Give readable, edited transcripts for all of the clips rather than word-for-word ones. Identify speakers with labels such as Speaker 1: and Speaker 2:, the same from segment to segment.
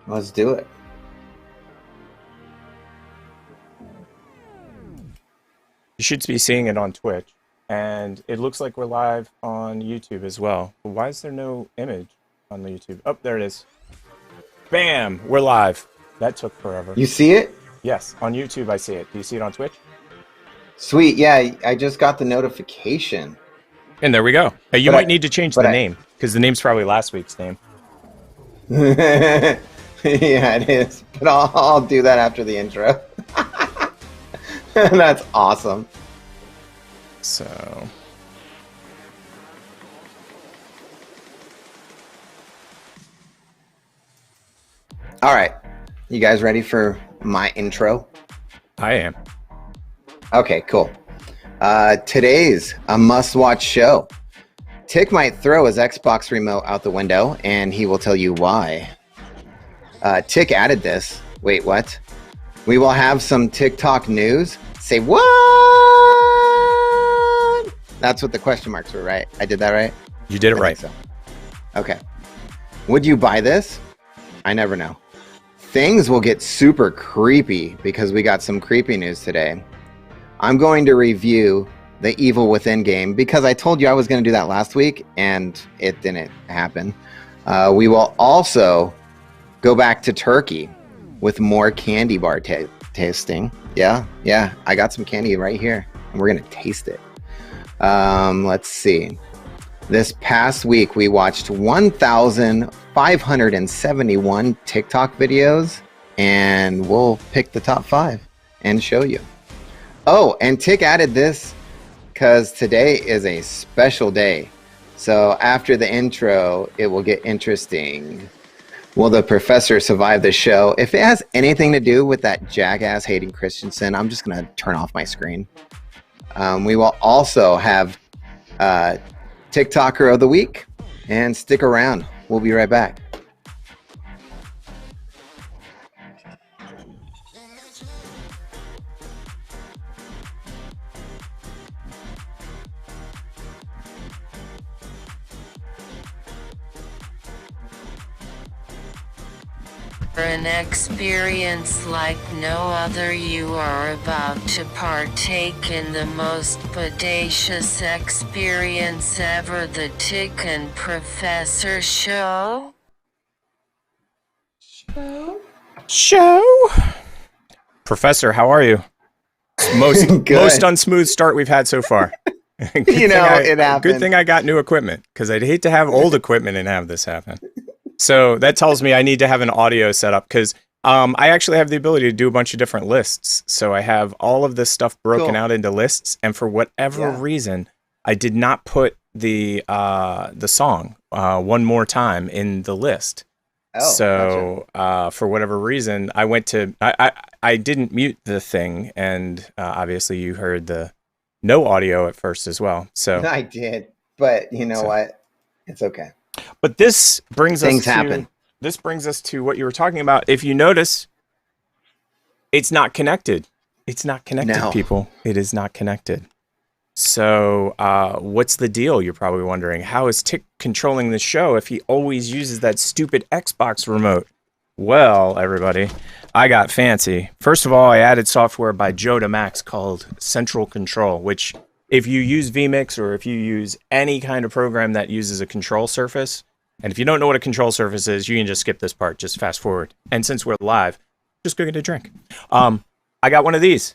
Speaker 1: Let's do it.
Speaker 2: You should be seeing it on Twitch, and it looks like we're live on YouTube as well. But why is there no image on the YouTube? Oh, there it is. Bam! We're live. That took forever.
Speaker 1: You see it?
Speaker 2: Yes, on YouTube I see it. Do you see it on Twitch?
Speaker 1: Sweet. Yeah, I just got the notification.
Speaker 2: And there we go. Hey, you might need to change the name, because the name's probably last week's name.
Speaker 1: Yeah, it is. But I'll do that after the intro. That's awesome.
Speaker 2: So...
Speaker 1: All right. You guys ready for my intro?
Speaker 2: I am.
Speaker 1: Okay, cool. Today's a must-watch show. Tick might throw his Xbox remote out the window, and he will tell you why. Tick added this. Wait, what? We will have some TikTok news. Say what? That's what the question marks were, right? I did that right?
Speaker 2: You did it right.
Speaker 1: So. Okay. Would you buy this? I never know. Things will get super creepy because we got some creepy news today. I'm going to review the Evil Within game because I told you I was going to do that last week and it didn't happen. We will also go back to Turkey with more candy bar tasting. Yeah, I got some candy right here and we're going to taste it. Let's see. This past week, we watched 1,571 TikTok videos, and we'll pick the top 5 and show you. Oh, and Tick added this because today is a special day. So after the intro, it will get interesting. Will the professor survive the show? If it has anything to do with that jackass Hayden Christensen, I'm just going to turn off my screen. We will also have TikToker of the week, and stick around. We'll be right back.
Speaker 3: An experience like no other. You are about to partake in the most bodacious experience ever, the Tick and Professor show.
Speaker 2: Show? Professor, how are you? Most unsmooth start we've had so far.
Speaker 1: It happened.
Speaker 2: Good thing I got new equipment, because I'd hate to have old equipment and have this happen. So that tells me I need to have an audio setup, because I actually have the ability to do a bunch of different lists. So I have all of this stuff broken out into lists, and for whatever reason, I did not put the song One More Time in the list.
Speaker 1: Oh,
Speaker 2: so for whatever reason, I went to I didn't mute the thing, and obviously you heard the no audio at first as well. So
Speaker 1: I did, but you know what? It's okay.
Speaker 2: But this brings
Speaker 1: Things happen.
Speaker 2: This brings us to what you were talking about. If you notice, it's not connected. It's not connected, people. It is not connected. So what's the deal? You're probably wondering. How is Tick controlling the show if he always uses that stupid Xbox remote? Well, everybody, I got fancy. First of all, I added software by Joe to Max called Central Control, which if you use vMix or if you use any kind of program that uses a control surface, and if you don't know what a control surface is, you can just skip this part, just fast forward. And since we're live, just go get a drink. I got one of these.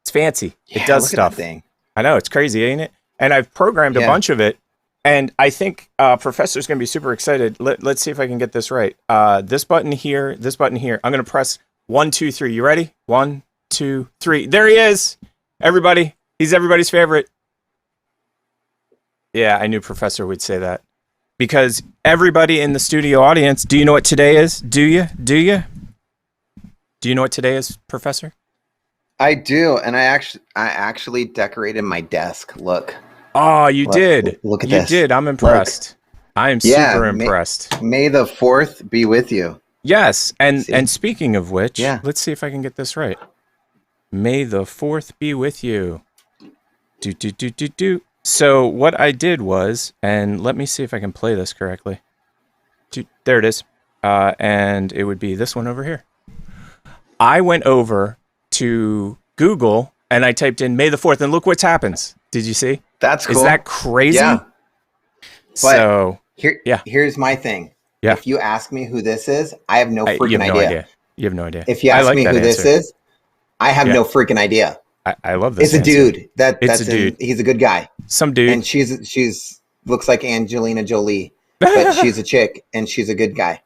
Speaker 2: It's fancy.
Speaker 1: Yeah,
Speaker 2: it does
Speaker 1: look
Speaker 2: stuff.
Speaker 1: At that thing.
Speaker 2: I know, it's crazy, ain't it? And I've programmed a bunch of it, and I think Professor's going to be super excited. Let's see if I can get this right. This button here, this button here. I'm going to press 1, 2, 3. You ready? 1, 2, 3. There he is! Everybody. He's everybody's favorite. Yeah, I knew Professor would say that. Because everybody in the studio audience, do you know what today is? Do you? Do you? Do you know what today is, Professor?
Speaker 1: I do, and I actually decorated my desk. Look.
Speaker 2: Oh, you did.
Speaker 1: Look at this.
Speaker 2: You did. I'm impressed. I am super impressed.
Speaker 1: May the 4th be with you.
Speaker 2: Yes, and speaking of which,
Speaker 1: Yeah.
Speaker 2: let's see if I can get this right. May the 4th be with you. Do. So what I did was, and let me see if I can play this correctly. There it is. and it would be this one over here. I went over to Google and I typed in May the 4th, and look what happens. Did you see?
Speaker 1: That's cool.
Speaker 2: Is that crazy?
Speaker 1: Yeah.
Speaker 2: So
Speaker 1: here's my thing.
Speaker 2: Yeah.
Speaker 1: If you ask me who this is, I have no freaking idea.
Speaker 2: You have no idea.
Speaker 1: If you ask me who this is, I have no freaking idea.
Speaker 2: I love this.
Speaker 1: It's a dude. That's
Speaker 2: a dude.
Speaker 1: He's a good guy.
Speaker 2: Some dude.
Speaker 1: And she's looks like Angelina Jolie, but she's a chick and she's a good guy.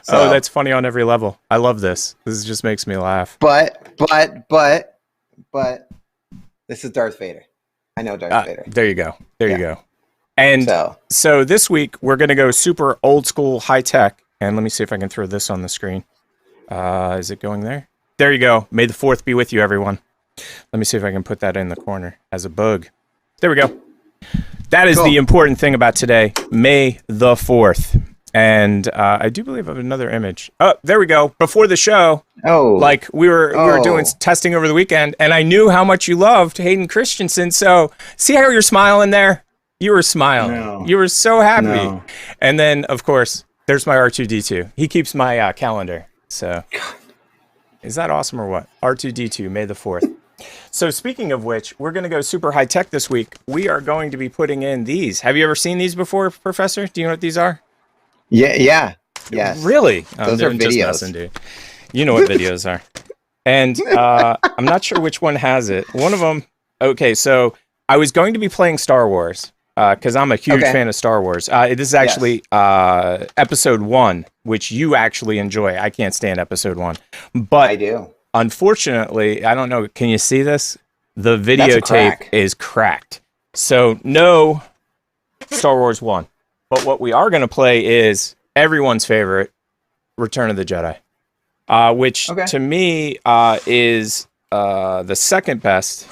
Speaker 1: So,
Speaker 2: that's funny on every level. I love this. This just makes me laugh.
Speaker 1: But this is Darth Vader. I know Darth Vader.
Speaker 2: There you go. You go. And so this week we're going to go super old school high tech. And let me see if I can throw this on the screen. Is it going there? There you go. May the 4th be with you, everyone. Let me see if I can put that in the corner as a bug. There we go. That is the important thing about today, May the 4th. And I do believe I have another image. Oh, there we go. Before the show, like we were doing testing over the weekend, and I knew how much you loved Hayden Christensen. So see how you're smiling there? You were smiling. No. You were so happy. No. And then, of course, there's my R2-D2. He keeps my calendar. So is that awesome or what? R2-D2, May the 4th. So speaking of which, we're going to go super high tech this week. We are going to be putting in these. Have you ever seen these before, Professor? Do you know what these are?
Speaker 1: Yeah. Yes.
Speaker 2: Really?
Speaker 1: Those are videos.
Speaker 2: Just messing, dude. You know what videos are. And I'm not sure which one has it. One of them. Okay, so I was going to be playing Star Wars because I'm a huge fan of Star Wars. This is actually episode 1, which you actually enjoy. I can't stand episode 1, but I do. Unfortunately, I don't know. Can you see this? The videotape is cracked. So no Star Wars 1. But what we are going to play is everyone's favorite, Return of the Jedi, which to me is the second best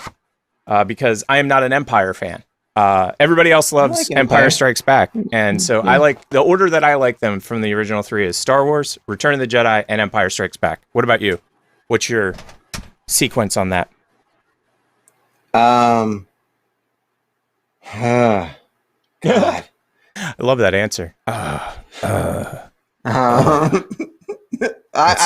Speaker 2: because I am not an Empire fan. Everybody else loves Empire Strikes Back. And so I like the order that I like them from the original 3 is Star Wars, Return of the Jedi, and Empire Strikes Back. What about you? What's your sequence on that?
Speaker 1: God.
Speaker 2: I love that answer.
Speaker 1: I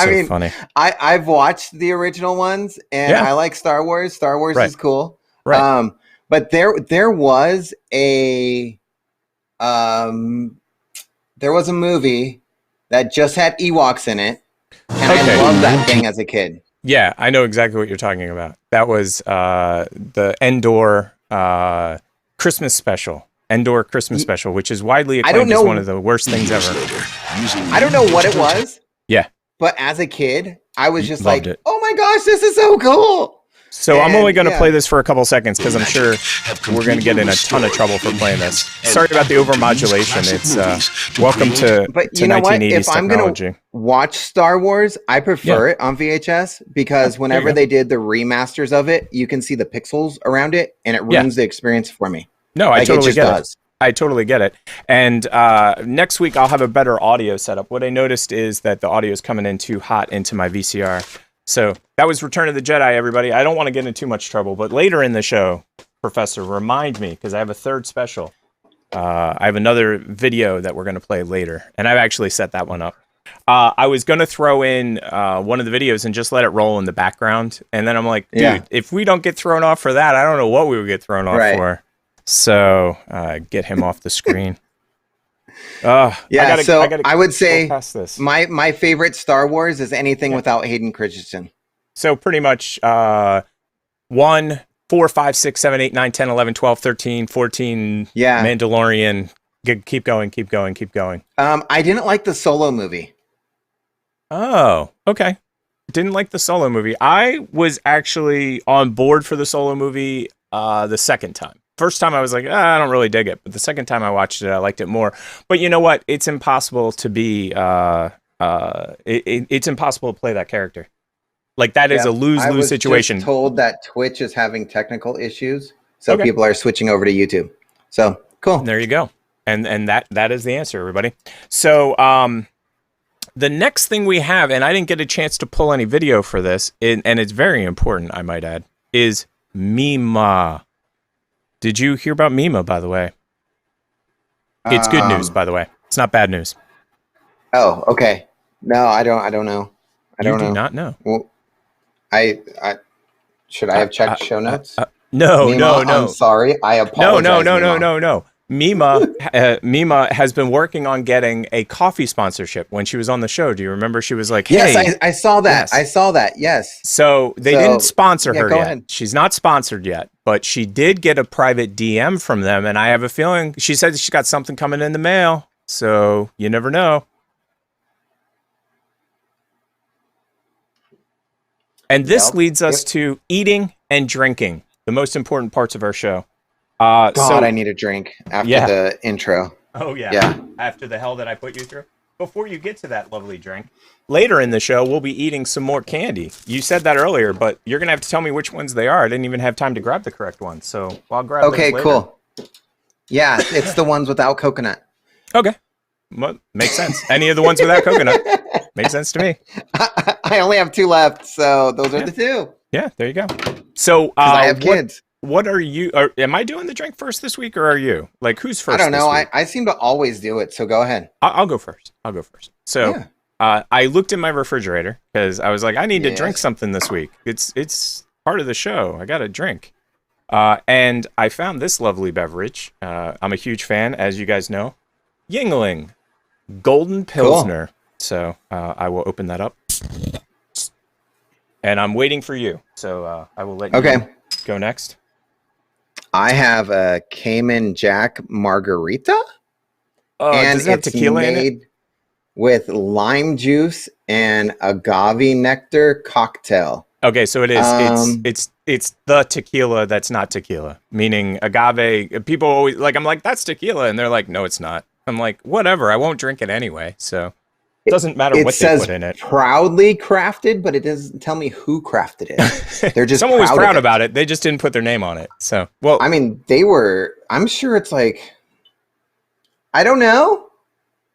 Speaker 1: mean, funny. I've watched the original ones, and I like Star Wars. Star Wars is cool. Right. But there was a movie that just had Ewoks in it, and I loved that thing as a kid.
Speaker 2: Yeah, I know exactly what you're talking about. That was the Endor Christmas special. Endor Christmas special, which is widely acclaimed as one of the worst things ever.
Speaker 1: I don't know what it was.
Speaker 2: Yeah.
Speaker 1: But as a kid, I was just like, oh my gosh, this is so cool.
Speaker 2: So I'm only going to play this for a couple seconds because I'm sure we're going to get in a ton of trouble for playing this. Sorry about the overmodulation. It's welcome to 1980s
Speaker 1: if I'm going to watch Star Wars, I prefer it on VHS because whenever they did the remasters of it, you can see the pixels around it and it ruins the experience for me.
Speaker 2: No, I totally get it. I totally get it. And next week, I'll have a better audio setup. What I noticed is that the audio is coming in too hot into my VCR. So that was Return of the Jedi, everybody. I don't want to get into too much trouble, but later in the show, Professor, remind me, because I have a third special. I have another video that we're going to play later, and I've actually set that one up. I was going to throw in one of the videos and just let it roll in the background. And then I'm like, dude, if we don't get thrown off for that, I don't know what we would get thrown off for. So get him off the screen.
Speaker 1: I would say my favorite Star Wars is anything without Hayden Christensen.
Speaker 2: So pretty much 1, 4, 5, 6, 7, 8, 9, 10, 11, 12, 13, 14, Mandalorian. Keep going.
Speaker 1: I didn't like the Solo movie.
Speaker 2: Oh, okay. Didn't like the Solo movie. I was actually on board for the Solo movie the second time. First time I was like, I don't really dig it. But the second time I watched it, I liked it more. But you know what? It's impossible to be, it's impossible to play that character. Like that is a lose-lose situation.
Speaker 1: I was just told that Twitch is having technical issues. So people are switching over to YouTube. So cool.
Speaker 2: There you go. And that is the answer, everybody. So the next thing we have, and I didn't get a chance to pull any video for this, and it's very important, I might add, is Mima. Did you hear about Mima, by the way? It's good news, by the way. It's not bad news.
Speaker 1: Oh, okay. No, I don't know. I don't know.
Speaker 2: You do not know.
Speaker 1: Well, I should I have checked show notes?
Speaker 2: No,
Speaker 1: Mima,
Speaker 2: no.
Speaker 1: I'm sorry. I apologize.
Speaker 2: No. Mima has been working on getting a coffee sponsorship when she was on the show. Do you remember? She was like, hey.
Speaker 1: Yes, I saw that.
Speaker 2: Yes.
Speaker 1: I saw that. Yes.
Speaker 2: So they didn't sponsor her yet.
Speaker 1: Ahead.
Speaker 2: She's not sponsored yet, but she did get a private DM from them. And I have a feeling she said she got something coming in the mail. So you never know. And this leads us to eating and drinking, the most important parts of our show.
Speaker 1: I need a drink after the intro.
Speaker 2: Oh, yeah. After the hell that I put you through. Before you get to that lovely drink, later in the show, we'll be eating some more candy. You said that earlier, but you're going to have to tell me which ones they are. I didn't even have time to grab the correct ones, so I'll grab those later.
Speaker 1: Cool. Yeah, it's the ones without coconut.
Speaker 2: Okay. Well, makes sense. Any of the ones without coconut. Makes sense to me.
Speaker 1: I only have 2 left, so those are the 2.
Speaker 2: Yeah, there you go. So
Speaker 1: I have kids.
Speaker 2: What are you? Am I doing the drink first this week, or are you? Like, who's first?
Speaker 1: I don't know. I seem to always do it, so go ahead.
Speaker 2: I'll go first. So I looked in my refrigerator because I was like, I need to drink something this week. It's part of the show. I got to drink. And I found this lovely beverage. I'm a huge fan, as you guys know. Yingling Golden Pilsner. Cool. So I will open that up. And I'm waiting for you. So I will let you go next.
Speaker 1: I have a Cayman Jack Margarita.
Speaker 2: And does it have tequila in it?
Speaker 1: With lime juice and agave nectar cocktail.
Speaker 2: Okay, so it is. It's the tequila that's not tequila. Meaning agave. People always I'm like, that's tequila, and they're like, no, it's not. I'm like, whatever. I won't drink it anyway. So it doesn't matter what they put in it.
Speaker 1: Proudly crafted, but it doesn't tell me who crafted it. They're just
Speaker 2: someone was proud about it. They just didn't put their name on it. So
Speaker 1: I mean, they were. I'm sure it's like, I don't know.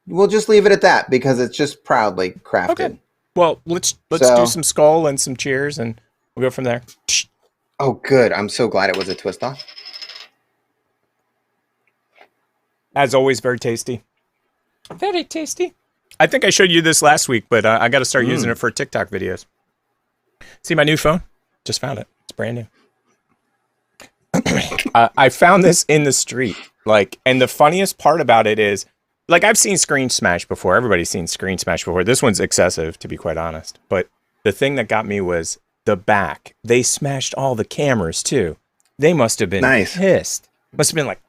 Speaker 1: We'll just leave it at that because it's just proudly crafted. Okay.
Speaker 2: Well, let's do some skull and some cheers, and we'll go from there.
Speaker 1: Oh, good. I'm so glad it was a twist off.
Speaker 2: As always, very tasty. Very tasty. I think I showed you this last week, but I got to start using it for TikTok videos. See my new phone? Just found it. It's brand new. I found this in the street. And the funniest part about it is, I've seen Screen Smash before. Everybody's seen Screen Smash before. This one's excessive, to be quite honest. But the thing that got me was the back. They smashed all the cameras, too. They must have been pissed. Must have been like,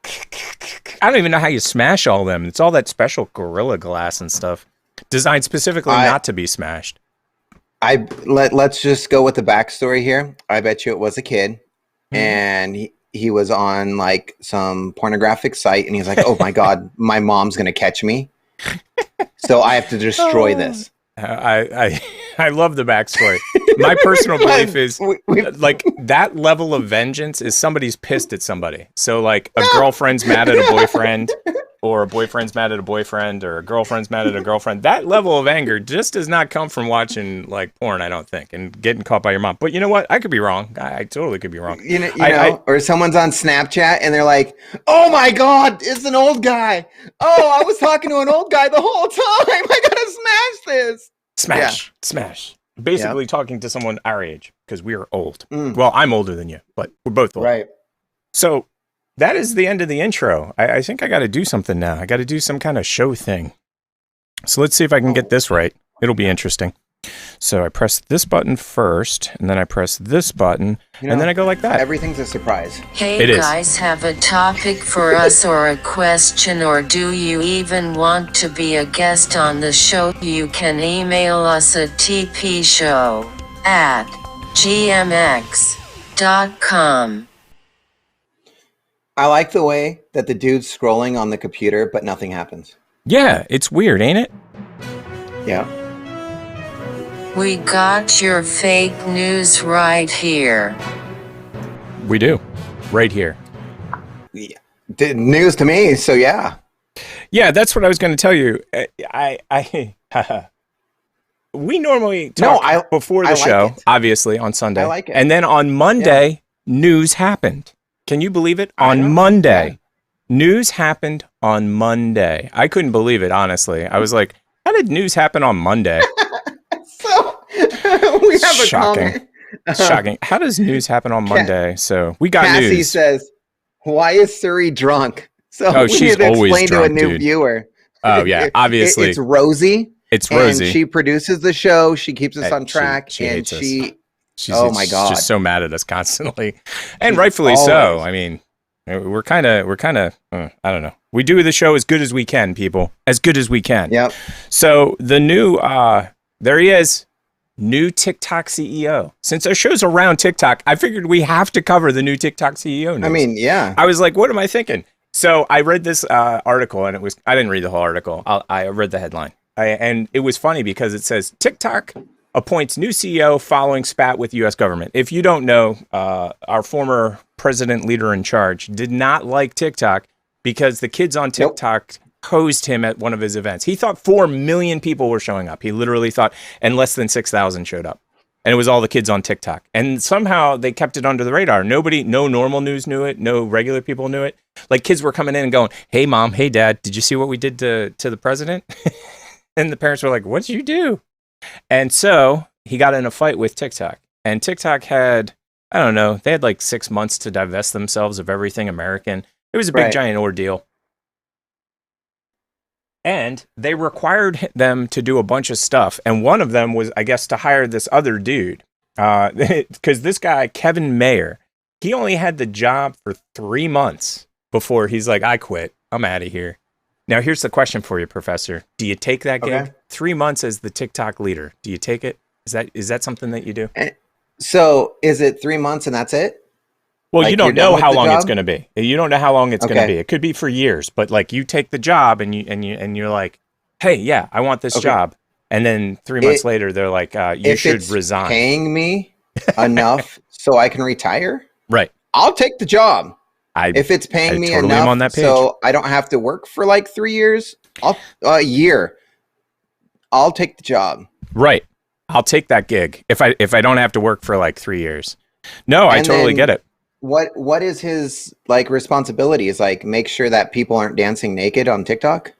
Speaker 2: I don't even know how you smash all of them. It's all that special Gorilla Glass and stuff. Designed specifically not to be smashed.
Speaker 1: Let's just go with the backstory here. I bet you it was a kid. And he was on some pornographic site, and he's like, oh my God, my mom's going to catch me. So I have to destroy this.
Speaker 2: I love the backstory. My personal belief is that level of vengeance is somebody's pissed at somebody. So a girlfriend's mad at a boyfriend, or a boyfriend's mad at a boyfriend, or a girlfriend's mad at a girlfriend. That level of anger just does not come from watching porn, I don't think, and getting caught by your mom. But you know what? I could be wrong. I totally could be wrong.
Speaker 1: You know, or someone's on Snapchat and they're like, "Oh my God, it's an old guy. Oh, I was talking to an old guy the whole time. I gotta smash this."
Speaker 2: Smash. Basically talking to someone our age, because we are old. Well, I'm older than you, but we're both old.
Speaker 1: Right.
Speaker 2: So that is the end of the intro. I think I got to do something now. I got to do some kind of show thing. So let's see if I can get this right. It'll be interesting. So I press this button first, and then I press this button, and then I go like that.
Speaker 1: Everything's a surprise.
Speaker 3: Hey guys, have a topic for us or a question, or do you even want to be a guest on the show? You can email us at tpshow@gmx.com.
Speaker 1: I like the way that the dude's scrolling on the computer, but nothing happens.
Speaker 2: Yeah, it's weird, ain't it?
Speaker 1: Yeah.
Speaker 3: We got your fake news right here.
Speaker 2: We do. Right here.
Speaker 1: Yeah. News to me, so yeah.
Speaker 2: Yeah, that's what I was going to tell you. We normally talk before the show, obviously, on Sunday.
Speaker 1: I like it.
Speaker 2: And then on Monday, news happened. Can you believe it? On Monday. Yeah. News happened on Monday. I couldn't believe it, honestly. I was like, How did news happen on Monday?
Speaker 1: So we have a
Speaker 2: Shocking.
Speaker 1: comment.
Speaker 2: Shocking. How does news happen on Monday? So we got
Speaker 1: Cassie
Speaker 2: news.
Speaker 1: says, "Why is Suri drunk?" So we
Speaker 2: she's
Speaker 1: need to
Speaker 2: always
Speaker 1: explain
Speaker 2: drunk,
Speaker 1: to a new
Speaker 2: dude.
Speaker 1: viewer.
Speaker 2: Oh yeah, obviously
Speaker 1: it's Rosie.
Speaker 2: It's Rosie.
Speaker 1: And she produces the show. She keeps us on track,
Speaker 2: she
Speaker 1: and
Speaker 2: hates us. She's
Speaker 1: oh my god,
Speaker 2: just so mad at us constantly, and rightfully so. I mean, we're kind of I don't know. We do the show as good as we can, people, as good as we can.
Speaker 1: Yep.
Speaker 2: So the new there he is, new TikTok CEO. Since our show's around TikTok, I figured we have to cover the new TikTok CEO news.
Speaker 1: I mean, yeah.
Speaker 2: I was like, what am I thinking? So I read this article, and I didn't read the whole article. I read the headline, and it was funny because it says TikTok appoints new CEO following spat with U.S. government. If you don't know, our former president, leader in charge, did not like TikTok because the kids on TikTok hosed him at one of his events. He thought 4 million people were showing up. He literally thought, and less than 6,000 showed up. And it was all the kids on TikTok. And somehow they kept it under the radar. No normal news knew it. No regular people knew it. Like kids were coming in and going, "Hey mom, hey dad, did you see what we did to the president?" And the parents were like, "What did you do?" And so he got in a fight with TikTok. And TikTok had, I don't know, they had like 6 months to divest themselves of everything American. It was a big giant ordeal. And they required them to do a bunch of stuff. And one of them was, I guess, to hire this other dude. Because this guy, Kevin Mayer, he only had the job for 3 months before he's like, "I quit. I'm out of here." Now, here's the question for you, Professor. Do you take that gig?
Speaker 1: Okay.
Speaker 2: 3 months as the TikTok leader. Do you take it? Is that something that you do?
Speaker 1: So is it 3 months and that's it?
Speaker 2: Well,
Speaker 1: like
Speaker 2: you don't know how long
Speaker 1: job?
Speaker 2: it's going to be. You don't know how long it's going to be. It could be for years, but like you take the job and you're like, "Hey, yeah, I want this job." And then 3 months later, they're like, "You should resign."
Speaker 1: Paying me enough so I can retire,
Speaker 2: right?
Speaker 1: I'll take the job. If it's paying me
Speaker 2: totally
Speaker 1: enough,
Speaker 2: on that page.
Speaker 1: So I don't have to work for like 3 years, a year, I'll take the job.
Speaker 2: Right. I'll take that gig if I don't have to work for like 3 years. No, I totally get it.
Speaker 1: What is his like responsibility? Is like make sure that people aren't dancing naked on TikTok?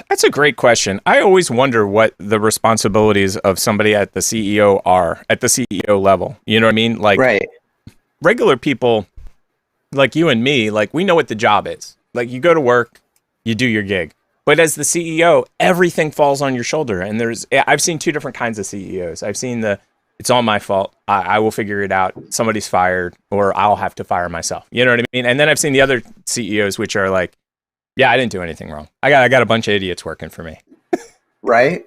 Speaker 2: That's a great question. I always wonder what the responsibilities of somebody at the CEO are at the CEO level. You know what I mean? Like regular people like you and me, like we know what the job is. Like you go to work, you do your gig. But as the CEO, everything falls on your shoulder. And I've seen two different kinds of CEOs. I've seen it's all my fault. I will figure it out. Somebody's fired or I'll have to fire myself. You know what I mean? And then I've seen the other CEOs, which are like, "Yeah, I didn't do anything wrong. I got a bunch of idiots working for me."
Speaker 1: Right.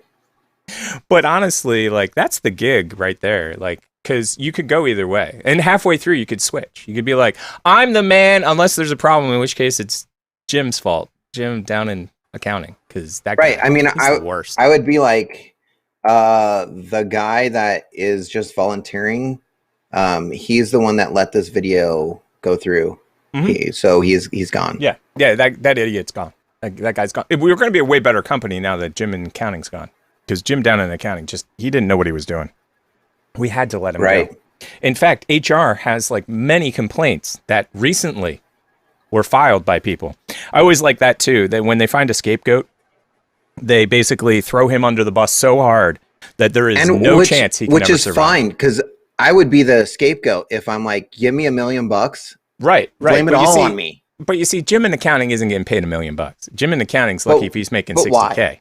Speaker 2: But honestly, like that's the gig right there. Like, because you could go either way. And halfway through, you could switch. You could be like, "I'm the man," unless there's a problem, in which case it's Jim's fault. Jim down in accounting. Because that guy,
Speaker 1: I mean,
Speaker 2: he's the worst.
Speaker 1: I would be like, the guy that is just volunteering, he's the one that let this video go through. Mm-hmm. So he's gone.
Speaker 2: Yeah, that idiot's gone. That guy's gone. We were going to be a way better company now that Jim in accounting's gone. Because Jim down in accounting he didn't know what he was doing. We had to let him go. In fact, HR has like many complaints that recently were filed by people. I always like that too, that when they find a scapegoat, they basically throw him under the bus so hard that there is no chance he can ever survive. Which is fine,
Speaker 1: because I would be the scapegoat if I'm like, "Give me $1 million.
Speaker 2: Right.
Speaker 1: Blame it all on me."
Speaker 2: But you see, Jim in accounting isn't getting paid $1 million. Jim in accounting's lucky if he's making $60K. Why?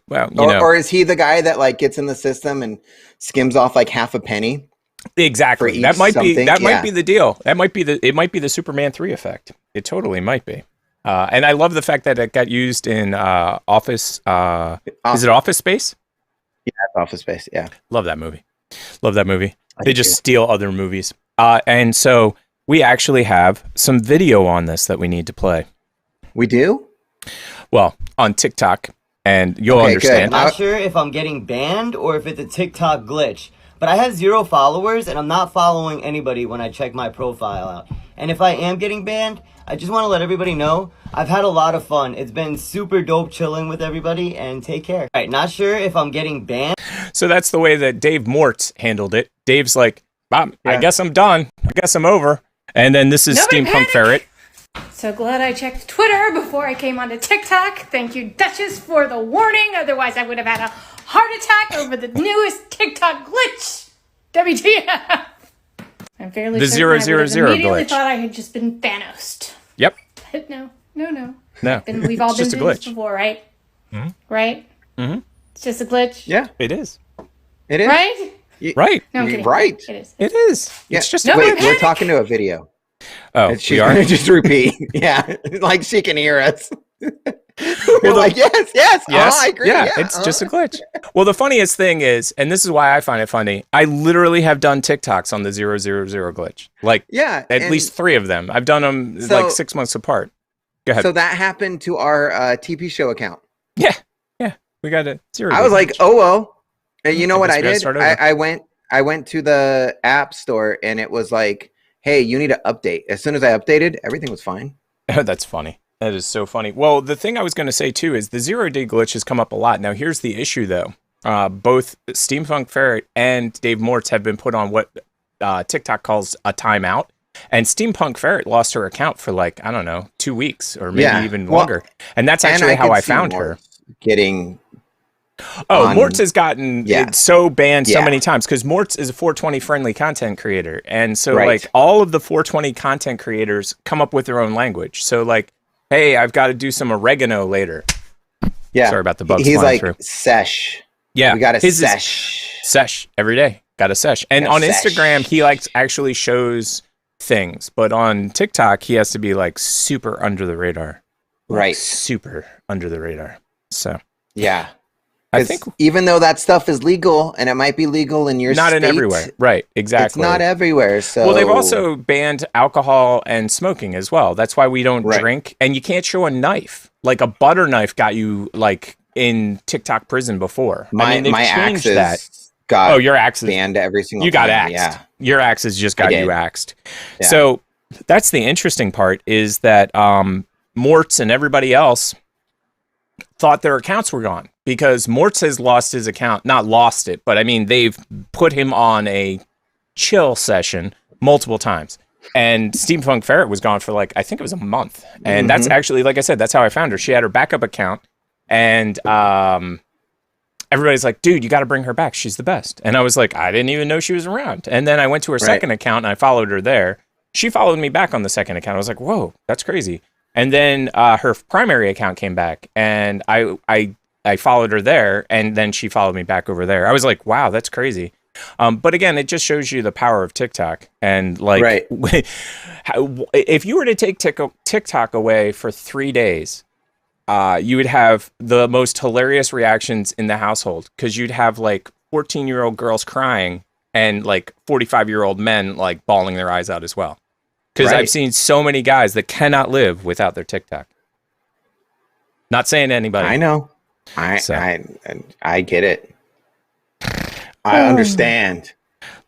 Speaker 2: Well, you know.
Speaker 1: Or is he the guy that like gets in the system and skims off like half a penny?
Speaker 2: Exactly. That might be the deal. It might be the Superman 3 effect. It totally might be. And I love the fact that it got used in Office. Is it Office Space?
Speaker 1: Yeah, it's Office Space. Yeah.
Speaker 2: Love that movie. They just steal other movies. And so we actually have some video on this that we need to play.
Speaker 1: We do?
Speaker 2: Well, on TikTok, and you'll understand.
Speaker 4: I'm not sure if I'm getting banned or if it's a TikTok glitch, but I have 0 followers and I'm not following anybody when I check my profile out. And if I am getting banned, I just want to let everybody know I've had a lot of fun. It's been super dope chilling with everybody, and take care. All right, not sure if I'm getting banned.
Speaker 2: So that's the way that Dave Mortz handled it. Dave's like, I guess I'm done. I guess I'm over. And then this is Steampunk Ferret.
Speaker 5: So glad I checked Twitter before I came onto TikTok. Thank you, Duchess, for the warning. Otherwise, I would have had a heart attack over the newest TikTok glitch. WTF. I'm fairly certain I would have immediately thought I had just been Thanos.
Speaker 2: Yep.
Speaker 5: But no.
Speaker 2: No.
Speaker 5: We've all been through this before, right?
Speaker 2: Mm-hmm.
Speaker 5: Right?
Speaker 2: Mm-hmm.
Speaker 5: It's just a glitch?
Speaker 2: Yeah. It is.
Speaker 1: It is.
Speaker 5: Right?
Speaker 2: Right.
Speaker 5: No, I'm kidding.
Speaker 1: Right.
Speaker 5: It is.
Speaker 2: It is.
Speaker 1: Yeah.
Speaker 2: It's just
Speaker 1: Wait, we're talking to a video.
Speaker 2: Oh,
Speaker 1: she's gonna just repeat. Yeah. Like she can hear us. We're like, yes. Oh, I agree.
Speaker 2: Yeah, it's just a glitch. Well, the funniest thing is, and this is why I find it funny, I literally have done TikToks on the 000 glitch. Like, at least 3 of them. I've done them like 6 months apart. Go ahead.
Speaker 1: So that happened to our TP show account.
Speaker 2: Yeah. We got a 0.
Speaker 1: I was like, oh. And you know what I did? I went to the app store and it was like, hey, you need to update. As soon as I updated, everything was fine.
Speaker 2: That's funny. That is so funny. Well, the thing I was going to say too is the 0-day glitch has come up a lot. Now, here's the issue though. Both Steampunk Ferret and Dave Mortz have been put on what TikTok calls a timeout. And Steampunk Ferret lost her account for like, I don't know, 2 weeks or maybe even longer. And that's actually how I found her. Mortz has gotten so banned so many times because Mortz is a 420 friendly content creator. And so like all of the 420 content creators come up with their own language. So like, hey, I've got to do some oregano later. Yeah. Sorry about the bugs flying through.
Speaker 1: Sesh.
Speaker 2: Yeah.
Speaker 1: We got a sesh.
Speaker 2: Sesh every day. Got a sesh. And on Instagram, he actually shows things. But on TikTok, he has to be like super under the radar. Like, super under the radar. So.
Speaker 1: Yeah. I think even though that stuff is legal and it might be legal in your
Speaker 2: not
Speaker 1: state,
Speaker 2: in everywhere, right? Exactly,
Speaker 1: it's not everywhere. So
Speaker 2: well, they've also banned alcohol and smoking as well. That's why we don't drink, and you can't show a knife. Like a butter knife got you like in TikTok prison before.
Speaker 1: My
Speaker 2: changed that. Your axes
Speaker 1: banned every single.
Speaker 2: You got axed. Yeah. Your axes just got you axed. Yeah. So that's the interesting part is that Mortz and everybody else thought their accounts were gone because Mortz has lost his account. Not lost it, but I mean, they've put him on a chill session multiple times. And Steampunk Ferret was gone for like, I think it was a month. And that's actually, like I said, that's how I found her. She had her backup account. And everybody's like, dude, you got to bring her back. She's the best. And I was like, I didn't even know she was around. And then I went to her second account and I followed her there. She followed me back on the second account. I was like, whoa, that's crazy. And then her primary account came back, and I followed her there, and then she followed me back over there. I was like, wow, that's crazy. But again, it just shows you the power of TikTok. And like, if you were to take TikTok away for 3 days, you would have the most hilarious reactions in the household because you'd have like 14-year-old girls crying and like 45-year-old men like bawling their eyes out as well. Because I've seen so many guys that cannot live without their TikTok. Not saying anybody.
Speaker 1: I know. I get it. I understand.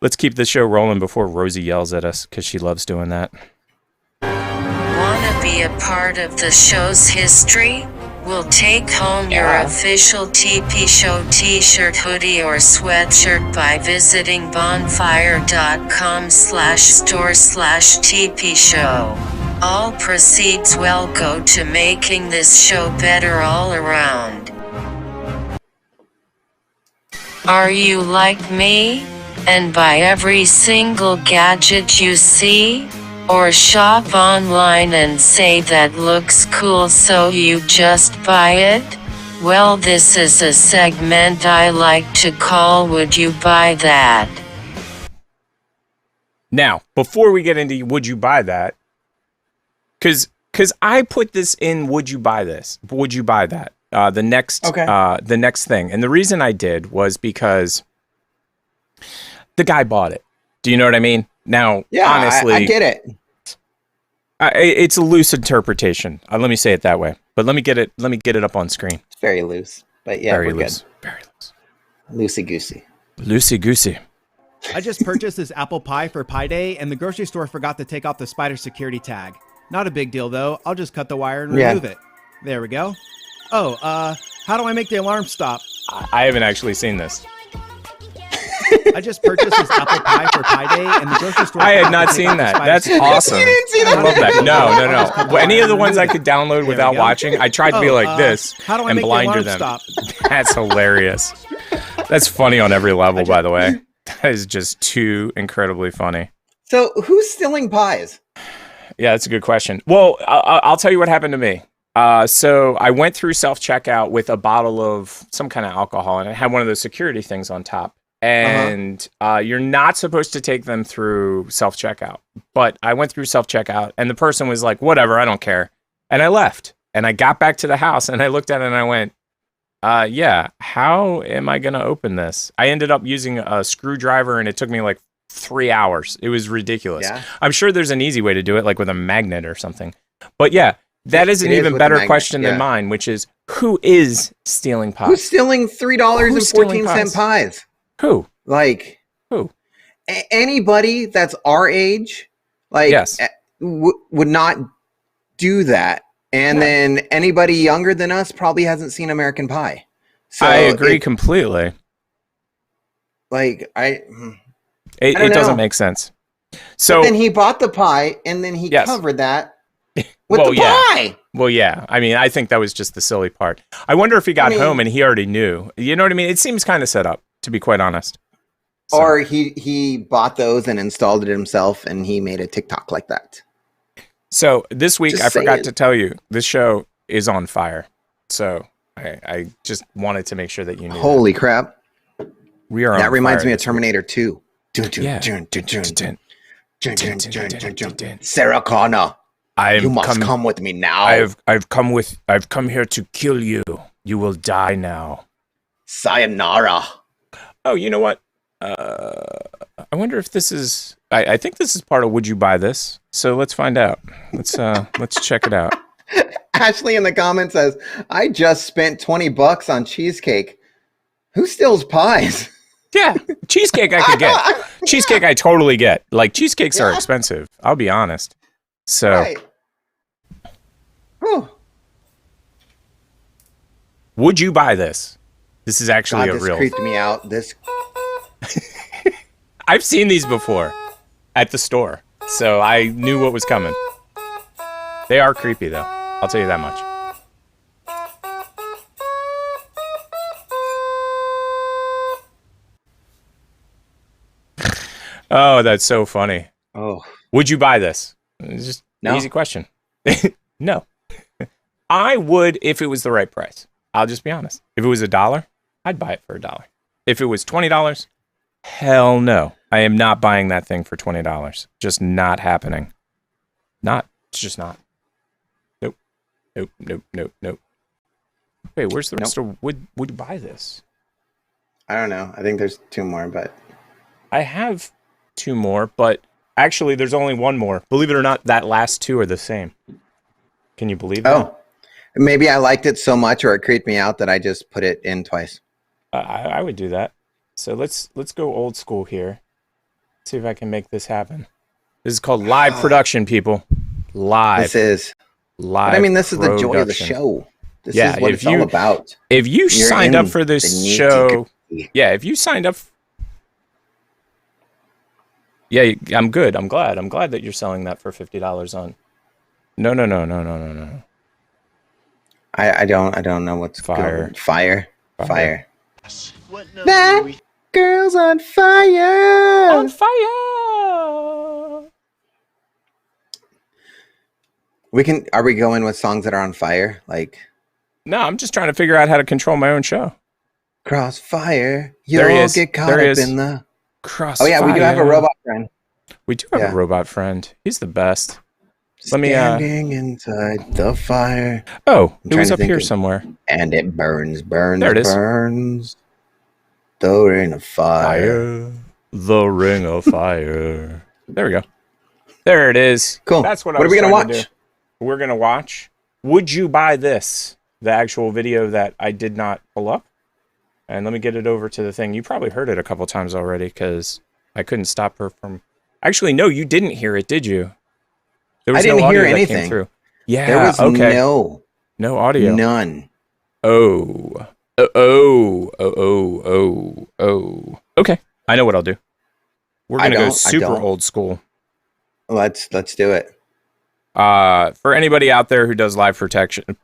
Speaker 2: Let's keep the show rolling before Rosie yells at us because she loves doing that.
Speaker 3: Want to be a part of the show's history? We'll take home your official TP Show t-shirt, hoodie, or sweatshirt by visiting bonfire.com/store/TP Show. All proceeds will go to making this show better all around. Are you like me, and buy every single gadget you see? Or shop online and say that looks cool so you just buy it? Well, this is a segment I like to call Would You Buy That?
Speaker 2: Now, before we get into Would You Buy That, because I put this in Would You Buy This? Would you buy that? The next thing. And the reason I did was because the guy bought it. Do you know what I mean? Now, honestly,
Speaker 1: I get it.
Speaker 2: It's a loose interpretation. Let me say it that way. But let me get it up on screen.
Speaker 1: It's very loose, but yeah,
Speaker 2: very
Speaker 1: we're
Speaker 2: loose.
Speaker 1: Good.
Speaker 2: Very loose.
Speaker 1: Loosey goosey.
Speaker 2: Loosey goosey.
Speaker 6: I just purchased this apple pie for Pi Day, and the grocery store forgot to take off the spider security tag. Not a big deal though. I'll just cut the wire and remove it. There we go. Oh, how do I make the alarm stop?
Speaker 2: I haven't actually seen this.
Speaker 6: I just purchased this apple pie for Pie Day, and the grocery store.
Speaker 2: I had not seen that. That's awesome.
Speaker 1: You didn't see that?
Speaker 2: I love that. No. Well, any of the ones I could download without watching, I tried to be like this
Speaker 6: how do I
Speaker 2: and
Speaker 6: make the
Speaker 2: blinder
Speaker 6: alarm
Speaker 2: them.
Speaker 6: stop?
Speaker 2: That's hilarious. That's funny on every level, by the way. That is just too incredibly funny.
Speaker 1: So who's stealing pies?
Speaker 2: Yeah, that's a good question. Well, I'll tell you what happened to me. So I went through self-checkout with a bottle of some kind of alcohol, and it had one of those security things on top. And you're not supposed to take them through self-checkout. But I went through self-checkout, and the person was like, whatever, I don't care. And I left. And I got back to the house, and I looked at it, and I went, yeah, how am I going to open this? I ended up using a screwdriver, and it took me like 3 hours. It was ridiculous. Yeah. I'm sure there's an easy way to do it, like with a magnet or something. But yeah, that is an even better question than mine, which is, who is stealing pies?
Speaker 1: Who's stealing $3.14 pies?
Speaker 2: Who?
Speaker 1: Like,
Speaker 2: who?
Speaker 1: Anybody that's our age, like,
Speaker 2: yes.
Speaker 1: Would not do that. And then anybody younger than us probably hasn't seen American Pie. So
Speaker 2: I agree completely.
Speaker 1: Like,
Speaker 2: it doesn't make sense. So
Speaker 1: but then he bought the pie, and then he covered that with the pie.
Speaker 2: Well, yeah. I mean, I think that was just the silly part. I wonder if he got home and he already knew. You know what I mean? It seems kind of set up, to be quite honest. So.
Speaker 1: Or he bought those and installed it himself, and he made a TikTok like that.
Speaker 2: So this week, I forgot to tell you, this show is on fire. So I just wanted to make sure that you knew.
Speaker 1: Holy crap.
Speaker 2: We are on
Speaker 1: That reminds
Speaker 2: fire
Speaker 1: me of Terminator 2. Sarah Connor, you must come with me now.
Speaker 2: I've come here to kill you. You will die now.
Speaker 1: Sayonara.
Speaker 2: Oh, you know what? I wonder if this is. I think this is part of Would You Buy This? So let's find out. Let's check it out.
Speaker 1: Ashley in the comments says, "I just spent $20 on cheesecake. Who steals pies?"
Speaker 2: Yeah, cheesecake I could get. Cheesecake I totally get. Like, cheesecakes are expensive. I'll be honest. So. Right. Would you buy this? This is actually a real.
Speaker 1: This creeped me out. This.
Speaker 2: I've seen these before at the store, so I knew what was coming. They are creepy, though. I'll tell you that much. Oh, that's so funny.
Speaker 1: Oh.
Speaker 2: Would you buy this? It's just an easy question. No. I would if it was the right price. I'll just be honest. If it was $1, I'd buy it for $1. If it was $20, hell no. I am not buying that thing for $20. Just not happening. It's just not. Nope. Wait, where's the rest of would you buy this?
Speaker 1: I don't know. I think there's 2 more, but
Speaker 2: I have 2 more, but actually there's only 1 more. Believe it or not, that last 2 are the same. Can you believe that?
Speaker 1: Oh, maybe I liked it so much or it creeped me out that I just put it in twice.
Speaker 2: I would do that. So let's go old school here. See if I can make this happen. This is called live production, people. Live.
Speaker 1: This is
Speaker 2: live.
Speaker 1: But I mean, this is the joy of the show. This is what it's all about.
Speaker 2: If you signed up for this show, if you signed up. Yeah, I'm good. I'm glad that you're selling that for $50 on. No.
Speaker 1: I don't know what's
Speaker 2: Fire.
Speaker 1: Fire. That girl's on fire.
Speaker 2: On fire.
Speaker 1: Are we going with songs that are on fire? Like,
Speaker 2: no, I'm just trying to figure out how to control my own show.
Speaker 1: Crossfire. You'll get caught up in the
Speaker 2: crossfire.
Speaker 1: Oh yeah, we do have a robot friend.
Speaker 2: We do have a robot friend. He's the best.
Speaker 1: Standing inside the fire.
Speaker 2: Oh, it was up here somewhere.
Speaker 1: And it burns.
Speaker 2: There it is.
Speaker 1: Burns. The ring of fire.
Speaker 2: The ring of fire. There we go. There it is.
Speaker 1: Cool.
Speaker 2: That's what
Speaker 1: are we going to watch?
Speaker 2: We're going to watch Would You Buy This? The actual video that I did not pull up. And let me get it over to the thing. You probably heard it a couple times already because I couldn't stop her from... Actually, no, you didn't hear it, did you? There was
Speaker 1: I didn't
Speaker 2: no audio
Speaker 1: hear anything.
Speaker 2: That came through. Yeah,
Speaker 1: there was
Speaker 2: no audio.
Speaker 1: None.
Speaker 2: Oh. Okay. I know what I'll do. We're gonna go super
Speaker 1: don't.
Speaker 2: old school.
Speaker 1: Let's do it.
Speaker 2: For anybody out there who does live production.
Speaker 1: You know,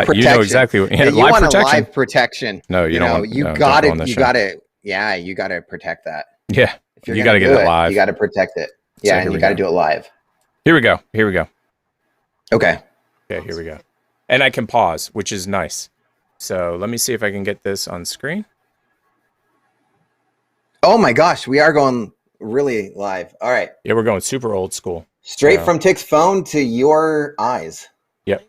Speaker 1: protection.
Speaker 2: You know exactly what. Yeah,
Speaker 1: you
Speaker 2: live
Speaker 1: want
Speaker 2: protection.
Speaker 1: a live protection.
Speaker 2: No, you don't.
Speaker 1: Know,
Speaker 2: Want,
Speaker 1: you
Speaker 2: no,
Speaker 1: got
Speaker 2: don't
Speaker 1: it.
Speaker 2: go on
Speaker 1: You
Speaker 2: show.
Speaker 1: got it. Yeah, you got to protect that.
Speaker 2: Yeah,
Speaker 1: If you're
Speaker 2: you got to get it live.
Speaker 1: You got to protect it. Yeah, and you got to do it live.
Speaker 2: Here we go. Here we go.
Speaker 1: Okay.
Speaker 2: Okay, here we go. And I can pause, which is nice. So let me see if I can get this on screen.
Speaker 1: Oh my gosh, we are going really live. All right.
Speaker 2: Yeah, we're going super old school.
Speaker 1: Straight from Tick's phone to your eyes.
Speaker 2: Yep.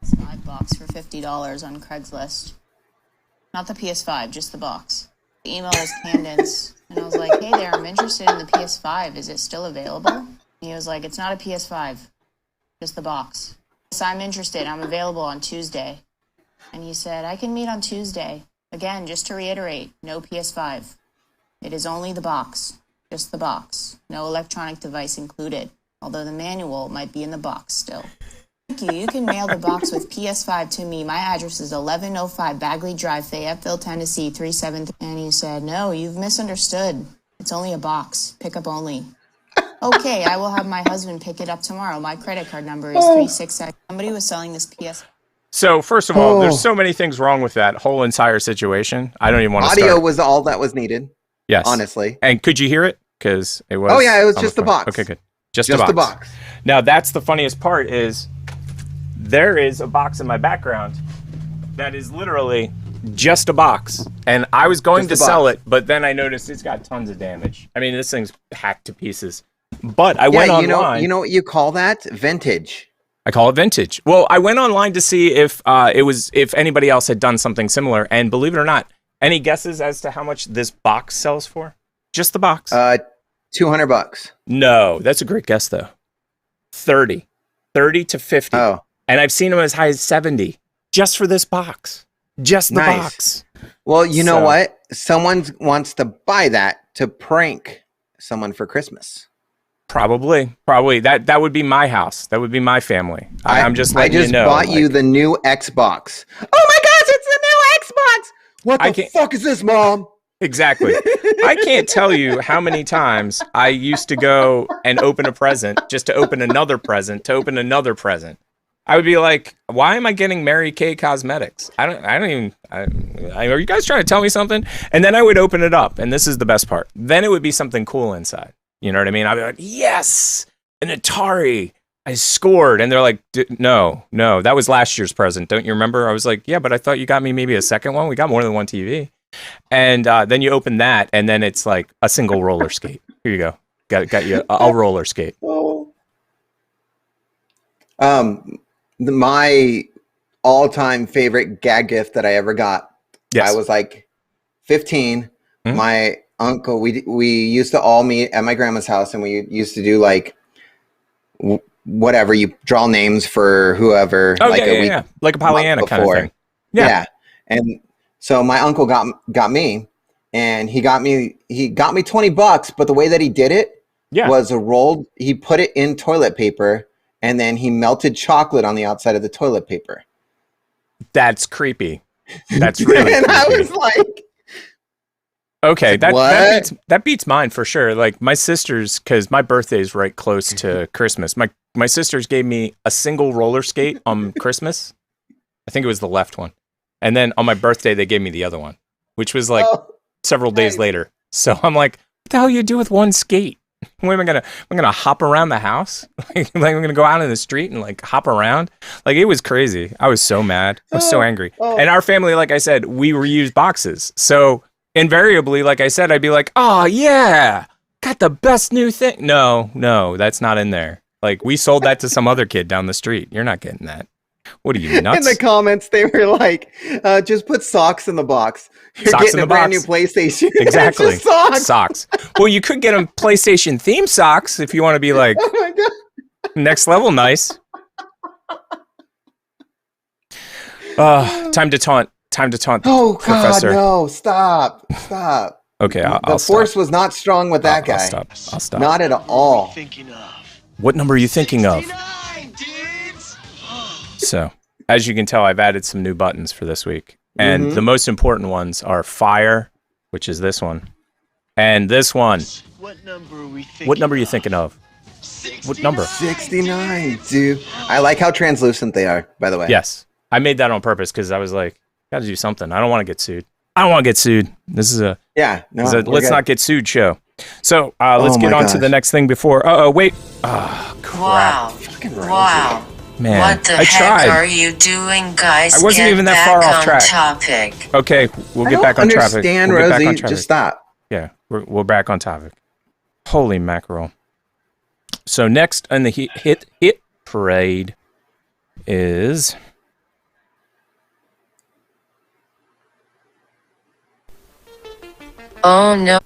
Speaker 7: PS5 box for $50 on Craigslist. Not the PS5, just the box. The email is Camden's, and I was like, hey there, I'm interested in the PS5. Is it still available? And he was like, it's not a PS5, just the box. Yes, I'm interested. I'm available on Tuesday. And he said, I can meet on Tuesday. Again, just to reiterate, no PS5. It is only the box, just the box. No electronic device included, although the manual might be in the box still. Thank you. You can mail the box with PS5 to me. My address is 1105 Bagley Drive, Fayetteville, Tennessee, 373. And he said, no, you've misunderstood. It's only a box. Pickup only. Okay, I will have my husband pick it up tomorrow. My credit card number is 366. Somebody was selling this PS.
Speaker 2: So first of all, there's so many things wrong with that whole entire situation. I don't even want to start.
Speaker 1: Audio was all that was needed.
Speaker 2: Yes.
Speaker 1: Honestly.
Speaker 2: And could you hear it? Because it was.
Speaker 1: Oh yeah, it was just the box.
Speaker 2: Okay, good. Just the box. Now that's the funniest part is there is a box in my background that is literally just a box. And I was going to sell it, but then I noticed it's got tons of damage. I mean, this thing's hacked to pieces. But I went online.
Speaker 1: You know what you call that? Vintage.
Speaker 2: I call it vintage. Well, I went online to see if if anybody else had done something similar, and believe it or not, any guesses as to how much this box sells for? Just the box.
Speaker 1: $200.
Speaker 2: No, that's a great guess though. 30 to 50.
Speaker 1: Oh.
Speaker 2: And I've seen them as high as 70 just for this box. Just the box.
Speaker 1: Well, you know what? Someone wants to buy that to prank someone for Christmas.
Speaker 2: Probably. That would be my house. That would be my family. I'm just letting you know.
Speaker 1: I just bought you the new Xbox. Oh my gosh, it's the new Xbox! What the fuck is this, Mom?
Speaker 2: Exactly. I can't tell you how many times I used to go and open a present just to open another present to open another present. I would be like, why am I getting Mary Kay Cosmetics? I don't even, are you guys trying to tell me something? And then I would open it up, and this is the best part. Then it would be something cool inside. You know what I mean? I'd be like, yes, an Atari. I scored. And they're like, no, that was last year's present. Don't you remember? I was like, yeah, but I thought you got me maybe a second one. We got more than one TV. And then you open that, and then it's like a single roller skate. Here you go. Got you a roller skate.
Speaker 1: My all-time favorite gag gift that I ever got.
Speaker 2: Yes.
Speaker 1: I was like 15. My uncle, we used to all meet at my grandma's house, and we used to do like whatever, you draw names for whoever.
Speaker 2: Oh,
Speaker 1: like
Speaker 2: a week, like a Pollyanna kind of thing.
Speaker 1: Yeah. And so my uncle got me, and he got me $20, but the way that he did it was he put it in toilet paper, and then he melted chocolate on the outside of the toilet paper.
Speaker 2: That's creepy. That's really
Speaker 1: and
Speaker 2: creepy.
Speaker 1: I was like,
Speaker 2: okay, that beats mine for sure. Like my sisters, because my birthday is right close to Christmas. My sisters gave me a single roller skate on Christmas. I think it was the left one. And then on my birthday, they gave me the other one, which was like several days later. So I'm like, what the hell you do with one skate? What am I gonna? I'm gonna hop around the house? like I'm gonna go out in the street and like hop around? Like it was crazy. I was so mad. I was so angry. And our family, like I said, we reused boxes. So invariably, like I said, I'd be like, oh yeah, got the best new thing. No, that's not in there. Like we sold that to some other kid down the street. You're not getting that. What are you, nuts?
Speaker 1: In the comments, they were like, just put socks in the box. You're
Speaker 2: socks
Speaker 1: getting
Speaker 2: in the
Speaker 1: a brand
Speaker 2: box.
Speaker 1: new PlayStation.
Speaker 2: Exactly.
Speaker 1: Socks.
Speaker 2: Well, you could get them PlayStation theme socks if you want to be like
Speaker 1: Oh my God.
Speaker 2: next level nice. Time to taunt.
Speaker 1: Oh God,
Speaker 2: Professor.
Speaker 1: no! Stop.
Speaker 2: Okay, I'll
Speaker 1: the force was not strong with that guy.
Speaker 2: I'll stop.
Speaker 1: Not at all.
Speaker 2: What number are you thinking of? So, as you can tell, I've added some new buttons for this week. And the most important ones are fire, which is this one, and this one. What number are you thinking of? 69. What number?
Speaker 1: 69, dude. I like how translucent they are, by the way.
Speaker 2: Yes. I made that on purpose because I was like, got to do something. I don't want to get sued. I don't want to get sued. This is a let's not get sued show. So let's get on to the next thing before. Wait. Oh, crap.
Speaker 3: Wow.
Speaker 2: Man,
Speaker 3: what the heck are you doing, guys?
Speaker 2: I wasn't even that far off track.
Speaker 3: Topic.
Speaker 2: Okay, we'll get back on topic.
Speaker 1: Understand, Rosie. Just stop.
Speaker 2: Yeah, we're back on topic. Holy mackerel. So next on the hit parade is...
Speaker 3: Oh no.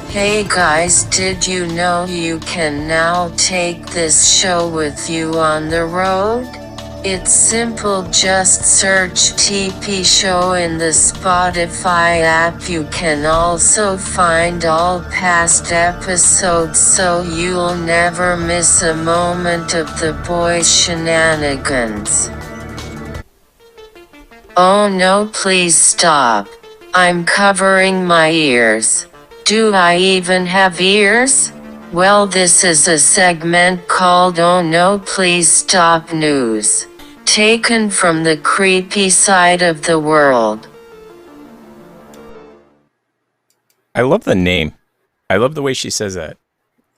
Speaker 3: Hey guys, did you know you can now take this show with you on the road? It's simple, just search TP Show in the Spotify app. You can also find all past episodes so you'll never miss a moment of the boys' shenanigans. Oh no, please stop. I'm covering my ears. Do I even have ears? Well, this is a segment called Oh No Please Stop News. Taken from the creepy side of the world.
Speaker 2: I love the name. I love the way she says that.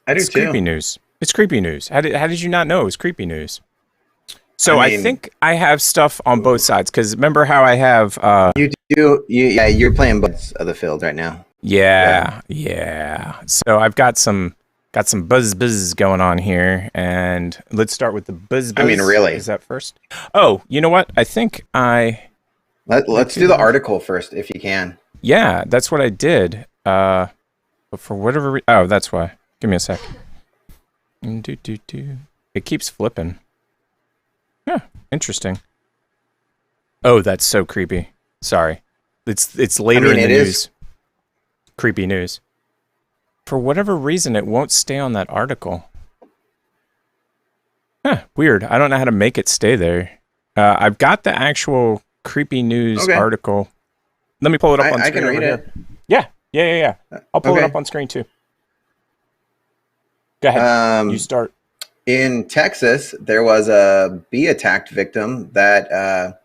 Speaker 1: I do
Speaker 2: it's
Speaker 1: too.
Speaker 2: Creepy news. It's creepy news. How did you not know it was creepy news? So I think I have stuff on both sides because remember how I have
Speaker 1: you're playing both of the field right now.
Speaker 2: Yeah. So I've got some buzz going on here, and let's start with the buzz.
Speaker 1: I mean, really?
Speaker 2: Is that first? Oh, you know what? I think
Speaker 1: let's do the article first if you can.
Speaker 2: Yeah, that's what I did. But for whatever that's why. Give me a sec. It keeps flipping. Yeah, interesting. Oh, that's so creepy. Sorry. It's later in the news. Creepy news. For whatever reason, it won't stay on that article. Huh, weird. I don't know how to make it stay there. I've got the actual creepy news article. Let me pull it up on screen.
Speaker 1: I can read it.
Speaker 2: Yeah. I'll pull it up on screen too. Go ahead. You start.
Speaker 1: In Texas, there was a bee attacked victim that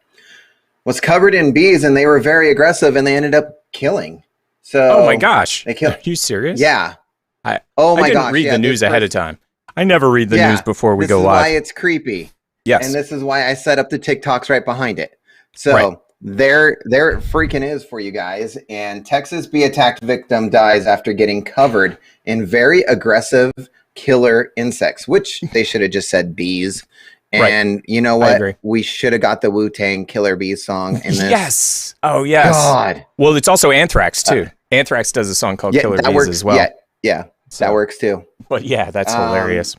Speaker 1: was covered in bees, and they were very aggressive, and they ended up killing. So,
Speaker 2: oh my gosh,
Speaker 1: they killed.
Speaker 2: Are you serious?
Speaker 1: Yeah.
Speaker 2: I didn't read the news ahead of time. I never read the news before we go live.
Speaker 1: This is why it's creepy.
Speaker 2: Yes.
Speaker 1: And this is why I set up the TikToks right behind it. So there freaking is for you guys. And Texas bee attacked victim dies after getting covered in very aggressive killer insects, which they should have just said bees. And you know what? We should have got the Wu-Tang Killer Bees song in this.
Speaker 2: Yes. Oh, yes.
Speaker 1: God.
Speaker 2: Well, it's also Anthrax, too. Anthrax does a song called Killer Bees as well.
Speaker 1: Yeah. So, that works, too.
Speaker 2: But, yeah, that's hilarious.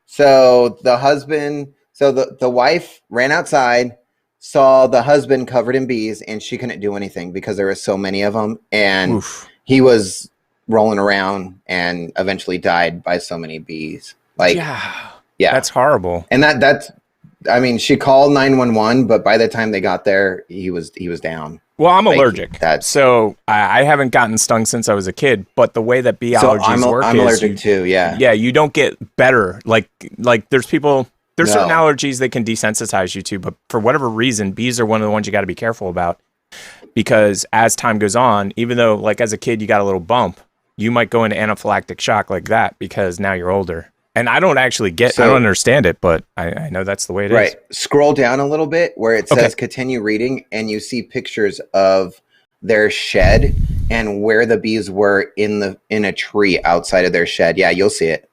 Speaker 1: So, the husband... So, the wife ran outside, saw the husband covered in bees, and she couldn't do anything because there were so many of them. And he was rolling around and eventually died by so many bees. Like, yeah,
Speaker 2: that's horrible.
Speaker 1: And that's, I mean, she called 911, but by the time they got there, he was down.
Speaker 2: Well, I'm allergic, so I haven't gotten stung since I was a kid. But the way that bee allergies work,
Speaker 1: I'm allergic too. Yeah,
Speaker 2: yeah, you don't get better. Like there's people, there's certain allergies they can desensitize you to, but for whatever reason, bees are one of the ones you got to be careful about because as time goes on, even though like as a kid you got a little bump, you might go into anaphylactic shock like that because now you're older. And I don't actually I don't understand it, but I know that's the way it is.
Speaker 1: Right. Scroll down a little bit where it says continue reading, and you see pictures of their shed and where the bees were in a tree outside of their shed. Yeah, you'll see it.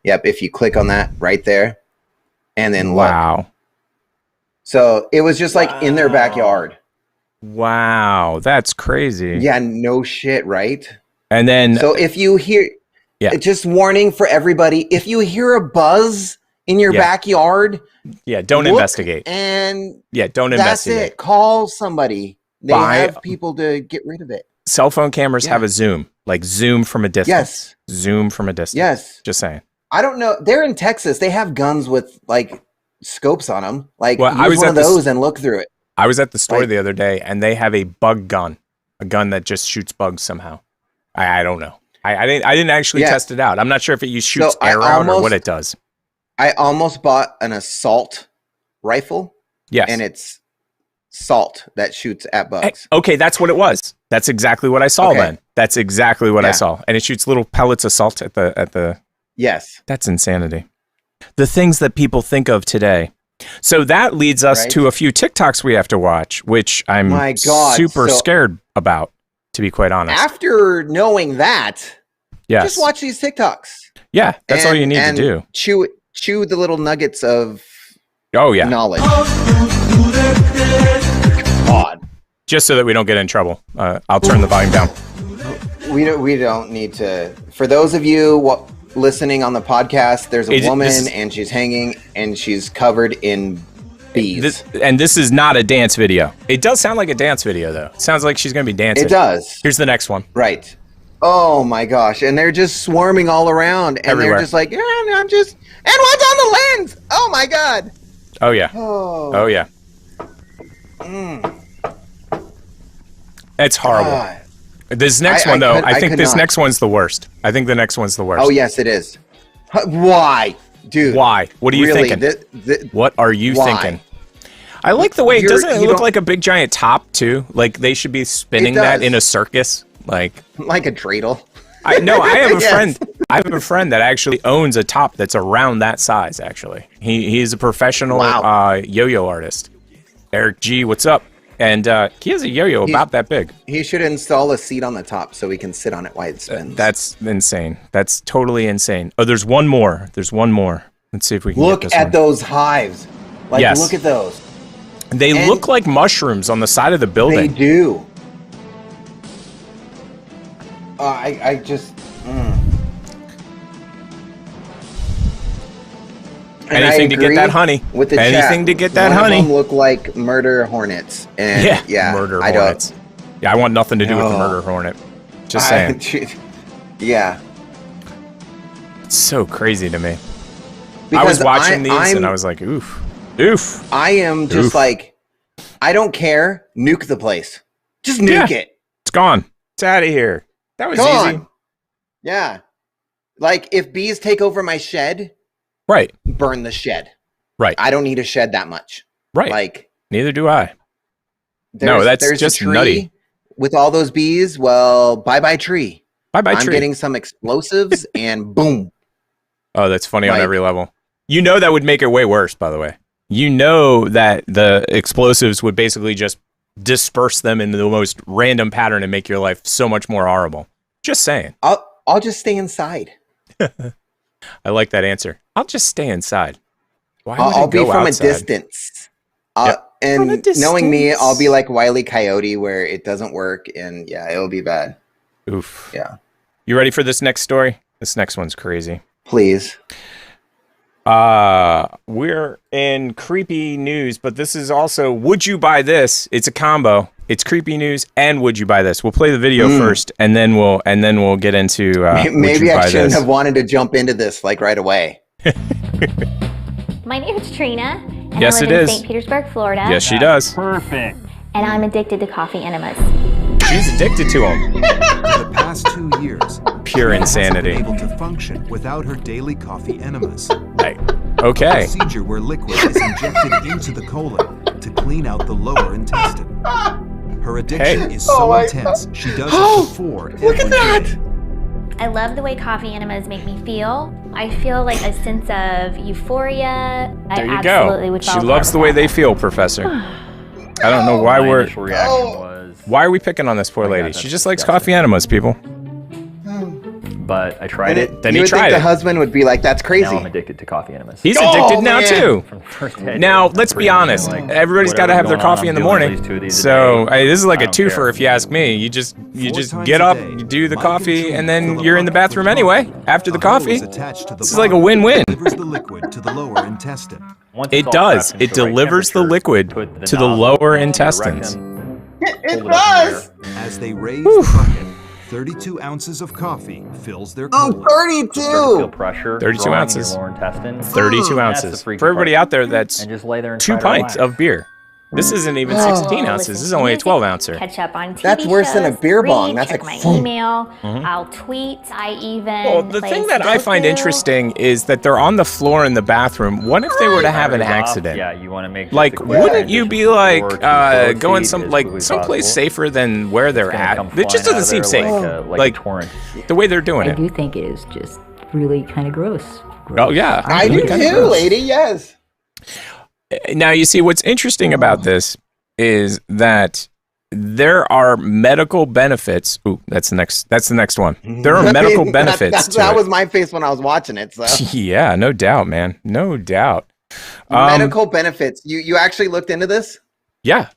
Speaker 1: Yep. If you click on that right there and then look. So it was just like in their backyard.
Speaker 2: Wow. That's crazy.
Speaker 1: Yeah, no shit, right?
Speaker 2: And then
Speaker 1: so if you hear just warning for everybody, if you hear a buzz in your backyard,
Speaker 2: don't investigate.
Speaker 1: And
Speaker 2: don't
Speaker 1: that's
Speaker 2: investigate.
Speaker 1: It. Call somebody. They have people to get rid of it.
Speaker 2: Cell phone cameras have a zoom, like zoom from a distance.
Speaker 1: Yes.
Speaker 2: Zoom from a distance.
Speaker 1: Yes.
Speaker 2: Just saying.
Speaker 1: I don't know. They're in Texas. They have guns with like scopes on them. Like
Speaker 2: well,
Speaker 1: use one of those and look through it.
Speaker 2: I was at the store the other day, and they have a bug gun, a gun that just shoots bugs somehow. I don't know. I didn't actually test it out. I'm not sure if it shoots air out or what it does.
Speaker 1: I almost bought an assault rifle.
Speaker 2: Yes.
Speaker 1: And it's salt that shoots at bugs.
Speaker 2: Okay, that's what it was. That's exactly what I saw then. That's exactly what I saw. And it shoots little pellets of salt at the
Speaker 1: Yes.
Speaker 2: That's insanity. The things that people think of today. So that leads us to a few TikToks we have to watch, which I'm super scared about, to be quite honest.
Speaker 1: After knowing that, just watch these TikToks.
Speaker 2: Yeah, that's all you need to do.
Speaker 1: Chew the little nuggets of knowledge. God.
Speaker 2: Just so that we don't get in trouble. I'll turn the volume down.
Speaker 1: We don't need to. For those of you listening on the podcast, there's a woman and she's hanging and she's covered in bees.
Speaker 2: This is not a dance video. It does sound like a dance video, though. It sounds like she's going to be dancing.
Speaker 1: It does.
Speaker 2: Here's the next one.
Speaker 1: Right. Oh my gosh. And they're just swarming all around. And everywhere. They're just like, and what's on the lens? Oh my God.
Speaker 2: Oh yeah.
Speaker 1: Oh
Speaker 2: yeah. It's horrible. This next one, though, I think this next one's the worst. I think the next one's the worst.
Speaker 1: Oh, yes, it is. Why? Dude.
Speaker 2: Why? What are you thinking? What are you thinking? I like the way, doesn't it look like a big giant top, too? Like, they should be spinning that in a circus. Like
Speaker 1: a dreidel.
Speaker 2: I have a friend. I have a friend that actually owns a top that's around that size, actually. He's a professional yo-yo artist. Eric G, what's up? And he has a yo-yo about that big.
Speaker 1: He should install a seat on the top so we can sit on it while it spins.
Speaker 2: That's insane. That's totally insane. Oh, there's one more. Let's see if we can
Speaker 1: look
Speaker 2: get this
Speaker 1: at
Speaker 2: one.
Speaker 1: those hives. Look at those.
Speaker 2: They look like mushrooms on the side of the building.
Speaker 1: They do. I just.
Speaker 2: Anything to get that honey.
Speaker 1: With the
Speaker 2: anything to get that honey.
Speaker 1: One of them look like murder hornets. And
Speaker 2: murder hornets. I want nothing to do with the murder hornet. Just saying.
Speaker 1: Yeah.
Speaker 2: It's so crazy to me. Because I was watching these and I was like, oof.
Speaker 1: I am just like, I don't care. Nuke the place. Just nuke it.
Speaker 2: It's gone. It's out of here. That was easy.
Speaker 1: Yeah. Like, if bees take over my shed, burn the shed.
Speaker 2: Right.
Speaker 1: I don't need a shed that much.
Speaker 2: Right.
Speaker 1: Like,
Speaker 2: neither do I. No, that's just nutty.
Speaker 1: With all those bees, well, bye-bye tree.
Speaker 2: Bye-bye tree.
Speaker 1: I'm getting some explosives and boom.
Speaker 2: Oh, that's funny on every level. You know that would make it way worse, by the way. You know that the explosives would basically just disperse them into the most random pattern and make your life so much more horrible. Just saying.
Speaker 1: I'll just stay inside.
Speaker 2: I like that answer. I'll just stay inside. Why would
Speaker 1: I'll be from
Speaker 2: outside?
Speaker 1: a distance. And knowing me, I'll be like Wile E. Coyote where it doesn't work and it'll be bad.
Speaker 2: Oof.
Speaker 1: Yeah.
Speaker 2: You ready for this next story? This next one's crazy.
Speaker 1: Please.
Speaker 2: We're in creepy news, but this is also would you buy this? It's a combo. It's creepy news and would you buy this? We'll play the video first and then we'll get into
Speaker 1: maybe I shouldn't have wanted to jump into this like right away.
Speaker 8: My name is Trina. And
Speaker 2: yes,
Speaker 8: I live
Speaker 2: it
Speaker 8: in
Speaker 2: is.
Speaker 8: St. Petersburg, Florida.
Speaker 2: Yes, she does.
Speaker 9: Perfect.
Speaker 8: And I'm addicted to coffee enemas.
Speaker 2: She's addicted to them.
Speaker 10: For the past 2 years,
Speaker 2: pure insanity.
Speaker 10: Able to function without her daily coffee enemas.
Speaker 2: Hey, okay.
Speaker 10: A procedure where liquid is injected into the colon to clean out the lower intestine. Her addiction is so intense, she does it before every day.
Speaker 8: I love the way coffee enemas make me feel. I feel like a sense of euphoria.
Speaker 2: There you go. She loves the way they feel, Professor. I don't know why why are we picking on this poor lady? She just likes coffee enemas, people.
Speaker 9: But I tried it.
Speaker 2: Then
Speaker 1: you
Speaker 2: he
Speaker 1: would
Speaker 2: tried
Speaker 1: think
Speaker 2: it.
Speaker 1: the husband would be like, that's crazy.
Speaker 9: Now I'm addicted to coffee enemas.
Speaker 2: He's addicted now too.
Speaker 9: From the first day,
Speaker 2: Now let's be honest. Everybody's got to have their coffee in the morning. So this is like a twofer, if you ask me. You just get up, you do the coffee, and then you're in the bathroom anyway after the coffee. This is like a win-win. It does. It delivers the liquid to the lower intestines.
Speaker 1: It does.
Speaker 10: As they raise the bucket, 32 ounces of coffee fills their colon.
Speaker 1: 32!
Speaker 9: Feel pressure
Speaker 2: 32 ounces.
Speaker 9: in your lower intestine.
Speaker 2: 32 ounces. For everybody out there, that's
Speaker 9: and just lay there and
Speaker 2: 2 pints of beer. This isn't even 16 ounces. This is only a 12 ouncer.
Speaker 8: Catch up on TV
Speaker 1: That's worse than a
Speaker 8: shows,
Speaker 1: beer bong.
Speaker 8: read,
Speaker 1: That's
Speaker 8: check
Speaker 1: like
Speaker 8: my email. I'll tweet. I even.
Speaker 2: Well, the thing that I find interesting is that they're on the floor in the bathroom. What if they were to have an accident?
Speaker 9: Yeah, you want to make
Speaker 2: like, wouldn't you be like going someplace safer than where they're at? It just doesn't seem safe. Like the way they're doing
Speaker 11: I
Speaker 2: it.
Speaker 11: do think it is just really kind of gross.
Speaker 2: Oh yeah,
Speaker 1: I do too, lady. Yes.
Speaker 2: Now you see what's interesting about this is that there are medical benefits. Ooh, that's the next one. There are medical benefits.
Speaker 1: That was my face when I was watching it. So
Speaker 2: yeah, no doubt, man, no doubt.
Speaker 1: Medical benefits. You actually looked into this?
Speaker 2: Yeah,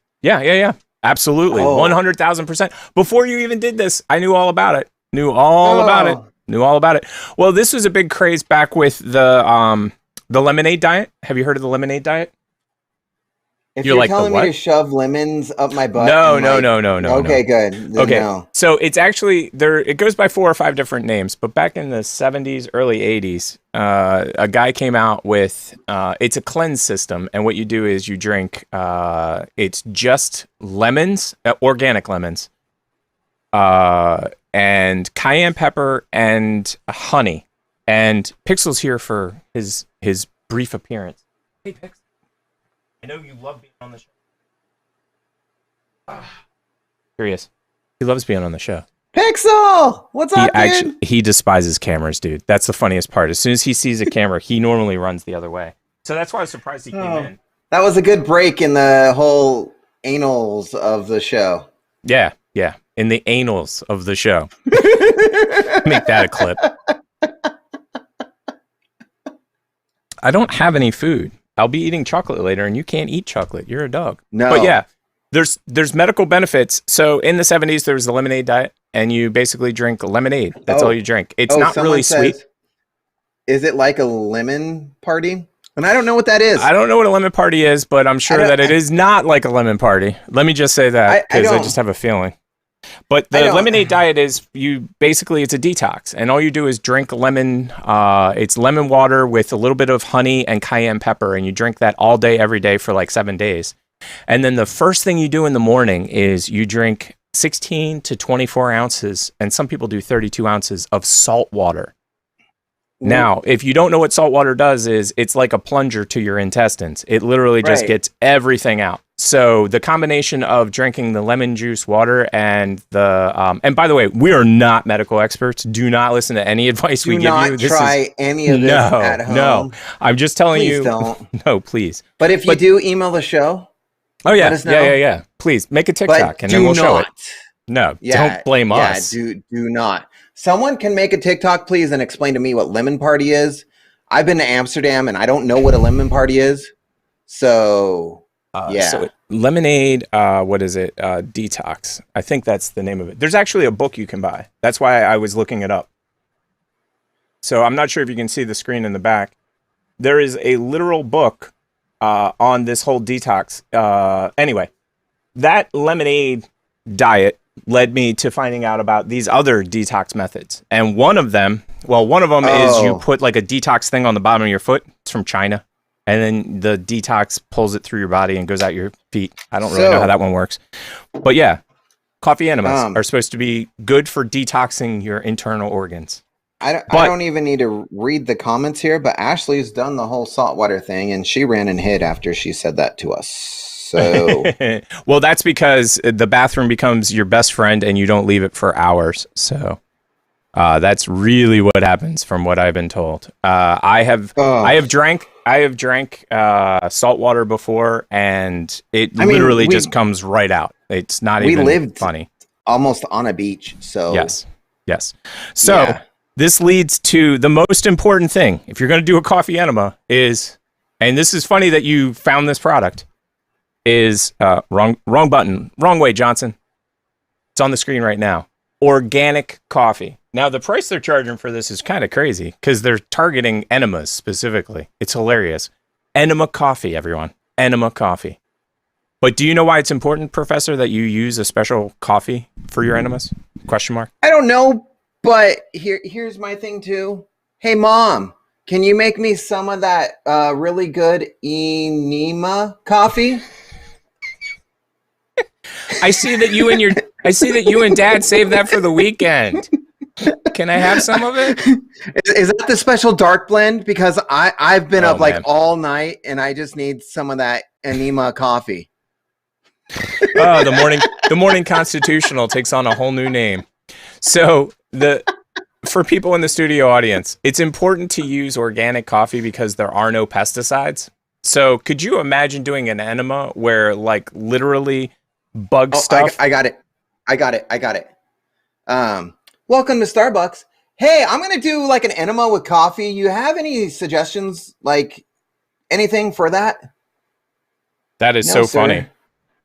Speaker 2: absolutely, 100,000%. Before you even did this, I knew all about it. Knew all about it. Well, this was a big craze back with the lemonade diet. Have you heard of the lemonade diet?
Speaker 1: If you're telling me to shove lemons up my butt.
Speaker 2: No.
Speaker 1: Okay, good. Then
Speaker 2: okay,
Speaker 1: no.
Speaker 2: So it's actually there. It goes by 4 or 5 different names. But back in the 70s, early 80s, a guy came out with it's a cleanse system, and what you do is you drink. It's just lemons, organic lemons, and cayenne pepper and honey. And Pixel's here for his brief appearance. Hey, Pixel. I know you love being on the show. Here he is. He loves being on the show.
Speaker 1: Pixel! What's up, dude?
Speaker 2: He despises cameras, dude. That's the funniest part. As soon as he sees a camera, he normally runs the other way. So that's why I was surprised he came in.
Speaker 1: That was a good break in the whole anals of the show.
Speaker 2: Yeah. In the anals of the show. Make that a clip. I don't have any food. I'll be eating chocolate later, and you can't eat chocolate. You're a dog.
Speaker 1: No.
Speaker 2: But yeah, there's medical benefits. So in the 70s, there was the lemonade diet, and you basically drink lemonade. That's all you drink. It's not really sweet.
Speaker 1: Is it like a lemon party? And I don't know what that is.
Speaker 2: I don't know what a lemon party is, but I'm sure that it is not like a lemon party. Let me just say that, because I just have a feeling. But the lemonade diet is it's a detox, and all you do is drink lemon. It's lemon water with a little bit of honey and cayenne pepper, and you drink that all day, every day for like 7 days. And then the first thing you do in the morning is you drink 16 to 24 ounces, and some people do 32 ounces of salt water. Now, if you don't know what salt water does, it's like a plunger to your intestines. It literally just gets everything out. So the combination of drinking the lemon juice water and the and by the way, we are not medical experts. Do not listen to any advice we give you.
Speaker 1: Do not try any of this at home.
Speaker 2: No, I'm just telling you.
Speaker 1: Please don't.
Speaker 2: No, please.
Speaker 1: But if you do, email the show.
Speaker 2: Oh yeah, yeah. Please make a TikTok and then we'll show it. No, don't blame us.
Speaker 1: Yeah, do not. Someone can make a TikTok, please, and explain to me what lemon party is. I've been to Amsterdam, and I don't know what a lemon party is. So, yeah.
Speaker 2: So lemonade, what is it? Detox. I think that's the name of it. There's actually a book you can buy. That's why I was looking it up. So I'm not sure if you can see the screen in the back. There is a literal book on this whole detox. Anyway, that lemonade diet led me to finding out about these other detox methods. And one of them is you put like a detox thing on the bottom of your foot. It's from China. And then the detox pulls it through your body and goes out your feet. I don't really know how that one works. But yeah, coffee enemas are supposed to be good for detoxing your internal organs.
Speaker 1: I don't even need to read the comments here, but Ashley's done the whole saltwater thing, and she ran and hid after she said that to us. So,
Speaker 2: well, that's because the bathroom becomes your best friend and you don't leave it for hours. So that's really what happens from what I've been told. I have drank salt water before, and it literally just comes right out. It's not even funny.
Speaker 1: Almost on a beach. So
Speaker 2: yes. So this leads to the most important thing. If you're going to do a coffee enema is, and this is funny that you found this product, is wrong button, wrong way, Johnson. It's on the screen right now. Organic coffee. Now the price they're charging for this is kind of crazy because they're targeting enemas specifically. It's hilarious. Enema coffee, everyone. Enema coffee. But do you know why it's important, Professor, that you use a special coffee for your enemas? Question mark.
Speaker 1: I don't know, but here's my thing too. Hey, Mom, can you make me some of that really good enema coffee?
Speaker 2: I see that you and Dad saved that for the weekend. Can I have some of it?
Speaker 1: Is that the special dark blend? Because I've been up like
Speaker 2: man.
Speaker 1: all night and I just need some of that enema coffee.
Speaker 2: Oh, the morning constitutional takes on a whole new name. So for people in the studio audience, it's important to use organic coffee because there are no pesticides. So could you imagine doing an enema where like literally bug stuff?
Speaker 1: I got it. Welcome to Starbucks. Hey, I'm going to do like an enema with coffee. You have any suggestions? Like anything for that?
Speaker 2: That is so funny.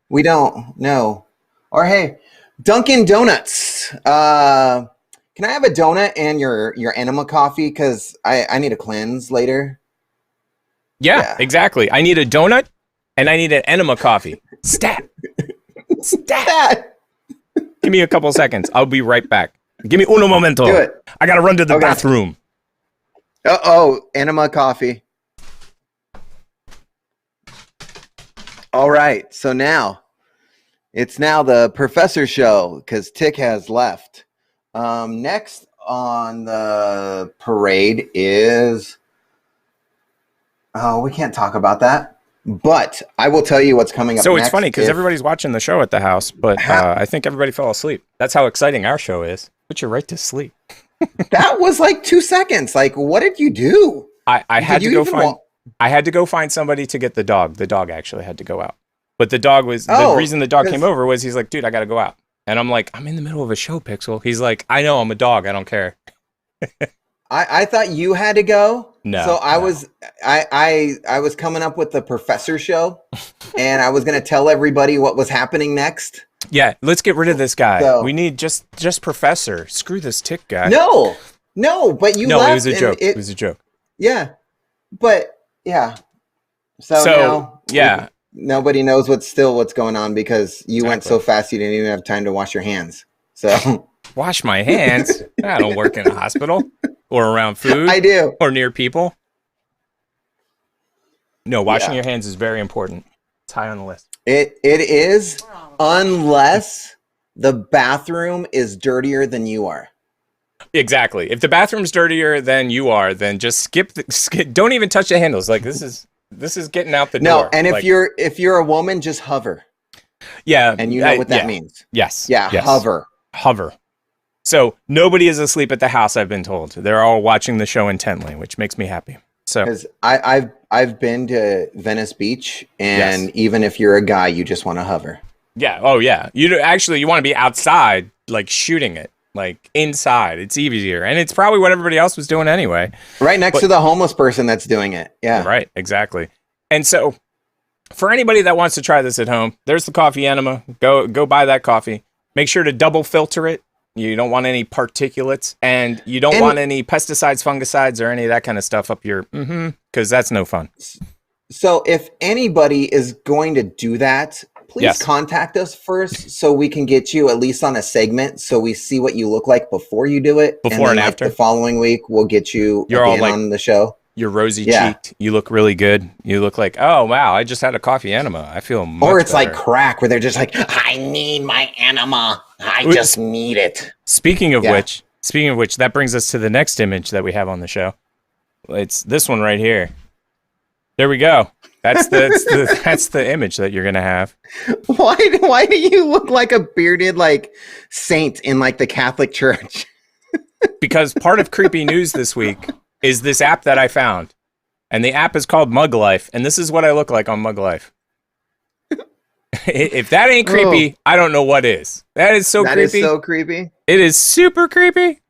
Speaker 1: We don't know. Or hey, Dunkin' Donuts. Can I have a donut and your enema coffee? Because I need a cleanse later.
Speaker 2: Yeah, exactly. I need a donut and I need an enema coffee. Stat. Give me a couple seconds. I'll be right back. Give me uno momento.
Speaker 1: Do it.
Speaker 2: I got to run to the bathroom.
Speaker 1: Enema coffee. All right. So now it's the professor show because Tick has left. Next on the parade is... Oh, we can't talk about that. But I will tell you what's coming up
Speaker 2: So
Speaker 1: next.
Speaker 2: it's funny because everybody's watching the show at the house, but I think everybody fell asleep. That's how exciting our show is. Put you right to sleep.
Speaker 1: That was like 2 seconds. Like, what did you do?
Speaker 2: I had to go find somebody to get the dog. The dog actually had to go out. But the dog was the reason the dog came over was he's like, dude, I got to go out. And I'm like, I'm in the middle of a show, Pixel. He's like, I know, I'm a dog. I don't care.
Speaker 1: I thought you had to go.
Speaker 2: No.
Speaker 1: So I was coming up with the professor show and I was going to tell everybody what was happening next.
Speaker 2: Yeah, let's get rid of this guy.
Speaker 1: So,
Speaker 2: we need just professor. Screw this Tick guy.
Speaker 1: No, but you left.
Speaker 2: It was a joke. It was a joke.
Speaker 1: Yeah. But yeah. So now,
Speaker 2: yeah.
Speaker 1: Nobody knows what's going on because you went so fast you didn't even have time to wash your hands. So
Speaker 2: wash my hands? I don't work in a hospital or around food.
Speaker 1: I do.
Speaker 2: Or near people. No, washing your hands is very important. It's high on the list.
Speaker 1: It is, unless the bathroom is dirtier than you are.
Speaker 2: Exactly. If the bathroom's dirtier than you are, then just skip. Don't even touch the handles. Like this is getting out the door.
Speaker 1: No, and if you're a woman, just hover.
Speaker 2: Yeah,
Speaker 1: and you know what that means.
Speaker 2: Yes.
Speaker 1: Yeah.
Speaker 2: Yes.
Speaker 1: Hover.
Speaker 2: So nobody is asleep at the house. I've been told they're all watching the show intently, which makes me happy. So
Speaker 1: because I've been to Venice Beach, and even if you're a guy, you just want to hover.
Speaker 2: Yeah. Oh yeah. You want to be outside, like shooting it. Like inside, it's easier, and it's probably what everybody else was doing anyway.
Speaker 1: Right next to the homeless person that's doing it. Yeah.
Speaker 2: Right. Exactly. And so, for anybody that wants to try this at home, there's the coffee enema. Go buy that coffee. Make sure to double filter it. You don't want any particulates, and you don't want any pesticides, fungicides, or any of that kind of stuff up your because that's no fun.
Speaker 1: So if anybody is going to do that, please contact us first so we can get you at least on a segment so we see what you look like before you do it.
Speaker 2: Before and
Speaker 1: then,
Speaker 2: after.
Speaker 1: The following week, we'll get you again on the show.
Speaker 2: You're rosy-cheeked. You look really good. You look like, oh, wow, I just had a coffee enema. I feel much
Speaker 1: Or it's
Speaker 2: better.
Speaker 1: like crack where they're just like, I need my enema. I just need it.
Speaker 2: Speaking of which, that brings us to the next image that we have on the show. It's this one right here. There we go. That's the image that you're gonna have.
Speaker 1: Why do you look like a bearded like saint in like the Catholic Church?
Speaker 2: Because part of creepy news this week is this app that I found, and the app is called Mug Life, and this is what I look like on Mug Life. If that ain't creepy, I don't know what is. That is so creepy.
Speaker 1: That is so creepy.
Speaker 2: It is super creepy.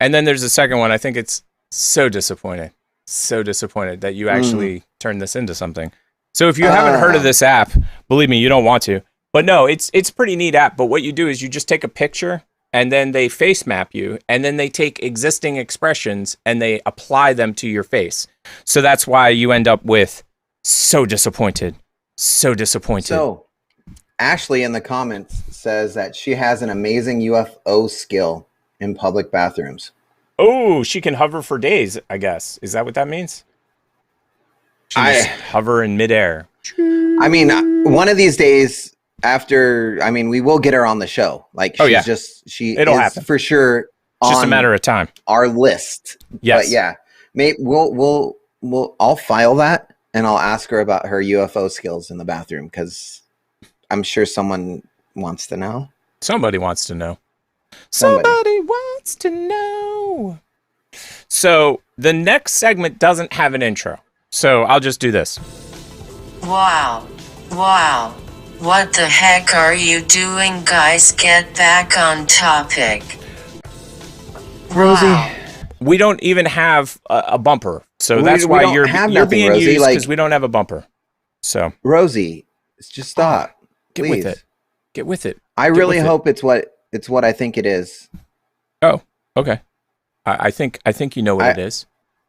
Speaker 2: And then there's a second one. I think it's so disappointed that you actually turned this into something. So if you haven't heard of this app, believe me, you don't want to. But no, it's a pretty neat app. But what you do is you just take a picture, and then they face map you, and then they take existing expressions and they apply them to your face. So that's why you end up with so disappointed. So disappointed.
Speaker 1: So Ashley in the comments says that she has an amazing UFO skill in public bathrooms.
Speaker 2: Oh, she can hover for days, I guess. Is that what that means? She can just hover in midair.
Speaker 1: I mean, one of these days, after, I mean, we will get her on the show. Like,
Speaker 2: It'll happen
Speaker 1: for sure.
Speaker 2: It's just a matter of time.
Speaker 1: Our list.
Speaker 2: Yes.
Speaker 1: But yeah, maybe I'll file that and I'll ask her about her UFO skills in the bathroom because I'm sure someone wants to know.
Speaker 2: Somebody wants to know. Somebody wants to know. So the next segment doesn't have an intro. So I'll just do this.
Speaker 3: Wow. Wow. What the heck are you doing, guys? Get back on topic.
Speaker 1: Rosie.
Speaker 3: Wow.
Speaker 2: We don't even have a bumper. So that's why you're being
Speaker 1: Rosie.
Speaker 2: used because we don't have a bumper. So
Speaker 1: Rosie, just stop.
Speaker 2: Get with it. Get with it.
Speaker 1: I really hope it's what I think it is.
Speaker 2: Oh, okay. I think you know what it is.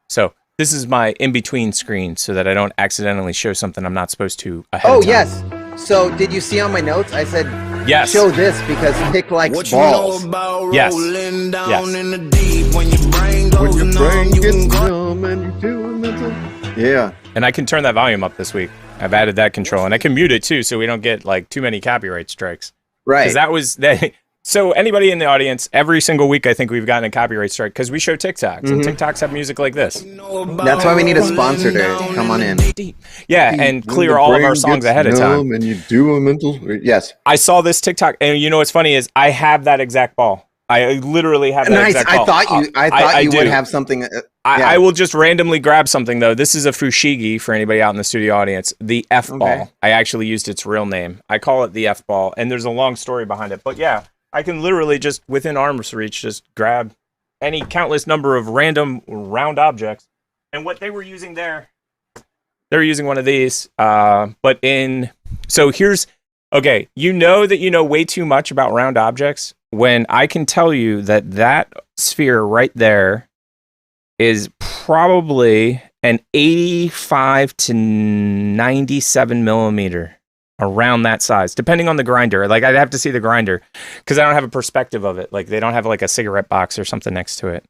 Speaker 2: So this is my in-between screen so that I don't accidentally show something I'm not supposed to ahead of time.
Speaker 1: Yes. So did you see on my notes? I said,
Speaker 2: yes.
Speaker 1: Show this because Pick likes balls.
Speaker 2: Yes.
Speaker 1: Yeah.
Speaker 2: And I can turn that volume up this week. I've added that control, and I can mute it too, so we don't get like too many copyright strikes.
Speaker 1: Right.
Speaker 2: Because so anybody in the audience, every single week I think we've gotten a copyright strike because we show TikToks, and TikToks have music like this.
Speaker 1: That's why we need a sponsor to come on in.
Speaker 2: Yeah, and clear all of our songs ahead of time.
Speaker 1: And you do a mental. Yes.
Speaker 2: I saw this TikTok, and you know what's funny is I have that exact ball. I literally have that exact ball.
Speaker 1: I thought you would have something.
Speaker 2: I will just randomly grab something though. This is a fushigi for anybody out in the studio audience. The F ball. I actually used its real name. I call it the F ball, and there's a long story behind it. But yeah, I can literally just within arm's reach just grab any countless number of random round objects. And what they were using there, they're using one of these. So here's okay. You know that you know way too much about round objects when I can tell you that sphere right there is probably an 85 to 97 millimeter, around that size, depending on the grinder. Like I'd have to see the grinder because I don't have a perspective of it. Like they don't have like a cigarette box or something next to it.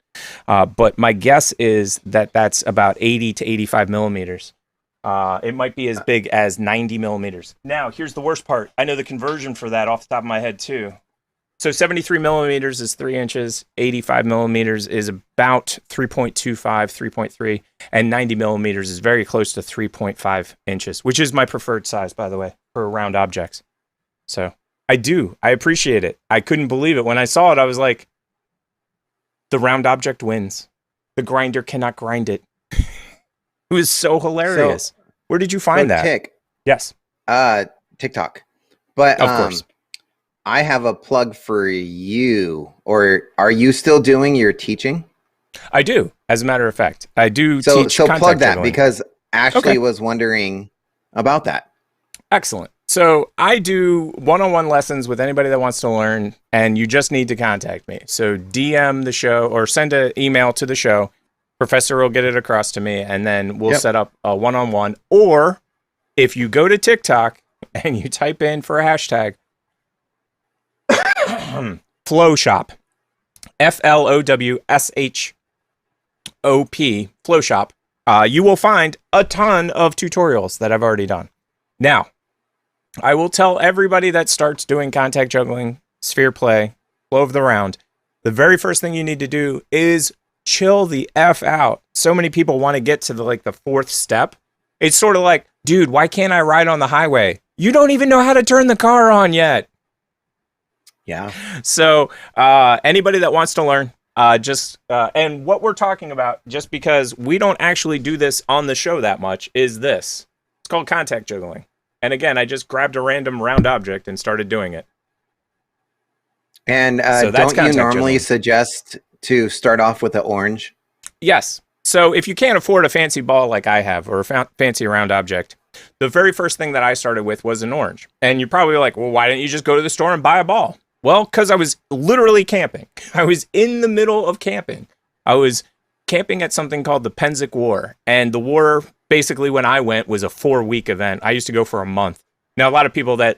Speaker 2: But my guess is that that's about 80 to 85 millimeters. It might be as big as 90 millimeters. Now, here's the worst part. I know the conversion for that off the top of my head too. So 73 millimeters is 3 inches, 85 millimeters is about 3.25, 3.3, and 90 millimeters is very close to 3.5 inches, which is my preferred size, by the way, for round objects. So I appreciate it. I couldn't believe it. When I saw it, I was like, the round object wins. The grinder cannot grind it. It was so hilarious. Where did you find that? Yes.
Speaker 1: TikTok. But
Speaker 2: of course.
Speaker 1: I have a plug for you. Or are you still doing your teaching?
Speaker 2: I do. As a matter of fact, I do teach contact
Speaker 1: So plug that
Speaker 2: juggling.
Speaker 1: because Ashley was wondering about that.
Speaker 2: Excellent. So I do one-on-one lessons with anybody that wants to learn, and you just need to contact me. So DM the show or send an email to the show. Professor will get it across to me, and then we'll set up a one-on-one. Or if you go to TikTok and you type in for a hashtag, Flow Shop, FLOWSHOP, Flow Shop, you will find a ton of tutorials that I've already done. Now, I will tell everybody that starts doing contact juggling, sphere play, flow of the round, the very first thing you need to do is chill the F out. So many people want to get to the fourth step. It's sort of like, dude, why can't I ride on the highway? You don't even know how to turn the car on yet.
Speaker 1: Yeah.
Speaker 2: So anybody that wants to learn, and what we're talking about, just because we don't actually do this on the show that much, is this. It's called contact juggling. And again, I just grabbed a random round object and started doing it.
Speaker 1: And
Speaker 2: So that's
Speaker 1: don't you
Speaker 2: contact
Speaker 1: normally
Speaker 2: juggling.
Speaker 1: suggest to start off with the orange?
Speaker 2: Yes. So if you can't afford a fancy ball like I have, or a fancy round object, the very first thing that I started with was an orange. And you're probably like, well, why didn't you just go to the store and buy a ball? Well, because I was literally camping. I was in the middle of camping. I was camping at something called the Penzic War. And the war, basically, when I went, was a 4-week event. I used to go for a month. Now, a lot of people that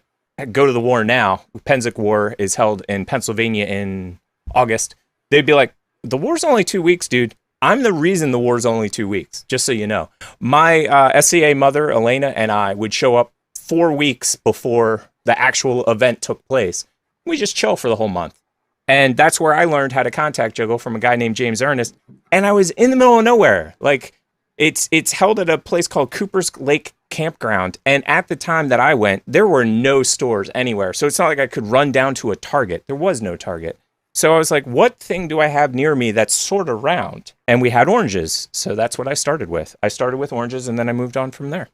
Speaker 2: go to the war now, Penzic War is held in Pennsylvania in August. They'd be like, the war's only 2 weeks, dude. I'm the reason the war's only 2 weeks, just so you know. My SCA mother, Elena, and I would show up 4 weeks before the actual event took place. We just chill for the whole month. And that's where I learned how to contact juggle from a guy named James Ernest. And I was in the middle of nowhere. Like, it's held at a place called Cooper's Lake Campground. And at the time that I went, there were no stores anywhere. So it's not like I could run down to a Target. There was no Target. So I was like, what thing do I have near me that's sort of round? And we had oranges. So that's what I started with. I started with oranges, and then I moved on from there.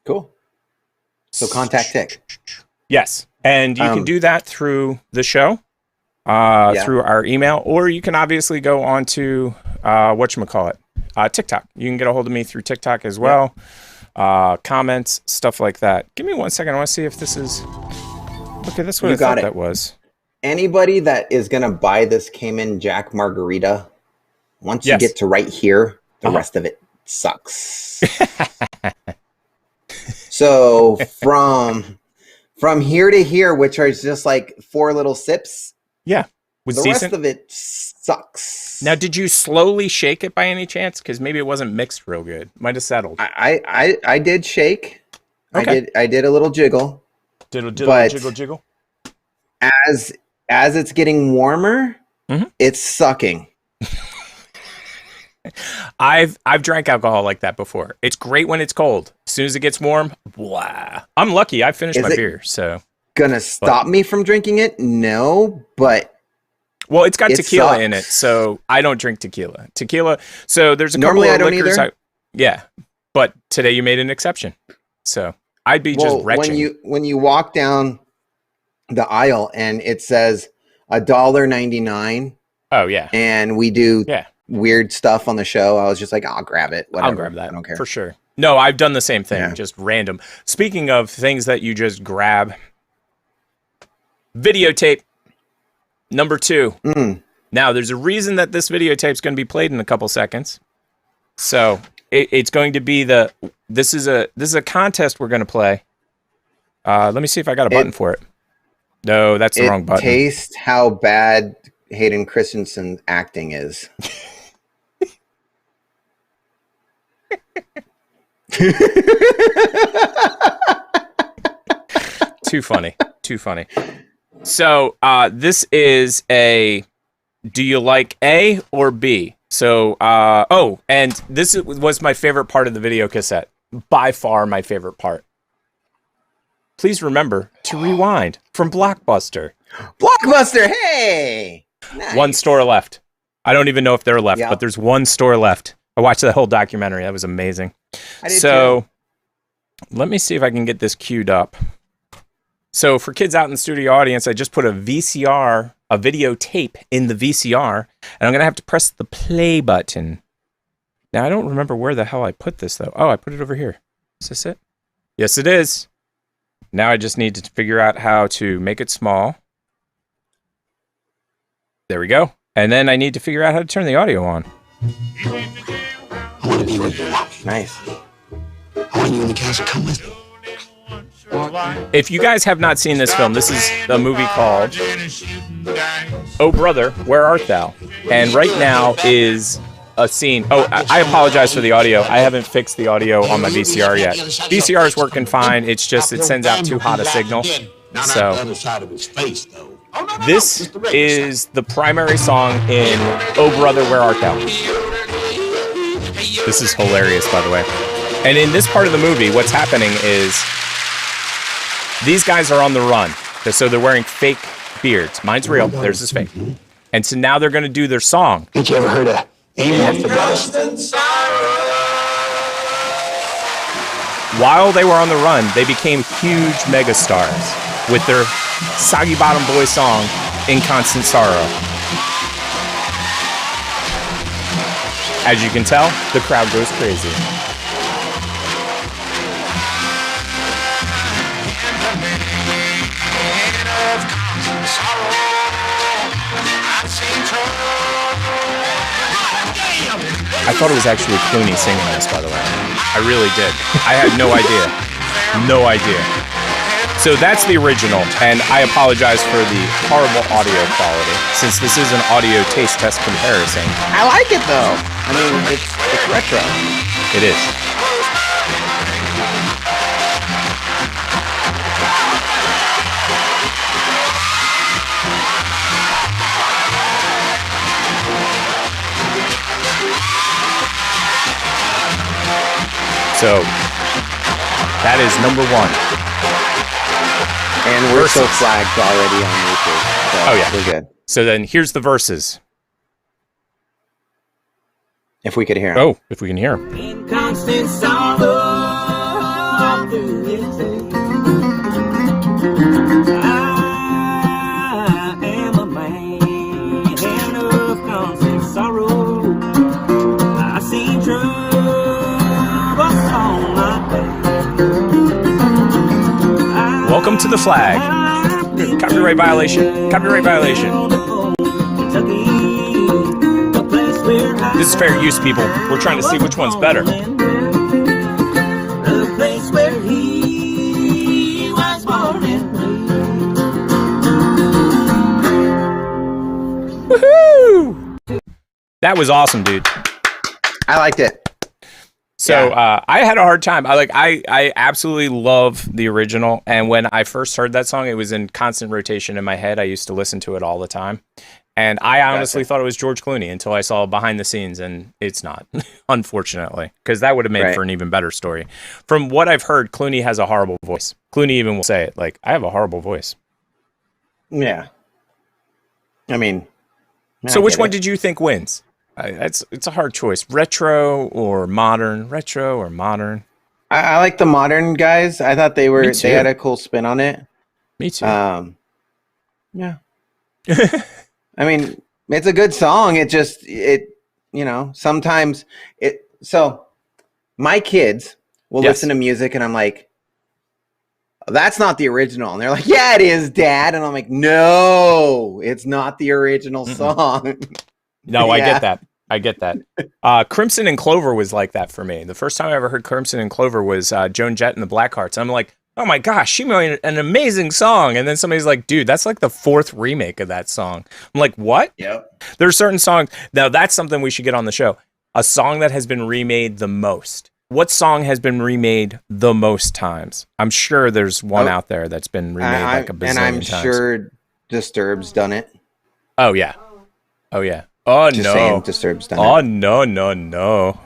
Speaker 1: Cool. So contact Tick.
Speaker 2: Yes. And you can do that through the show, through our email, or you can obviously go on to, TikTok. You can get a hold of me through TikTok as well. Comments, stuff like that. Give me 1 second. I want to see if this is... Okay, that's what I thought that was.
Speaker 1: Anybody that is going to buy this Cayman Jack Margarita, once you get to right here, the rest of it sucks. So from here to here, which are just like 4 little sips.
Speaker 2: Yeah.
Speaker 1: The rest of it sucks.
Speaker 2: Now, did you slowly shake it by any chance? Because maybe it wasn't mixed real good. Might have settled.
Speaker 1: I did shake.
Speaker 2: Okay.
Speaker 1: I did a little jiggle.
Speaker 2: Jiggle.
Speaker 1: As it's getting warmer, it's sucking.
Speaker 2: I've drank alcohol like that before. It's great when it's cold. As soon as it gets warm, blah. I'm lucky. I finished my beer, so
Speaker 1: gonna stop me from drinking it? No, but
Speaker 2: well, it's got tequila in it, so I don't drink tequila. So there's a couple
Speaker 1: normally
Speaker 2: of
Speaker 1: I don't
Speaker 2: liquors.
Speaker 1: either.
Speaker 2: Yeah, but today you made an exception, so I'd be just retching.
Speaker 1: When you walk down the aisle and it says $1.99.
Speaker 2: Oh yeah,
Speaker 1: and we do weird stuff on the show. I was just like, I'll grab it. Whatever.
Speaker 2: I'll grab that.
Speaker 1: I don't care
Speaker 2: for sure. No, I've done the same thing. Just random. Speaking of things that you just grab, videotape number 2. Now, there's a reason that this videotape is going to be played in a couple seconds. So it's going to be this is a contest we're going to play. Let me see if I got a button for it. No, that's the wrong button.
Speaker 1: Taste how bad Hayden Christensen acting is.
Speaker 2: Too funny. So this is a do you like A or B? So and this was my favorite part of the video cassette, by far my favorite part. Please remember to rewind from Blockbuster.
Speaker 1: Hey, nice.
Speaker 2: 1 store left. I don't even know if they're left, but there's 1 store left. I watched the whole documentary. That was amazing.
Speaker 1: I did too.
Speaker 2: Let me see if I can get this queued up. So for kids out in the studio audience, I just put a VCR, a videotape in the VCR, and I'm going to have to press the play button. Now, I don't remember where the hell I put this, though. Oh, I put it over here. Is this it? Yes, it is. Now I just need to figure out how to make it small. There we go. And then I need to figure out how to turn the audio on.
Speaker 12: I want to be with you.
Speaker 1: Nice.
Speaker 12: I want you and the guys to come with me.
Speaker 2: If you guys have not seen this film, this is a movie called Oh Brother, Where Art Thou? And right now is a scene. Oh, I apologize for the audio. I haven't fixed the audio on my VCR yet. VCR is working fine. It's just it sends out too hot a signal. So this is the primary song in Oh Brother, Where Art Thou? This is hilarious, by the way. And in this part of the movie, what's happening is these guys are on the run. So they're wearing fake beards. Mine's real. Theirs is fake. And so now they're going to do their song.
Speaker 12: Ain't you ever heard of Amen?
Speaker 2: While they were on the run, they became huge megastars with their Soggy Bottom Boy song, In Constant Sorrow. As you can tell, the crowd goes crazy. I thought it was actually Clooney singing this, by the way. I really did. I had no idea. No idea. So that's the original, and I apologize for the horrible audio quality, since this is an audio taste test comparison.
Speaker 1: I like it, though. I mean, it's retro.
Speaker 2: It is. So that is number 1.
Speaker 1: And we're so flagged already on YouTube. So
Speaker 2: oh yeah,
Speaker 1: we're good.
Speaker 2: So then here's the verses.
Speaker 1: If we could hear him.
Speaker 2: Oh, if we can hear him.
Speaker 13: In constant sorrow through this day. I am a man of constant sorrow. I see troubles on my way.
Speaker 2: Welcome to the flag. Copyright violation. Copyright violation. This is fair use, people. We're trying to see which one's better.
Speaker 13: The place where he was born and raised.
Speaker 2: Woohoo! That was awesome, dude.
Speaker 1: I liked it.
Speaker 2: So I had a hard time. I absolutely love the original. And when I first heard that song, it was in constant rotation in my head. I used to listen to it all the time. And I honestly thought it was George Clooney until I saw behind the scenes, and it's not, unfortunately, because that would have made for an even better story. From what I've heard, Clooney has a horrible voice. Clooney even will say it, like, I have a horrible voice.
Speaker 1: Yeah. I mean.
Speaker 2: So which one did you think wins? It's a hard choice. Retro or modern? Retro or modern?
Speaker 1: I like the modern guys. I thought they had a cool spin on it.
Speaker 2: Me too.
Speaker 1: Yeah. I mean, it's a good song. Sometimes so my kids will listen to music and I'm like, that's not the original. And they're like, yeah, it is, Dad. And I'm like, no, it's not the original song.
Speaker 2: No, I get that. Crimson and Clover was like that for me. The first time I ever heard Crimson and Clover was Joan Jett and the Blackhearts. I'm like, oh my gosh, she made an amazing song. And then somebody's like, dude, that's like the 4th remake of that song. I'm like, what?
Speaker 1: Yep.
Speaker 2: There's certain songs. Now that's something we should get on the show. A song that has been remade the most. What song has been remade the most times? I'm sure there's one out there that's been remade like a bazillion times.
Speaker 1: And I'm sure Disturbed's done it.
Speaker 2: Oh yeah. Oh yeah. Oh
Speaker 1: Just
Speaker 2: no.
Speaker 1: saying Disturbed's done
Speaker 2: oh
Speaker 1: it.
Speaker 2: no.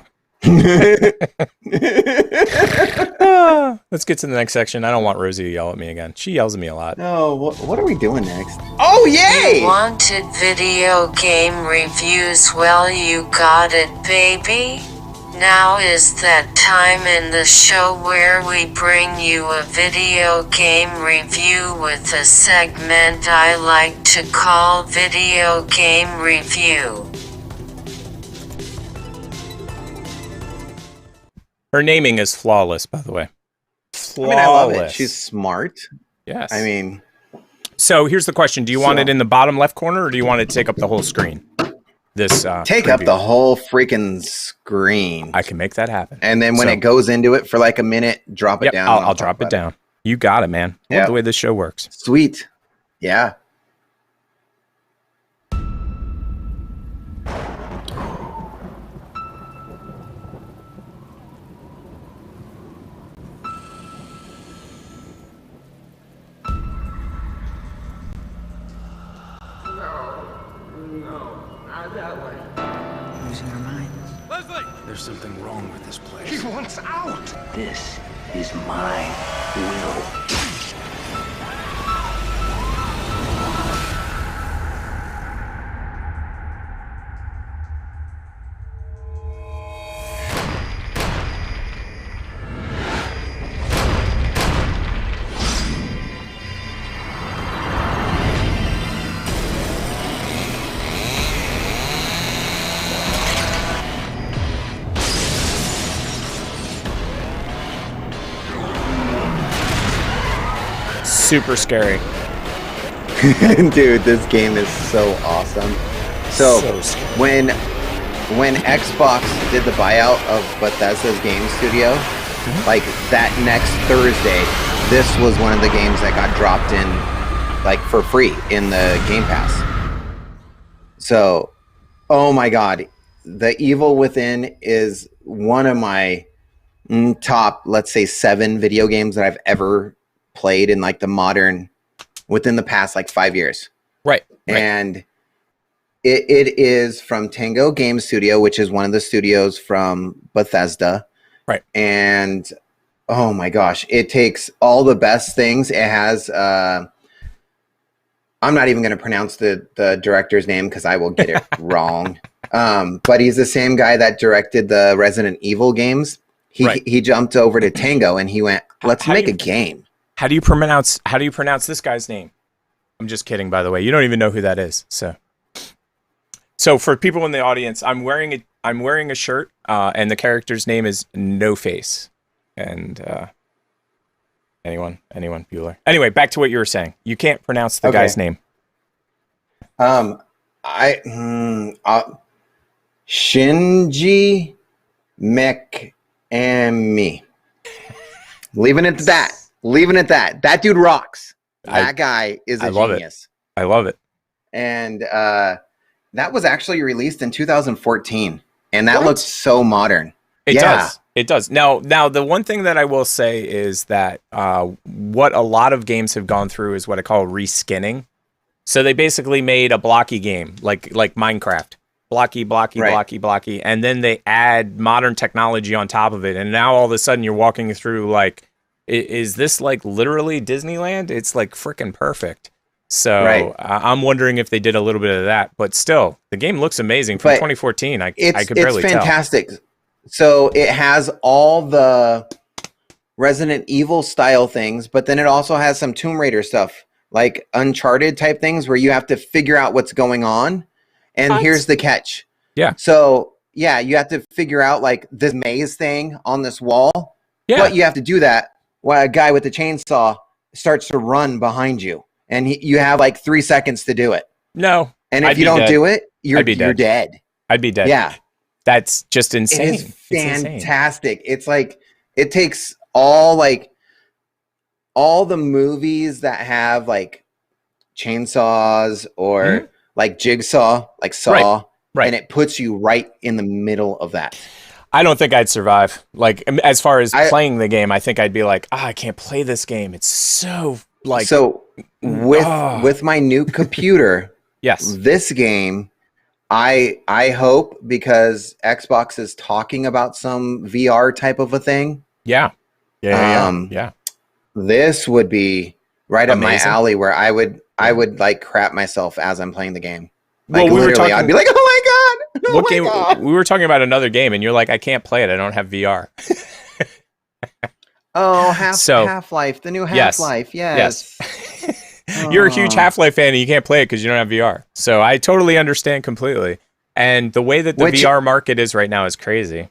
Speaker 2: Let's get to the next section. I don't want Rosie to yell at me again. She yells at me a lot.
Speaker 1: No, what are we doing next? Oh, yay!
Speaker 3: You wanted video game reviews? Well, you got it, baby. Now is that time in the show where we bring you a video game review with a segment I like to call Video Game Review.
Speaker 2: Her naming is flawless, by the way. Flawless.
Speaker 1: I mean, I love it. She's smart.
Speaker 2: Yes.
Speaker 1: I mean.
Speaker 2: So here's the question. Do you want it in the bottom left corner or do you want it to take up the whole screen? This
Speaker 1: Take up the whole freaking screen.
Speaker 2: I can make that happen.
Speaker 1: And then when it goes into it for like a minute, drop it down.
Speaker 2: I'll drop it down. You got it, man. I love the way this show works.
Speaker 1: Sweet. Yeah.
Speaker 12: Losing our minds.
Speaker 10: Leslie! There's something wrong with this place.
Speaker 12: He wants out! This is my will.
Speaker 2: Super scary.
Speaker 1: Dude, this game is so awesome. So when Xbox did the buyout of Bethesda's game studio, like that next Thursday, this was one of the games that got dropped in like for free in the Game Pass. So, oh my God, The Evil Within is one of my top, let's say, 7 video games that I've ever played in like the modern, within the past like 5 years.
Speaker 2: Right.
Speaker 1: And it is from Tango Game Studio, which is one of the studios from Bethesda.
Speaker 2: Right.
Speaker 1: And oh my gosh, it takes all the best things. It has I'm not even going to pronounce the director's name because I will get it wrong. But he's the same guy that directed the Resident Evil games. He jumped over to Tango and he went, let's make a game.
Speaker 2: How do you pronounce this guy's name? I'm just kidding, by the way. You don't even know who that is. So for people in the audience, I'm wearing a shirt, and the character's name is No Face. And anyone Bueller. Anyway, back to what you were saying. You can't pronounce the guy's name.
Speaker 1: Shinji Mikami. Leaving it at that. That dude rocks. That guy is a genius.
Speaker 2: I love it.
Speaker 1: And that was actually released in 2014, and that looks so modern.
Speaker 2: It does. It does. Now, the one thing that I will say is that what a lot of games have gone through is what I call reskinning. So they basically made a blocky game, like Minecraft. Blocky, and then they add modern technology on top of it, and now all of a sudden you're walking through like, is this like literally Disneyland? It's like freaking perfect. So I'm wondering if they did a little bit of that, but still, the game looks amazing from 2014. I could barely tell.
Speaker 1: It's fantastic. So it has all the Resident Evil style things, but then it also has some Tomb Raider stuff, like Uncharted type things where you have to figure out what's going on. And here's the catch.
Speaker 2: Yeah.
Speaker 1: So yeah, you have to figure out like this maze thing on this wall.
Speaker 2: Yeah.
Speaker 1: But you have to do that while a guy with a chainsaw starts to run behind you. And you have like 3 seconds to do it.
Speaker 2: No.
Speaker 1: And if you don't do it, you're dead.
Speaker 2: I'd be dead.
Speaker 1: Yeah.
Speaker 2: That's just insane.
Speaker 1: It is fantastic. It's like, it takes all the movies that have like chainsaws or like Jigsaw, like Saw, and it puts you right in the middle of that.
Speaker 2: I don't think I'd survive. Like, as far as playing the game, I think I'd be like, I can't play this game. It's so like...
Speaker 1: So with my new computer,
Speaker 2: yes,
Speaker 1: this game, I hope, because Xbox is talking about some VR type of a thing.
Speaker 2: Yeah.
Speaker 1: This would be right up my alley where I would like crap myself as I'm playing the game. Like literally, I'd be like, "Oh my god!"
Speaker 2: What game? We were talking about another game, and you're like, "I can't play it. I don't have VR."
Speaker 1: Oh, Half-Life, the new Half-Life. Yes.
Speaker 2: You're a huge Half-Life fan, and you can't play it because you don't have VR. So I totally understand completely. And the way that the VR market is right now is crazy.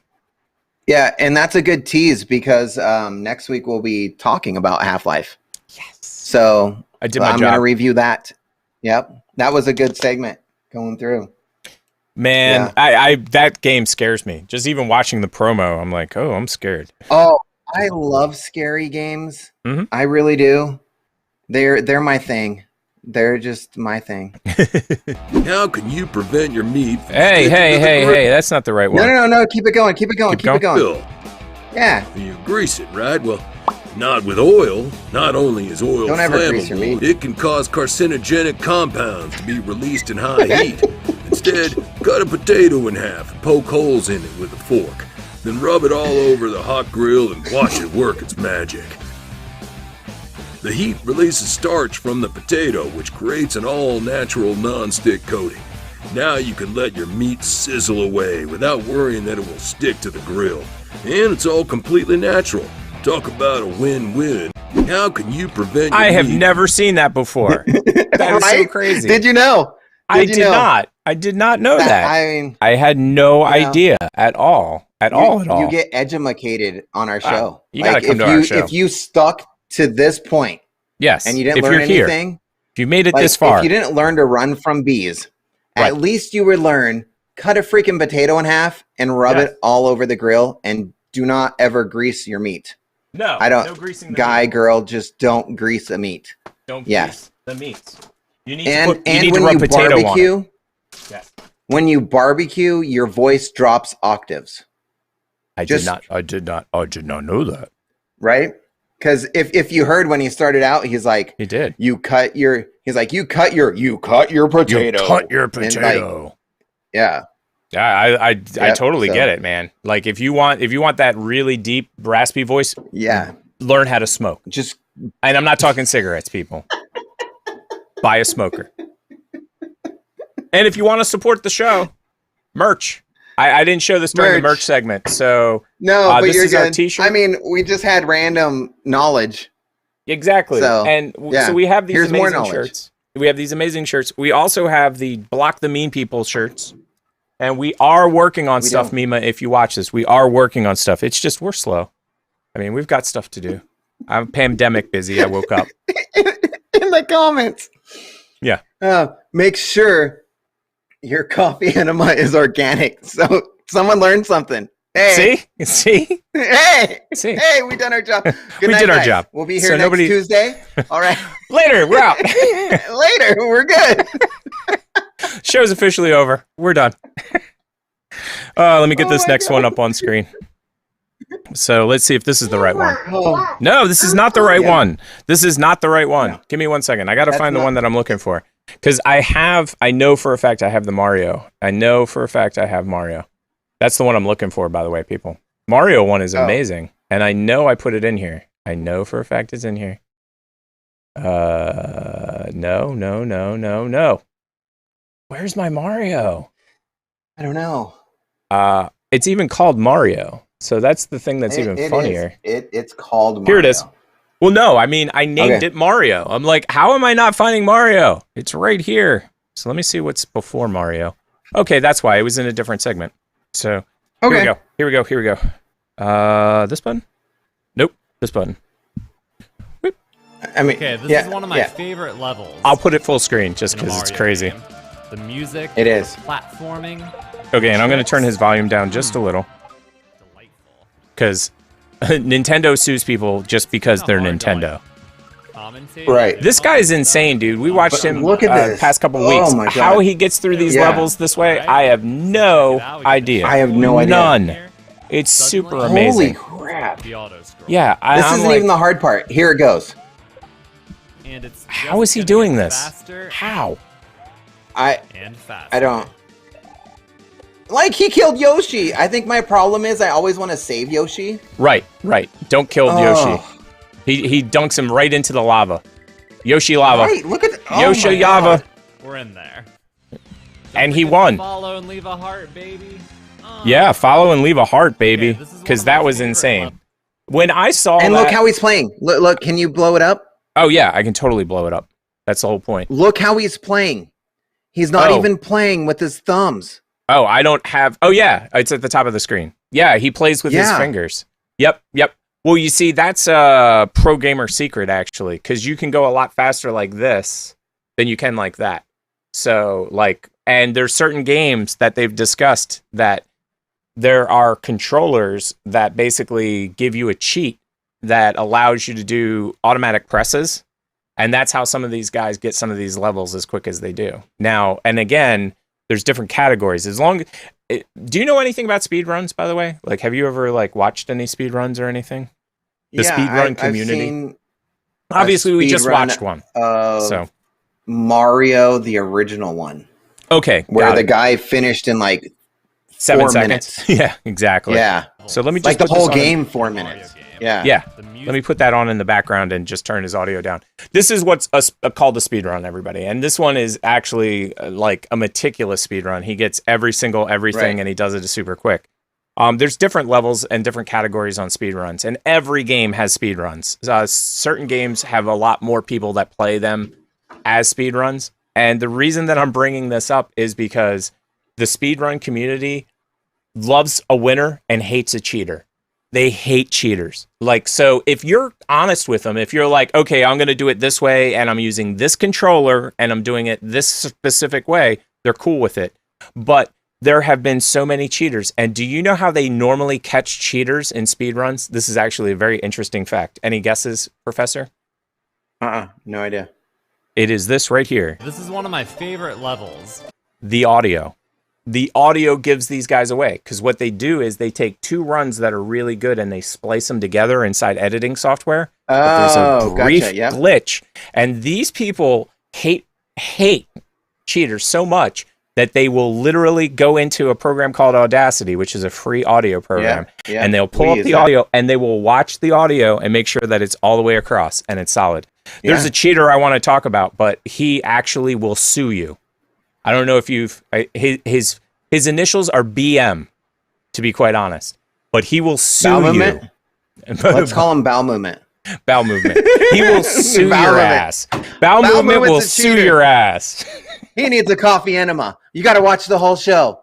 Speaker 1: Yeah, and that's a good tease because next week we'll be talking about Half-Life.
Speaker 2: Yes.
Speaker 1: So
Speaker 2: I'm going
Speaker 1: to review that. Yep, that was a good segment going through.
Speaker 2: Man, I that game scares me. Just even watching the promo, I'm like, oh, I'm scared.
Speaker 1: Oh, I love scary games. I really do. They're my thing. They're just my thing.
Speaker 10: How can you prevent your meat from
Speaker 2: Hey, that's not the right one.
Speaker 1: No, keep it going. Keep it going. Yeah.
Speaker 10: You grease it, right? Well, not with oil. Not only is oil flammable, it can cause carcinogenic compounds to be released in high heat. Instead, cut a potato in half and poke holes in it with a fork. Then rub it all over the hot grill and watch it work its magic. The heat releases starch from the potato, which creates an all-natural non-stick coating. Now you can let your meat sizzle away without worrying that it will stick to the grill. And it's all completely natural. Talk about a win-win. How can you prevent your
Speaker 2: I have never seen that before. That is so crazy.
Speaker 1: Did you know?
Speaker 2: I did not. I did not know that.
Speaker 1: I mean,
Speaker 2: I had no idea at all. At all.
Speaker 1: You get edumacated on our show.
Speaker 2: You gotta come to our show.
Speaker 1: If you stuck to this point,
Speaker 2: yes,
Speaker 1: and you didn't learn anything,
Speaker 2: if you made it this far,
Speaker 1: if you didn't learn to run from bees, at least you would learn, cut a freaking potato in half and rub it all over the grill, and do not ever grease your meat.
Speaker 2: No,
Speaker 1: no greasing. Girl, just don't grease a meat.
Speaker 2: Don't grease the meat. You need
Speaker 1: and
Speaker 2: to put, you need
Speaker 1: when
Speaker 2: to rub
Speaker 1: you
Speaker 2: potato
Speaker 1: barbecue,
Speaker 2: on it. Yes.
Speaker 1: When you barbecue, your voice drops octaves.
Speaker 2: I did not know that.
Speaker 1: Right? Because if you heard when he started out, he's like,
Speaker 2: he did.
Speaker 1: You cut your potato.
Speaker 2: You cut your potato.
Speaker 1: Yeah.
Speaker 2: Yeah, I totally get it, man. Like if you want that really deep, raspy voice, learn how to smoke. And I'm not talking cigarettes, people. Buy a smoker. And if you want to support the show, merch. I didn't show this during the merch segment, so
Speaker 1: but
Speaker 2: this
Speaker 1: you're
Speaker 2: is
Speaker 1: good.
Speaker 2: our t-shirt.
Speaker 1: I mean, we just had random knowledge.
Speaker 2: Exactly. So, so we have these amazing shirts. We have these amazing shirts. We also have the Block the Mean People shirts. And we are working on stuff, Mima, if you watch this. We are working on stuff. It's just we're slow. I mean, we've got stuff to do. I'm pandemic busy. I woke up.
Speaker 1: In the comments.
Speaker 2: Yeah.
Speaker 1: Make sure your coffee enema is organic. So someone learned something. Hey.
Speaker 2: See?
Speaker 1: Hey. We done our job. Good night,
Speaker 2: did our
Speaker 1: guys.
Speaker 2: job.
Speaker 1: We'll be here next Tuesday. All right.
Speaker 2: Later. We're out.
Speaker 1: Later. We're good.
Speaker 2: Show's officially over. We're done. Let me get this next one up on screen. So let's see if this is the right one. No, this is not the right one. This is not the right one. No. Give me 1 second. I got to find the one that I'm looking for. Because I know for a fact I have the Mario. I know for a fact I have Mario. That's the one I'm looking for, by the way, people. Mario one is amazing. And I know I put it in here. I know for a fact it's in here. No. Where's my Mario?
Speaker 1: I don't know.
Speaker 2: It's even called Mario. So that's the thing that's even funnier.
Speaker 1: It's called Mario.
Speaker 2: Here it is. Well, no, I mean, I named it Mario. I'm like, how am I not finding Mario? It's right here. So let me see what's before Mario. Okay, that's why. It was in a different segment. So here we go. This button? Nope. This button. Whoop.
Speaker 1: I mean,
Speaker 14: okay, this is one of my favorite levels.
Speaker 2: I'll put it full screen just because it's crazy.
Speaker 14: Game. The music.
Speaker 1: It is.
Speaker 14: Platforming.
Speaker 2: Okay, and I'm going to turn his volume down just a little. Because Nintendo sues people just because they're Nintendo.
Speaker 1: Right.
Speaker 2: This guy is insane, dude. We watched him
Speaker 1: look at this.
Speaker 2: past couple weeks.
Speaker 1: My God.
Speaker 2: How he gets through these levels this way, I have no idea.
Speaker 1: I have no idea.
Speaker 2: None. It's super amazing.
Speaker 1: Holy crap.
Speaker 2: Yeah.
Speaker 1: This isn't even the hard part. Here it goes.
Speaker 2: How is he doing this? How?
Speaker 1: I don't. Like, he killed Yoshi. I think my problem is I always want to save Yoshi.
Speaker 2: Right. Don't kill Yoshi. He dunks him right into the lava. Yoshi lava.
Speaker 1: Right, look at
Speaker 2: Yoshi lava.
Speaker 14: We're in there.
Speaker 2: And he won.
Speaker 14: Follow and leave a heart, baby.
Speaker 2: Yeah, follow and leave a heart, baby. Because that was insane. When I saw
Speaker 1: and look how he's playing. Look, can you blow it up?
Speaker 2: Oh, yeah, I can totally blow it up. That's the whole point.
Speaker 1: Look how he's playing. He's not even playing with his thumbs.
Speaker 2: Oh, I don't have... Oh, yeah, it's at the top of the screen. Yeah, he plays with his fingers. Yep. Well, you see, that's a pro gamer secret, actually, because you can go a lot faster like this than you can like that. So, and there's certain games that they've discussed that there are controllers that basically give you a cheat that allows you to do automatic presses. And that's how some of these guys get some of these levels as quick as they do. Now, and again, there's different categories. Do you know anything about speedruns, by the way? Like, have you ever watched any speedruns or anything? The speedrun community. Obviously, we just watched one. So
Speaker 1: Mario, the original one.
Speaker 2: Okay,
Speaker 1: where the guy finished in
Speaker 2: 7
Speaker 1: 4
Speaker 2: minutes. Yeah, exactly.
Speaker 1: Yeah.
Speaker 2: So let me just
Speaker 1: the whole game 4 minutes. Yeah.
Speaker 2: Let me put that on in the background and just turn his audio down. This is what's called a speedrun, everybody. And this one is actually like a meticulous speedrun. He gets every single everything, and he does it super quick. There's different levels and different categories on speedruns, and every game has speedruns. Certain games have a lot more people that play them as speedruns. And the reason that I'm bringing this up is because the speedrun community loves a winner and hates a cheater. They hate cheaters. So if you're honest with them, if you're like, okay, I'm going to do it this way and I'm using this controller and I'm doing it this specific way, they're cool with it. But there have been so many cheaters. And do you know how they normally catch cheaters in speedruns? This is actually a very interesting fact. Any guesses, Professor?
Speaker 1: No idea.
Speaker 2: It is this right here.
Speaker 14: This is one of my favorite levels.
Speaker 2: The audio. The audio gives these guys away, because what they do is they take 2 runs that are really good and they splice them together inside editing software. But there's a brief glitch, and these people hate cheaters so much that they will literally go into a program called Audacity, which is a free audio program, and they'll pull up the audio and they will watch the audio and make sure that it's all the way across and it's solid. There's a cheater I want to talk about, but he actually will sue you. I don't know if his initials are BM, to be quite honest, but he will sue you.
Speaker 1: Let's call him Bowel Movement.
Speaker 2: Bowel Movement. He will sue your ass. Bowel Movement will sue your ass.
Speaker 1: He needs a coffee enema. You got to watch the whole show.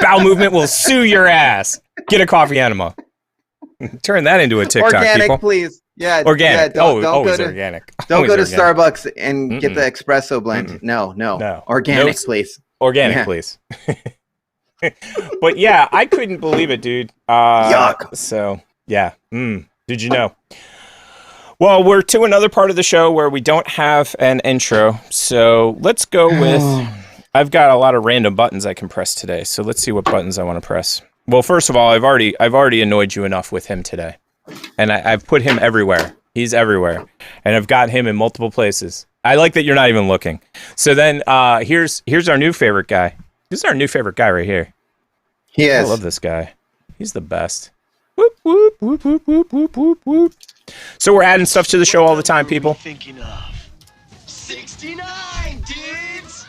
Speaker 2: Bowel Movement will sue your ass. Get a coffee enema. Turn that into a TikTok,
Speaker 1: organic,
Speaker 2: people.
Speaker 1: Please. Yeah,
Speaker 2: organic.
Speaker 1: Yeah,
Speaker 2: always organic.
Speaker 1: Don't go to Starbucks and get the espresso blend. No. Organic, please.
Speaker 2: Organic, please. But yeah, I couldn't believe it, dude.
Speaker 1: Yuck.
Speaker 2: So yeah. Did you know? Well, we're to another part of the show where we don't have an intro. So let's go with, I've got a lot of random buttons I can press today. So let's see what buttons I want to press. Well, first of all, I've already annoyed you enough with him today. And I've put him everywhere. He's everywhere. And I've got him in multiple places. I like that you're not even looking. So then here's our new favorite guy. This is our new favorite guy right here.
Speaker 1: He is.
Speaker 2: I love this guy. He's the best. Whoop, whoop, whoop, whoop, whoop, whoop, whoop, whoop. So we're adding stuff to the show all the time, people.
Speaker 13: Thinking of 69 dudes.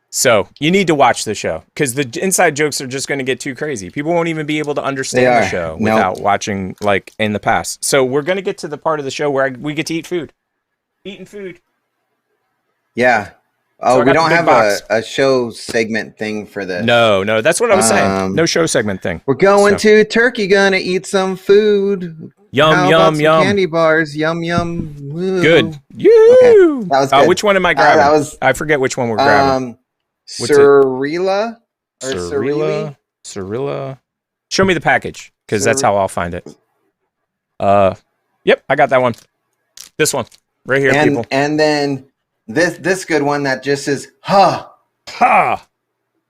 Speaker 2: So you need to watch the show because the inside jokes are just going to get too crazy. People won't even be able to understand the show without watching like in the past. So we're going to get to the part of the show where we get to eat food. Eating food.
Speaker 1: Yeah. Oh, so we don't have a show segment thing for this.
Speaker 2: No, that's what I was saying. No show segment thing.
Speaker 1: We're going to Turkey, gonna eat some food.
Speaker 2: Yum.
Speaker 1: Candy bars. Yum. Woo.
Speaker 2: Good.
Speaker 1: Okay. That was good.
Speaker 2: Which one am I grabbing? I forget which one we're grabbing.
Speaker 1: Cirilla?
Speaker 2: Cirilla. Show me the package, because that's how I'll find it. Yep, I got that one. This one. Right here, people.
Speaker 1: And then this good one that just says ha.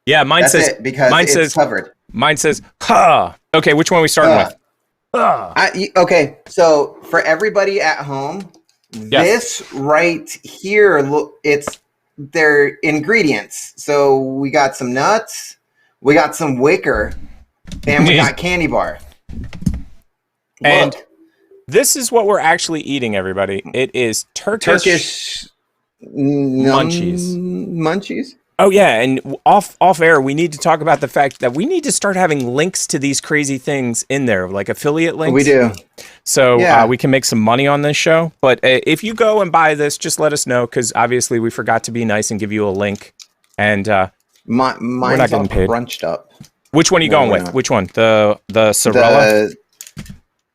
Speaker 2: Yeah, mine
Speaker 1: That's
Speaker 2: says
Speaker 1: it, because
Speaker 2: mine
Speaker 1: it's
Speaker 2: says
Speaker 1: covered.
Speaker 2: Mine says ha. Okay, which one are we starting with?
Speaker 1: Okay, so for everybody at home, this right here, it's their ingredients. So we got some nuts, we got some wicker, and we got candy bar.
Speaker 2: And this is what we're actually eating, everybody. It is Turkish
Speaker 1: munchies.
Speaker 2: Oh yeah, and off air, we need to talk about the fact that we need to start having links to these crazy things in there, like affiliate links.
Speaker 1: We do.
Speaker 2: So we can make some money on this show. But if you go and buy this, just let us know, because obviously we forgot to be nice and give you a link. And
Speaker 1: mine's
Speaker 2: we're not getting paid.
Speaker 1: Crunched up.
Speaker 2: Which one are you going with? Which one? The Cirilla?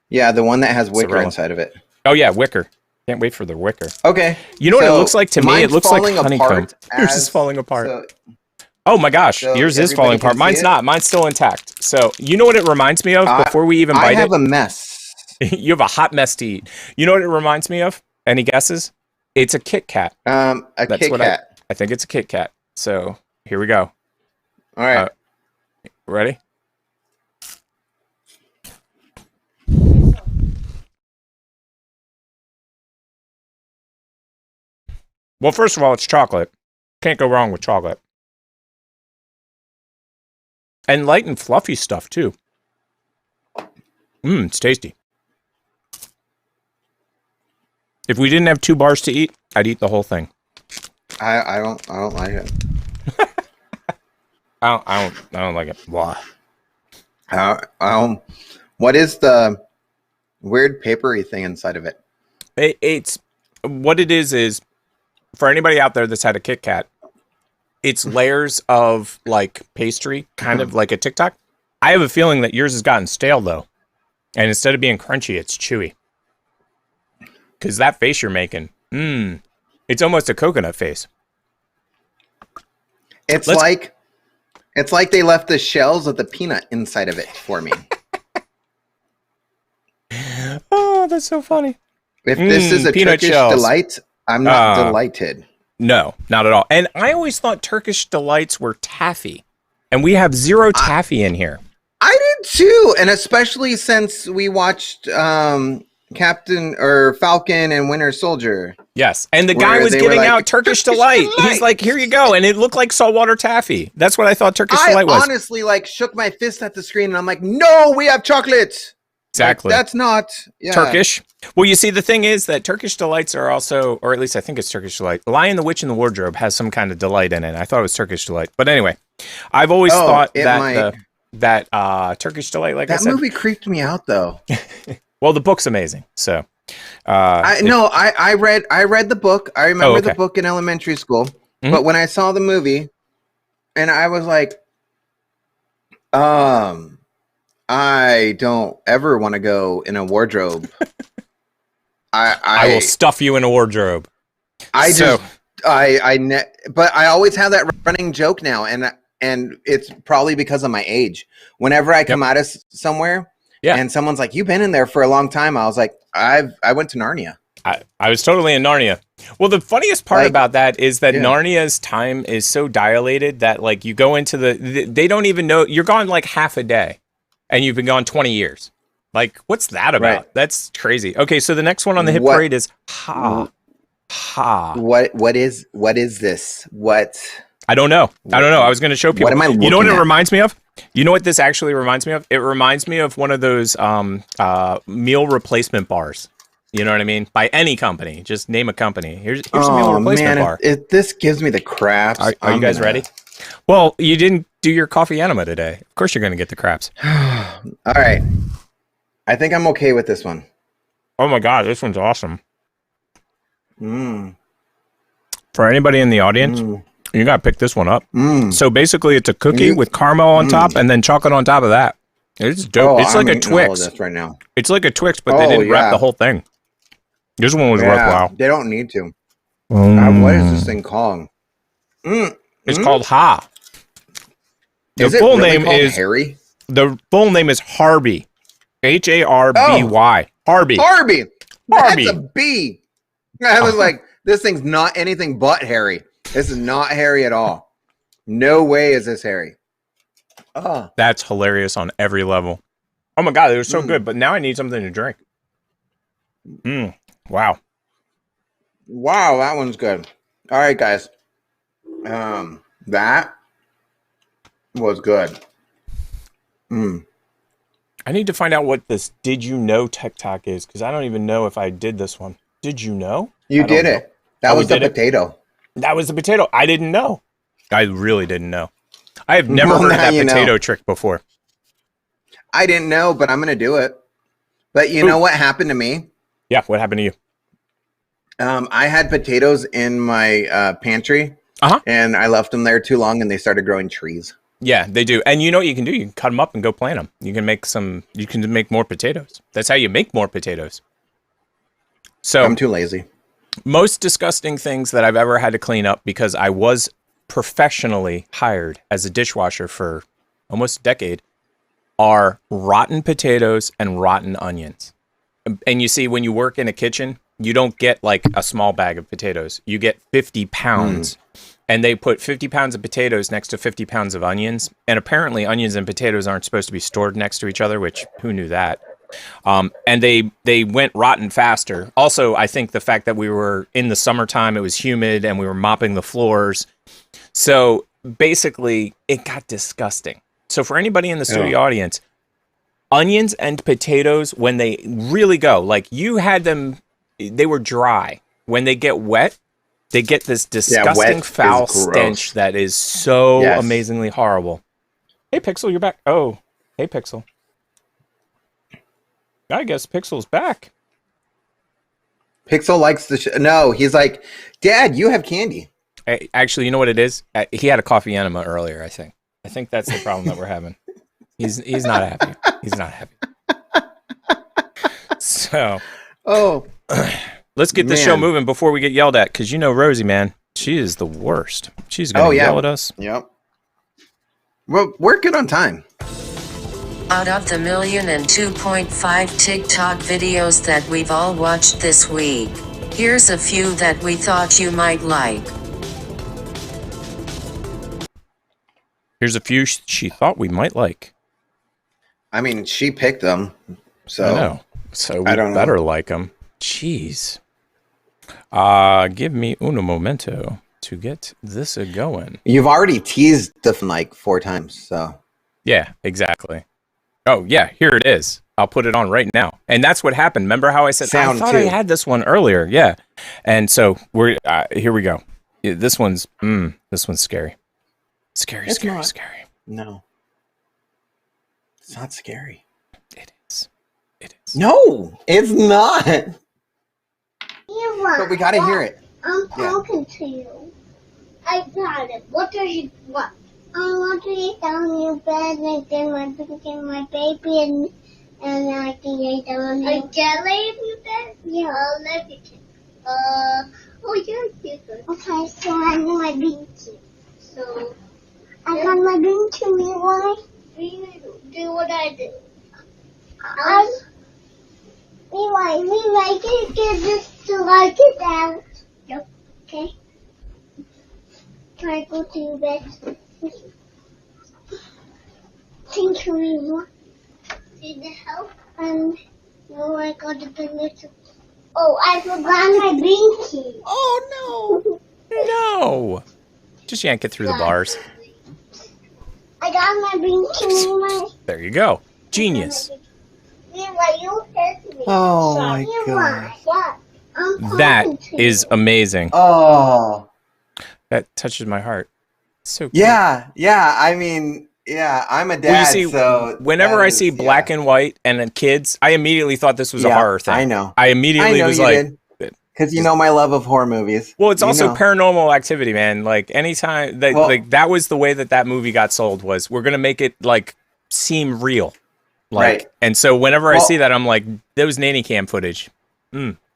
Speaker 1: Yeah, the one that has wicker inside of it.
Speaker 2: Oh yeah, wicker. Can't wait for the wicker.
Speaker 1: Okay.
Speaker 2: You know what it looks like to me? It looks like honeycomb. Yours is falling apart. Oh my gosh, yours is falling apart. Mine's not. Mine's still intact. So you know what it reminds me of before we even bite it?
Speaker 1: I have a mess.
Speaker 2: You have a hot mess to eat. You know what it reminds me of? Any guesses? It's a Kit Kat.
Speaker 1: Kit Kat.
Speaker 2: I think it's a Kit Kat. So here we go.
Speaker 1: All right.
Speaker 2: Ready? Well, first of all, it's chocolate. Can't go wrong with chocolate. And light and fluffy stuff, too. It's tasty. If we didn't have 2 bars to eat, I'd eat the whole thing.
Speaker 1: I don't like it.
Speaker 2: I don't like it. Blah.
Speaker 1: What is the weird papery thing inside of it?
Speaker 2: It's what it is for anybody out there that's had a Kit Kat, it's layers of like pastry, kind of like a Tic Tac. I have a feeling that yours has gotten stale though. And instead of being crunchy, it's chewy. Because that face you're making, it's almost a coconut face.
Speaker 1: It's like they left the shells of the peanut inside of it for me.
Speaker 2: Oh, that's so funny.
Speaker 1: If this is a Turkish delight, I'm not delighted.
Speaker 2: No, not at all. And I always thought Turkish delights were taffy. And we have 0 taffy in here.
Speaker 1: I did too. And especially since we watched Captain or Falcon and Winter Soldier.
Speaker 2: Yes, and the guy was giving out Turkish Delight. He's like, "Here you go," and it looked like saltwater taffy. That's what I thought Turkish Delight was.
Speaker 1: I honestly like shook my fist at the screen, and I'm like, "No, we have chocolate."
Speaker 2: Exactly.
Speaker 1: Like, that's not
Speaker 2: Turkish. Well, you see, the thing is that Turkish Delights are also, or at least I think it's Turkish Delight. Lion, the Witch, and the Wardrobe has some kind of delight in it. I thought it was Turkish Delight, but anyway, I've always thought that Turkish Delight, like
Speaker 1: that
Speaker 2: I said,
Speaker 1: movie creeped me out though.
Speaker 2: Well, the book's amazing, so.
Speaker 1: I read the book. I remember the book in elementary school, but when I saw the movie, and I was like, I don't ever want to go in a wardrobe. I
Speaker 2: will stuff you in a wardrobe.
Speaker 1: But I always have that running joke now, and it's probably because of my age. Whenever I come out of somewhere, and someone's like, "You've been in there for a long time," I was like, I went to Narnia.
Speaker 2: I was totally in Narnia. Well, the funniest part about that is that Narnia's time is so dilated that like you go into they don't even know you're gone like half a day, and you've been gone 20 years. Like, what's that about?
Speaker 1: Right.
Speaker 2: That's crazy. Okay, so the next one on the hit parade is Ha.
Speaker 1: What is this? What?
Speaker 2: I don't know. I was going to show people.
Speaker 1: What am I looking
Speaker 2: You know what it
Speaker 1: at?
Speaker 2: reminds me of? You know what this actually reminds me of? It reminds me of one of those meal replacement bars. You know what I mean? By any company. Just name a company. Here's a meal replacement bar.
Speaker 1: This gives me the craps.
Speaker 2: Are you guys ready? Well, you didn't do your coffee enema today. Of course you're going to get the craps.
Speaker 1: All right. I think I'm okay with this one.
Speaker 2: Oh my God, this one's awesome.
Speaker 1: Mm.
Speaker 2: For anybody in the audience, you got to pick this one up. So basically it's a cookie with caramel on top and then chocolate on top of that. It's dope. It's like a Twix.
Speaker 1: All of this right now.
Speaker 2: It's like a Twix, but they didn't wrap the whole thing. This one was worthwhile.
Speaker 1: They don't need to. What is this thing called?
Speaker 2: It's called Ha.
Speaker 1: Is it really called Harry?
Speaker 2: The full name is Harby. Harby. Harby.
Speaker 1: Harby. That's a B. I was like, this thing's not anything but Harry. This is not Harry at all. No way is this Harry. Oh.
Speaker 2: That's hilarious on every level. Oh my God, they were so good, but now I need something to drink. Wow.
Speaker 1: Wow, that one's good. All right, guys. That was good.
Speaker 2: I need to find out what this Did You Know TikTok is, because I don't even know if I did this one. Did you know?
Speaker 1: You did it. That was the potato.
Speaker 2: That was the potato. I didn't know. I really didn't know. I have never heard of that potato trick before.
Speaker 1: I didn't know, but I'm going to do it. But you know what happened to me?
Speaker 2: Yeah, what happened to you?
Speaker 1: I had potatoes in my pantry, and I left them there too long, and they started growing trees.
Speaker 2: Yeah, they do. And you know what you can do? You can cut them up and go plant them. You can make more potatoes. That's how you make more potatoes. So
Speaker 1: I'm too lazy.
Speaker 2: Most disgusting things that I've ever had to clean up, because I was professionally hired as a dishwasher for almost a decade, are rotten potatoes and rotten onions. And you see, when you work in a kitchen, you don't get like a small bag of potatoes. You get 50 pounds. And they put 50 pounds of potatoes next to 50 pounds of onions. And apparently onions and potatoes aren't supposed to be stored next to each other, which who knew that? And they went rotten faster. Also, I think the fact that we were in the summertime, it was humid, and we were mopping the floors. So basically, it got disgusting. So for anybody in the studio audience, onions and potatoes, when they really go, like you had them, they were dry. When they get wet, they get this disgusting foul stench that is so amazingly horrible. Hey, Pixel, you're back. Oh, hey, Pixel. I guess Pixel's back.
Speaker 1: Pixel likes the no, he's like, Dad, you have candy.
Speaker 2: Actually, you know what it is? He had a coffee enema earlier, I think. I think that's the problem that we're having. He's not happy. He's not happy. So, let's get the show moving before we get yelled at, because you know Rosie, man, she is the worst. She's going to yell at us.
Speaker 1: Yep. Well, we're good on time.
Speaker 3: Out of the 1,002,500,000 TikTok videos that we've all watched this week, here's a few that we thought you might like.
Speaker 2: Here's a few she thought we might like.
Speaker 1: I mean, she picked them, so.
Speaker 2: I know. So we better like them. Jeez. Give me uno momento to get this going.
Speaker 1: You've already teased the like 4 times, so.
Speaker 2: Yeah, exactly. Oh, yeah, here it is. I'll put it on right now. And that's what happened. Remember how I said, I thought I had this one earlier. Yeah. And so we're, here we go. This one's scary. Scary.
Speaker 1: No. It's not scary.
Speaker 2: It is.
Speaker 1: No, it's not. But we gotta hear it.
Speaker 15: I'm talking to you. I got it. What do you want? I want to lay down in your bed and then my baby and I can lay down. I can lay in your bed? Yeah. Let me check. Oh, yeah. Okay, so I need my binky. So I got my binky. Why? Do what I do. We like it. Get this to like it out. Yep. Okay. Can I go to your bed? Thank you. Did it help? No, I got the permission. Oh, I forgot my binky.
Speaker 1: Oh,
Speaker 2: No. Just yank it through the bars.
Speaker 15: I got my binky.
Speaker 2: There you go. Genius.
Speaker 1: Oh, my God.
Speaker 2: That is amazing.
Speaker 1: Oh.
Speaker 2: That touches my heart. So cool.
Speaker 1: Yeah. I mean, yeah, I'm a dad,
Speaker 2: well, you see,
Speaker 1: so
Speaker 2: whenever I see black and white and then kids, I immediately thought this was a horror thing.
Speaker 1: I know.
Speaker 2: I immediately was like,
Speaker 1: because you know my love of horror movies.
Speaker 2: Well, it's also Paranormal Activity, man. Like anytime that was the way that movie got sold, was we're gonna make it like seem real, like.
Speaker 1: Right.
Speaker 2: And so whenever I see that, I'm like, those nanny cam footage.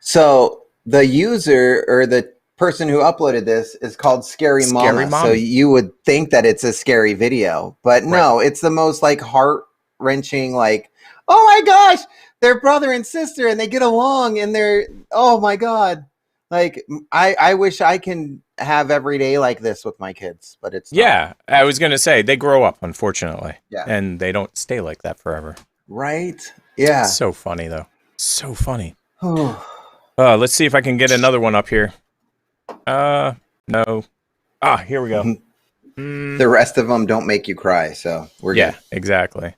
Speaker 1: So the user or the person who uploaded this is called Scary Mama. So you would think that it's a scary video, but no, it's the most like heart-wrenching, like, oh my gosh, they're brother and sister and they get along and they're, oh my God. Like I wish I can have every day like this with my kids, but it's not.
Speaker 2: I was gonna say they grow up, unfortunately.
Speaker 1: Yeah.
Speaker 2: And they don't stay like that forever.
Speaker 1: Right? Yeah.
Speaker 2: So funny though. So funny. Let's see if I can get another one up here. No. Here we go.
Speaker 1: The rest of them don't make you cry, so we're good.
Speaker 2: Exactly.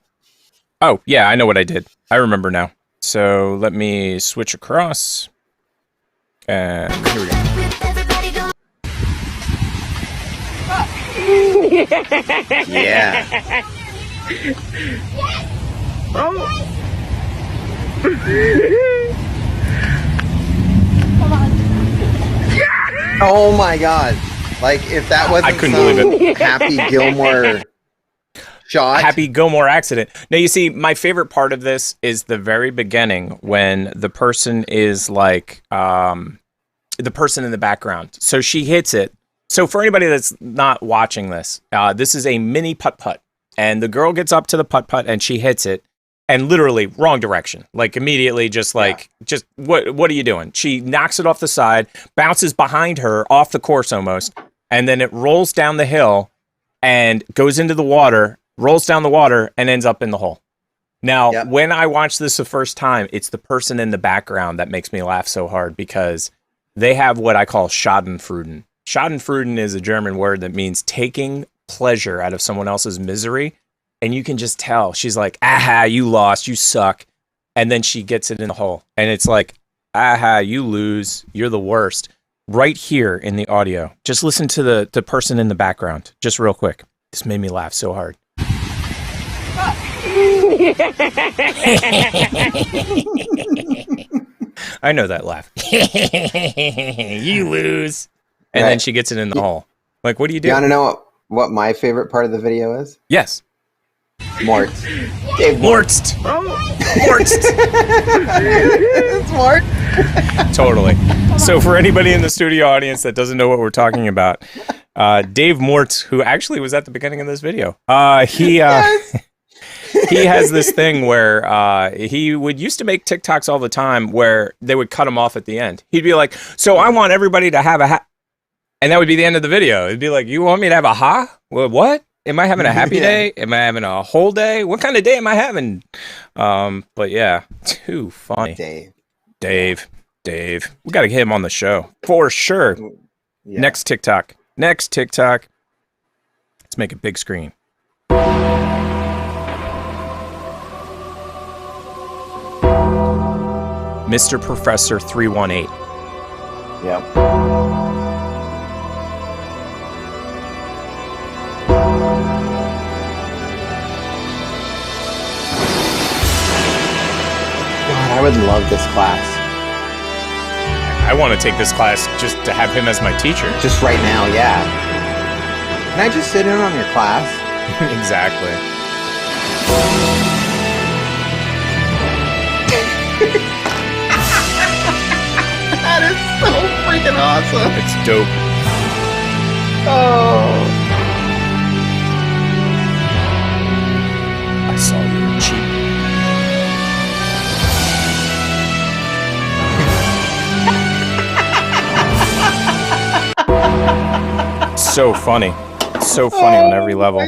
Speaker 2: Oh, yeah, I know what I did. I remember now. So let me switch across. And here we go.
Speaker 1: Yeah. Oh my God. Like if that wasn't
Speaker 2: I couldn't believe it.
Speaker 1: Happy Gilmore shot.
Speaker 2: Happy Gilmore accident. Now you see, my favorite part of this is the very beginning when the person is like the person in the background. So she hits it. So for anybody that's not watching this, this is a mini putt-putt. And the girl gets up to the putt-putt and she hits it. And literally wrong direction, like immediately, just like, just what are you doing? She knocks it off the side, bounces behind her off the course almost, and then it rolls down the hill and goes into the water, rolls down the water, and ends up in the hole. Now, when I watched this the first time, it's the person in the background that makes me laugh so hard because they have what I call Schadenfreude. Schadenfreude is a German word that means taking pleasure out of someone else's misery. And you can just tell she's like, aha, you lost, you suck. And then she gets it in the hole. And it's like, aha, you lose, you're the worst. Right here in the audio. Just listen to the person in the background, just real quick. This made me laugh so hard. I know that laugh. You lose. And then she gets it in the hole. Like, what do you do?
Speaker 1: You want to know what my favorite part of the video is?
Speaker 2: Yes.
Speaker 1: Mort.
Speaker 2: Dave Mort. Mort.
Speaker 1: It's Mort.
Speaker 2: Totally. So for anybody in the studio audience that doesn't know what we're talking about, Dave Mort, who actually was at the beginning of this video, he has this thing where he would used to make TikToks all the time where they would cut him off at the end. He'd be like, so I want everybody to have a ha. And that would be the end of the video. It'd be like, you want me to have a ha? Well, what? Am I having a happy day? Am I having a whole day? What kind of day am I having? But yeah, too funny. Dave. We got to get him on the show for sure. Yeah. Next TikTok. Let's make a big screen. Mr. Professor 318.
Speaker 1: Yep. God, I would love this class.
Speaker 2: I want to take this class just to have him as my teacher.
Speaker 1: Just right now, yeah. Can I just sit in on your class?
Speaker 2: Exactly.
Speaker 1: That is so freaking awesome.
Speaker 2: It's dope.
Speaker 1: Oh.
Speaker 2: I saw you were cheap. So funny. So funny on every level.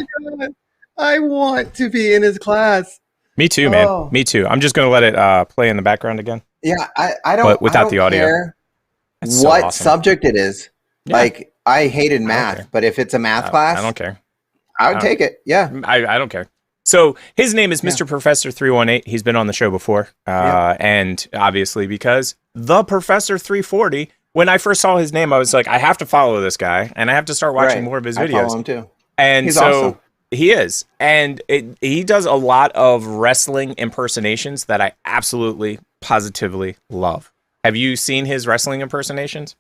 Speaker 1: I want to be in his class.
Speaker 2: Me too, man. Me too. I'm just going to let it play in the background again.
Speaker 1: Yeah, I don't.
Speaker 2: But without the audio.
Speaker 1: Care what awesome. Subject it is. Yeah. Like, I hated math, but if it's a math class,
Speaker 2: I don't care.
Speaker 1: I would take it. Yeah.
Speaker 2: I don't care. So his name is Mr. Professor 318. He's been on the show before. And obviously because the Professor 340, when I first saw his name, I was like, I have to follow this guy and I have to start watching more of his videos.
Speaker 1: I follow him too.
Speaker 2: And
Speaker 1: he's
Speaker 2: so
Speaker 1: awesome.
Speaker 2: He is. And he does a lot of wrestling impersonations that I absolutely, positively love. Have you seen his wrestling impersonations?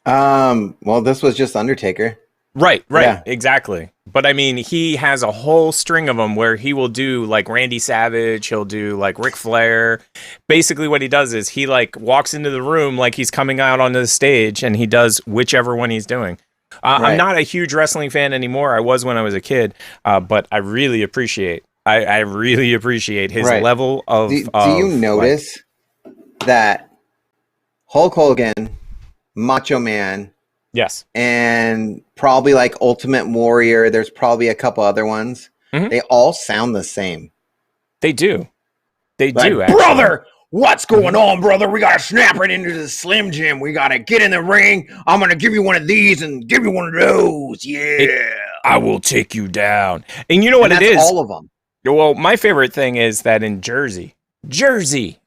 Speaker 1: Well, this was just Undertaker.
Speaker 2: Right, yeah. Exactly. But I mean, he has a whole string of them where he will do like Randy Savage, he'll do like Ric Flair. Basically what he does is he like walks into the room like he's coming out onto the stage and he does whichever one he's doing. I'm not a huge wrestling fan anymore. I was when I was a kid, but I really appreciate I really appreciate his level of...
Speaker 1: Do you notice that Hulk Hogan, Macho Man...
Speaker 2: Yes.
Speaker 1: And probably like Ultimate Warrior. There's probably a couple other ones. Mm-hmm. They all sound the same.
Speaker 2: They do. They
Speaker 1: like,
Speaker 2: do, actually.
Speaker 1: Brother, what's going on, brother? We got to snap right into the Slim Jim. We got to get in the ring. I'm going to give you one of these and give you one of those. Yeah.
Speaker 2: I will take you down. And you know what it is?
Speaker 1: All of them.
Speaker 2: Well, my favorite thing is that in Jersey,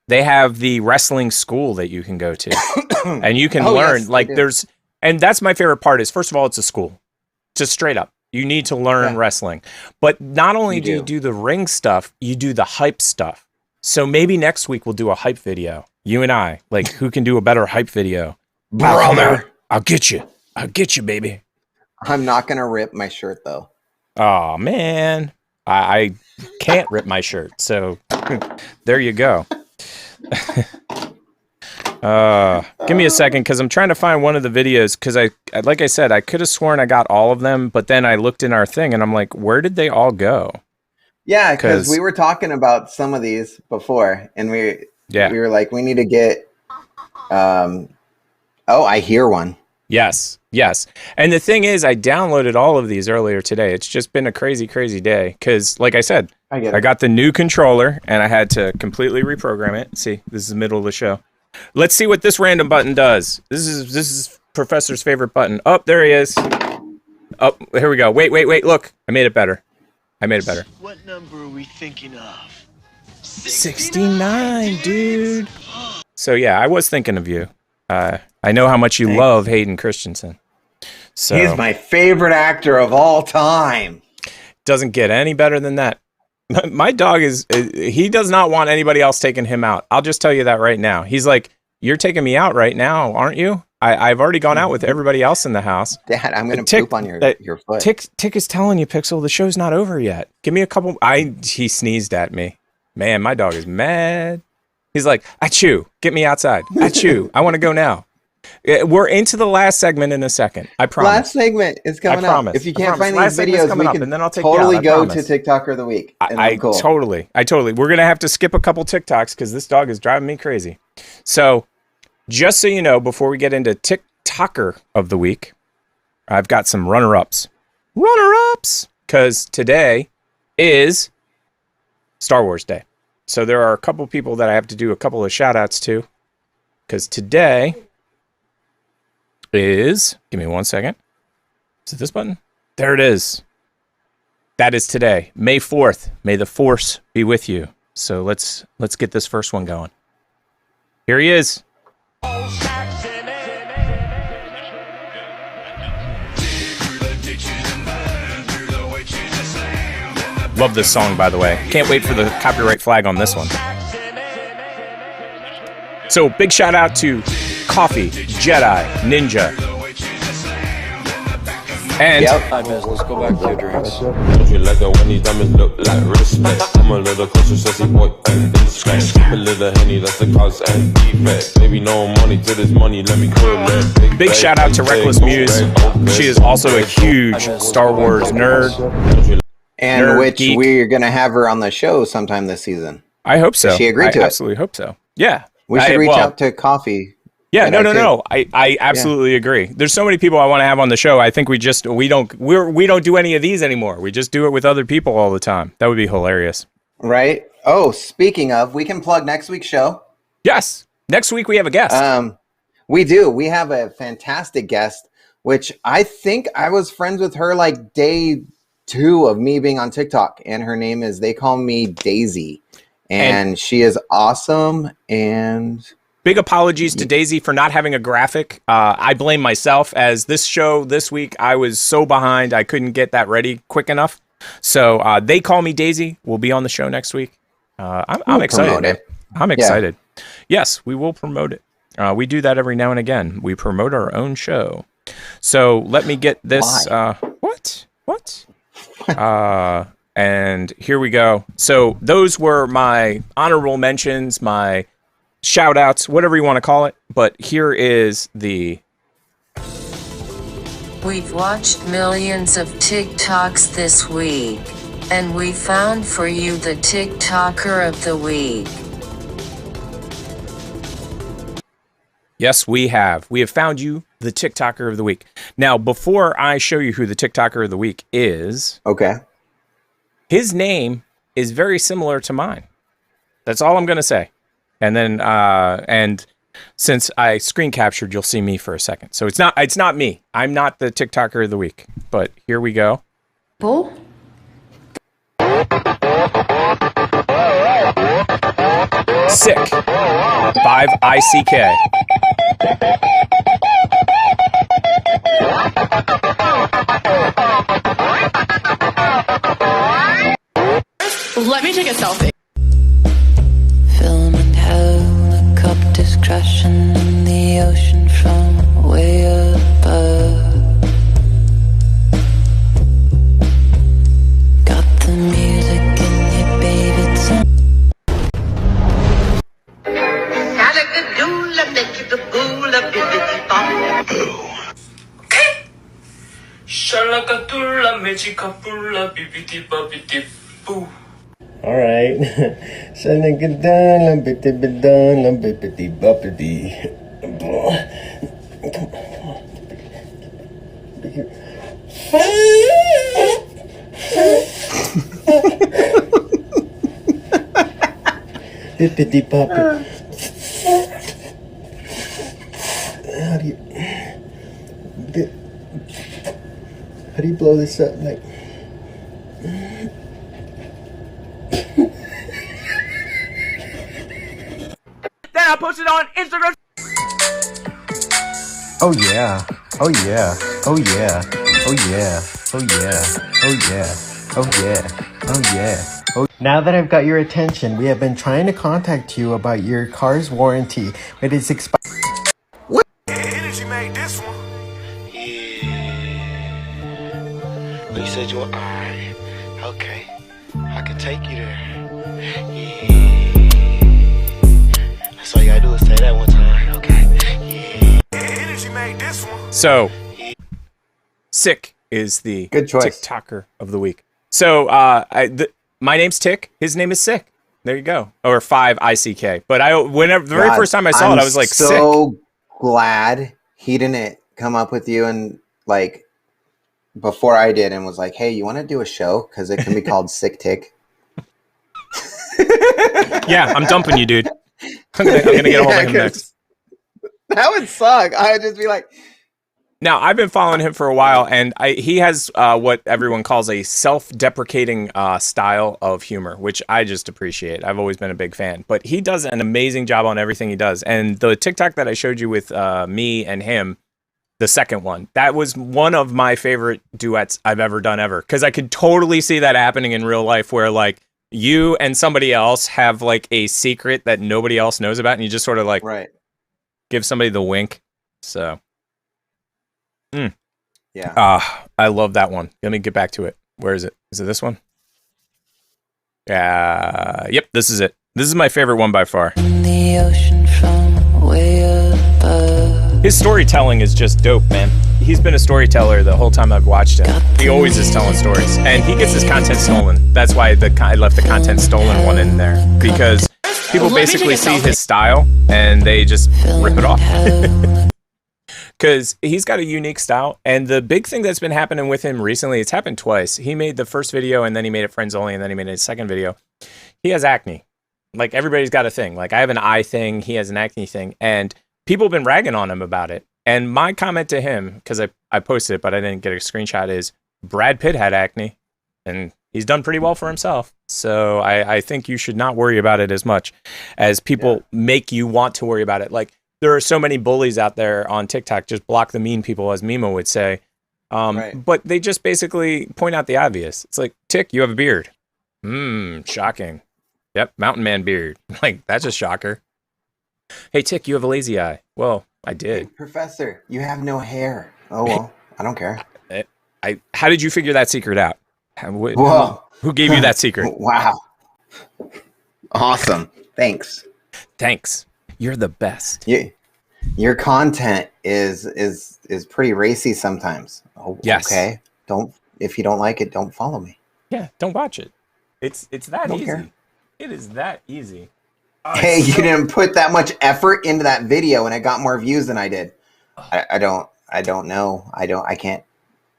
Speaker 2: they have the wrestling school that you can go to. And you can learn. Like there's... And that's my favorite part is, first of all, it's a school. Just straight up. You need to learn wrestling. But not only do you do the ring stuff, you do the hype stuff. So maybe next week we'll do a hype video. You and I. Like, who can do a better hype video?
Speaker 1: Brother!
Speaker 2: I'll get you. I'll get you, baby.
Speaker 1: I'm not going to rip my shirt, though.
Speaker 2: Oh, man. I can't rip my shirt. So there you go. Give me a second because I'm trying to find one of the videos because like I said, I could have sworn I got all of them, but then I looked in our thing and I'm like, where did they all go?
Speaker 1: Yeah, because we were talking about some of these before and we were like, we need to get I hear one.
Speaker 2: Yes. And the thing is, I downloaded all of these earlier today. It's just been a crazy day because like I said, I got the new controller and I had to completely reprogram it. See, this is the middle of the show. Let's see what this random button does. This is Professor's favorite button. Oh, there he is. Oh, here we go. Wait. Look, I made it better.
Speaker 16: What number are we thinking of?
Speaker 2: 69, dude. So yeah, I was thinking of you. I know how much you love Hayden Christensen. So
Speaker 1: he's my favorite actor of all time.
Speaker 2: Doesn't get any better than that. My dog he does not want anybody else taking him out. I'll just tell you that right now. He's like, you're taking me out right now, aren't you? I've already gone out with everybody else in the house.
Speaker 1: Dad, I'm going to poop on your foot.
Speaker 2: Tick is telling you, Pixel, the show's not over yet. Give me a couple. He sneezed at me. Man, my dog is mad. He's like, achoo, get me outside. Achoo, I want to go now. We're into the last segment in a second. I promise.
Speaker 1: Last segment is coming up. If you can't find these videos, we can
Speaker 2: and then I'll take
Speaker 1: totally go to TikToker of the week.
Speaker 2: Totally. We're going to have to skip a couple TikToks because this dog is driving me crazy. So just so you know, before we get into TikToker of the week, I've got some runner-ups. because today is Star Wars Day. So there are a couple people that I have to do a couple of shout outs to, because today is, give me 1 second. Is it this button? There it is. That is today, May 4th. May the Force be with you. So let's get this first one going. Here he is. Love this song, by the way. Can't wait for the copyright flag on this one. So big shout out to Coffee, Jedi, Ninja, and
Speaker 17: let's go back to your drinks. You like it when these diamonds look like respect. I'm a little closer, sassy boy, and instinct. A little Henny, that's the cause and defect. Baby, no money to this money, let me clear that.
Speaker 2: Big shout out to Reckless Muse. She is also a huge Star Wars nerd.
Speaker 1: And
Speaker 2: nerd
Speaker 1: which
Speaker 2: geek.
Speaker 1: we're going to have her on the show sometime this season.
Speaker 2: I hope so.
Speaker 1: She agreed to
Speaker 2: I
Speaker 1: it.
Speaker 2: absolutely hope so. Yeah.
Speaker 1: We should reach out to Coffee.
Speaker 2: Yeah, no. I absolutely agree. There's so many people I want to have on the show. I think we don't do any of these anymore. We just do it with other people all the time. That would be hilarious.
Speaker 1: Right? Oh, speaking of, we can plug next week's show.
Speaker 2: Yes. Next week we have a guest.
Speaker 1: We do. We have a fantastic guest, which I think I was friends with her like day 2 of me being on TikTok, and her name is, they call me Daisy, and she is awesome. And
Speaker 2: big apologies to Daisy for not having a graphic. I blame myself, as this show this week, I was so behind, I couldn't get that ready quick enough. So they call me Daisy will be on the show next week. I'm excited. I'm excited. Yeah. Yes, we will promote it. We do that every now and again. We promote our own show. So let me get this. What? And here we go. So those were my honorable mentions, my shout outs, whatever you want to call it. But here is the...
Speaker 3: We've watched millions of TikToks this week, and we found for you the TikToker of the week.
Speaker 2: Yes, we have. We have found you the TikToker of the week. Now, before I show you who the TikToker of the week is,
Speaker 1: okay,
Speaker 2: his name is very similar to mine. That's all I'm going to say. And then, and since I screen captured, you'll see me for a second. So it's not me. I'm not the TikToker of the week. But here we go.
Speaker 5: Bull.
Speaker 2: Sick. 5ICK.
Speaker 18: Let me take a selfie.
Speaker 19: Filming helicopters crashing in the ocean from way above. Got the music in your baby tongue.
Speaker 16: All right. Sending it down, bippity done, bippity boppity. Bippity boppity. How do you blow this up? Like.
Speaker 18: Then I post it on Instagram.
Speaker 16: Oh yeah. Oh yeah. Oh yeah. Oh yeah. Oh yeah. Oh yeah. Oh yeah. Oh yeah. Oh. Now that I've got your attention, we have been trying to contact you about your car's warranty. It is expired.
Speaker 13: What? Energy made this one.
Speaker 16: Yeah. You said you were alright. Okay. I can take you there. Yeah. That's all you gotta do is say that one time. Okay. Yeah.
Speaker 13: Energy made this one.
Speaker 2: So, Sick is the
Speaker 1: good choice
Speaker 2: TikToker of the week. So, my name's Tick. His name is Sick. There you go. Or 5ICK. But the very first time I saw it, I was like,
Speaker 1: so
Speaker 2: Sick.
Speaker 1: Glad he didn't come up with you and like before I did and was like, "Hey, you want to do a show? Because it can be called Sick Tick."
Speaker 2: Yeah, I'm dumping you, dude. I'm gonna get a hold of him next.
Speaker 1: That would suck. I would just be like.
Speaker 2: Now, I've been following him for a while, and he has what everyone calls a self-deprecating style of humor, which I just appreciate. I've always been a big fan. But he does an amazing job on everything he does. And the TikTok that I showed you with me and him, the second one, that was one of my favorite duets I've ever done ever. Because I could totally see that happening in real life where, like, you and somebody else have, like, a secret that nobody else knows about, and you just sort of, like, give somebody the wink. So...
Speaker 1: Yeah.
Speaker 2: I love that one. Let me get back to it. Where is it? Is it this one? Yep, this is it. This is my favorite one by far.
Speaker 19: The ocean from way above.
Speaker 2: His storytelling is just dope, man. He's been a storyteller the whole time I've watched him. He always is telling stories, and he gets his content stolen. That's why I left the content stolen one in there, because people basically see his style and they just rip it off. Because he's got a unique style, and the big thing that's been happening with him recently, it's happened twice. He made the first video, and then he made it friends only, and then he made a second video. He has acne. Like, everybody's got a thing. Like, I have an eye thing, he has an acne thing, and people have been ragging on him about it. And my comment to him, because I posted it, but I didn't get a screenshot, is Brad Pitt had acne, and he's done pretty well for himself. So I think you should not worry about it as much as people make you want to worry about it. Like, there are so many bullies out there on TikTok, just block the mean people, as Mimo would say. But they just basically point out the obvious. It's like, Tick, you have a beard. Shocking. Yep, mountain man beard. Like, that's a shocker. Hey, Tick, you have a lazy eye. Well, I did.
Speaker 1: Hey, Professor, you have no hair. Oh, well, I don't care.
Speaker 2: How did you figure that secret out? Who gave you that secret?
Speaker 1: Wow. Awesome. Thanks.
Speaker 2: You're the best.
Speaker 1: Your content is pretty racy sometimes. Oh,
Speaker 2: yes.
Speaker 1: Okay. If you don't like it, don't follow me.
Speaker 2: Yeah, don't watch it. It's that easy.
Speaker 1: Care.
Speaker 2: It is that easy.
Speaker 1: Hey, you didn't put that much effort into that video, and it got more views than I did. I don't know. I can't.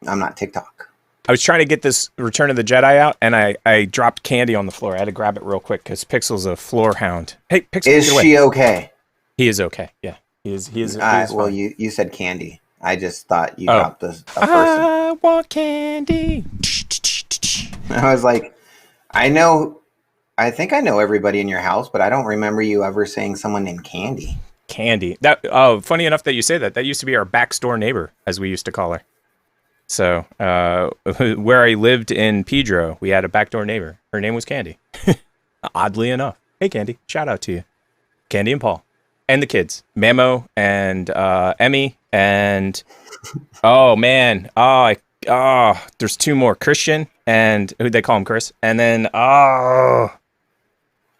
Speaker 1: I'm not TikTok.
Speaker 2: I was trying to get this Return of the Jedi out, and I dropped candy on the floor. I had to grab it real quick because Pixel's a floor hound. Hey, Pixel,
Speaker 1: is she okay?
Speaker 2: He is okay. Yeah, he is.
Speaker 1: Well, you said candy. I just thought you dropped a person.
Speaker 2: I want candy.
Speaker 1: I was like, I think I know everybody in your house, but I don't remember you ever saying someone named Candy.
Speaker 2: Candy. Funny enough that you say that. That used to be our backdoor neighbor, as we used to call her. So, where I lived in Pedro, we had a backdoor neighbor. Her name was Candy. Oddly enough. Hey, Candy. Shout out to you. Candy and Paul. And the kids. Mamo and Emmy and... Oh, man. There's two more. Christian and... Who they call him? Chris. And then...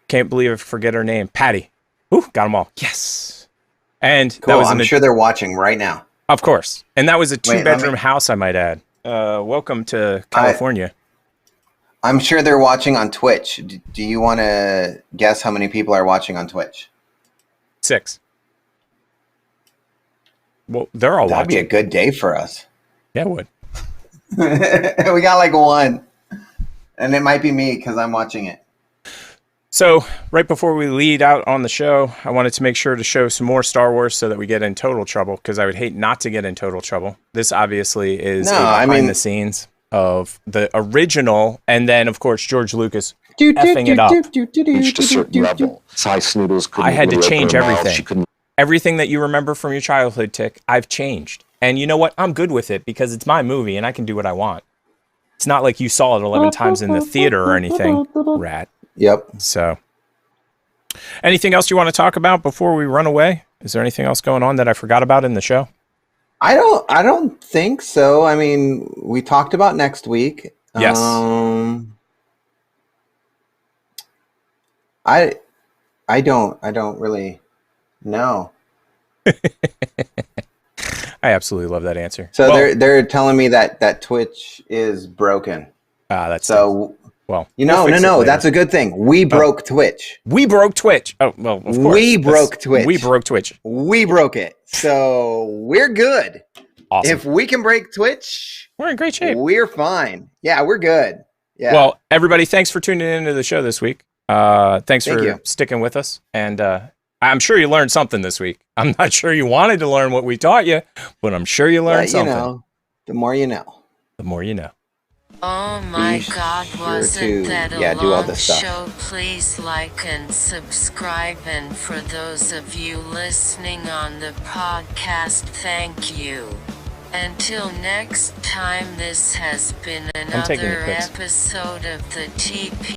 Speaker 2: Can't believe I forget her name. Patty. Ooh, got them all. Yes. And
Speaker 1: cool. I'm sure they're watching right now.
Speaker 2: Of course. And that was a 2-bedroom house, I might add. Welcome to California.
Speaker 1: I'm sure they're watching on Twitch. Do you want to guess how many people are watching on Twitch?
Speaker 2: 6. Well, they're all watching.
Speaker 1: That'd be a good day for us.
Speaker 2: Yeah, it would.
Speaker 1: We got like 1. And it might be me because I'm watching it.
Speaker 2: So, right before we lead out on the show, I wanted to make sure to show some more Star Wars so that we get in total trouble, because I would hate not to get in total trouble. This obviously is behind the scenes of the original, and then, of course, George Lucas effing it up.
Speaker 20: Reached a certain level. Size Noodles couldn't
Speaker 2: I had to
Speaker 20: really
Speaker 2: change
Speaker 20: open her mouth.
Speaker 2: everything.
Speaker 20: She couldn't.
Speaker 2: Everything that you remember from your childhood, Tick, I've changed. And you know what? I'm good with it, because it's my movie, and I can do what I want. It's not like you saw it 11 times in the theater or anything, rat.
Speaker 1: Yep.
Speaker 2: So... Anything else you want to talk about before we run away? Is there anything else going on that I forgot about in the show?
Speaker 1: I don't think so. I mean, we talked about next week.
Speaker 2: Yes.
Speaker 1: I don't really know.
Speaker 2: I absolutely love that answer.
Speaker 1: So they're telling me that Twitch is broken.
Speaker 2: That's
Speaker 1: so.
Speaker 2: Well,
Speaker 1: no. That's a good thing. We broke Twitch.
Speaker 2: We broke Twitch. Oh, well, of course.
Speaker 1: We broke Twitch.
Speaker 2: We broke Twitch.
Speaker 1: We broke it. So we're good.
Speaker 2: Awesome.
Speaker 1: If we can break Twitch,
Speaker 2: we're in great shape.
Speaker 1: We're fine. Yeah, we're good. Yeah.
Speaker 2: Well, everybody, thanks for tuning into the show this week. Thanks for sticking with us. And I'm sure you learned something this week. I'm not sure you wanted to learn what we taught you, but I'm sure you learned something.
Speaker 1: Know, the more you know.
Speaker 2: The more you know.
Speaker 3: Oh my God, wasn't that a
Speaker 1: do all
Speaker 3: long
Speaker 1: this stuff.
Speaker 3: show? Please like and subscribe. And for those of you listening on the podcast, thank you. Until next time, this has been another episode of the TP.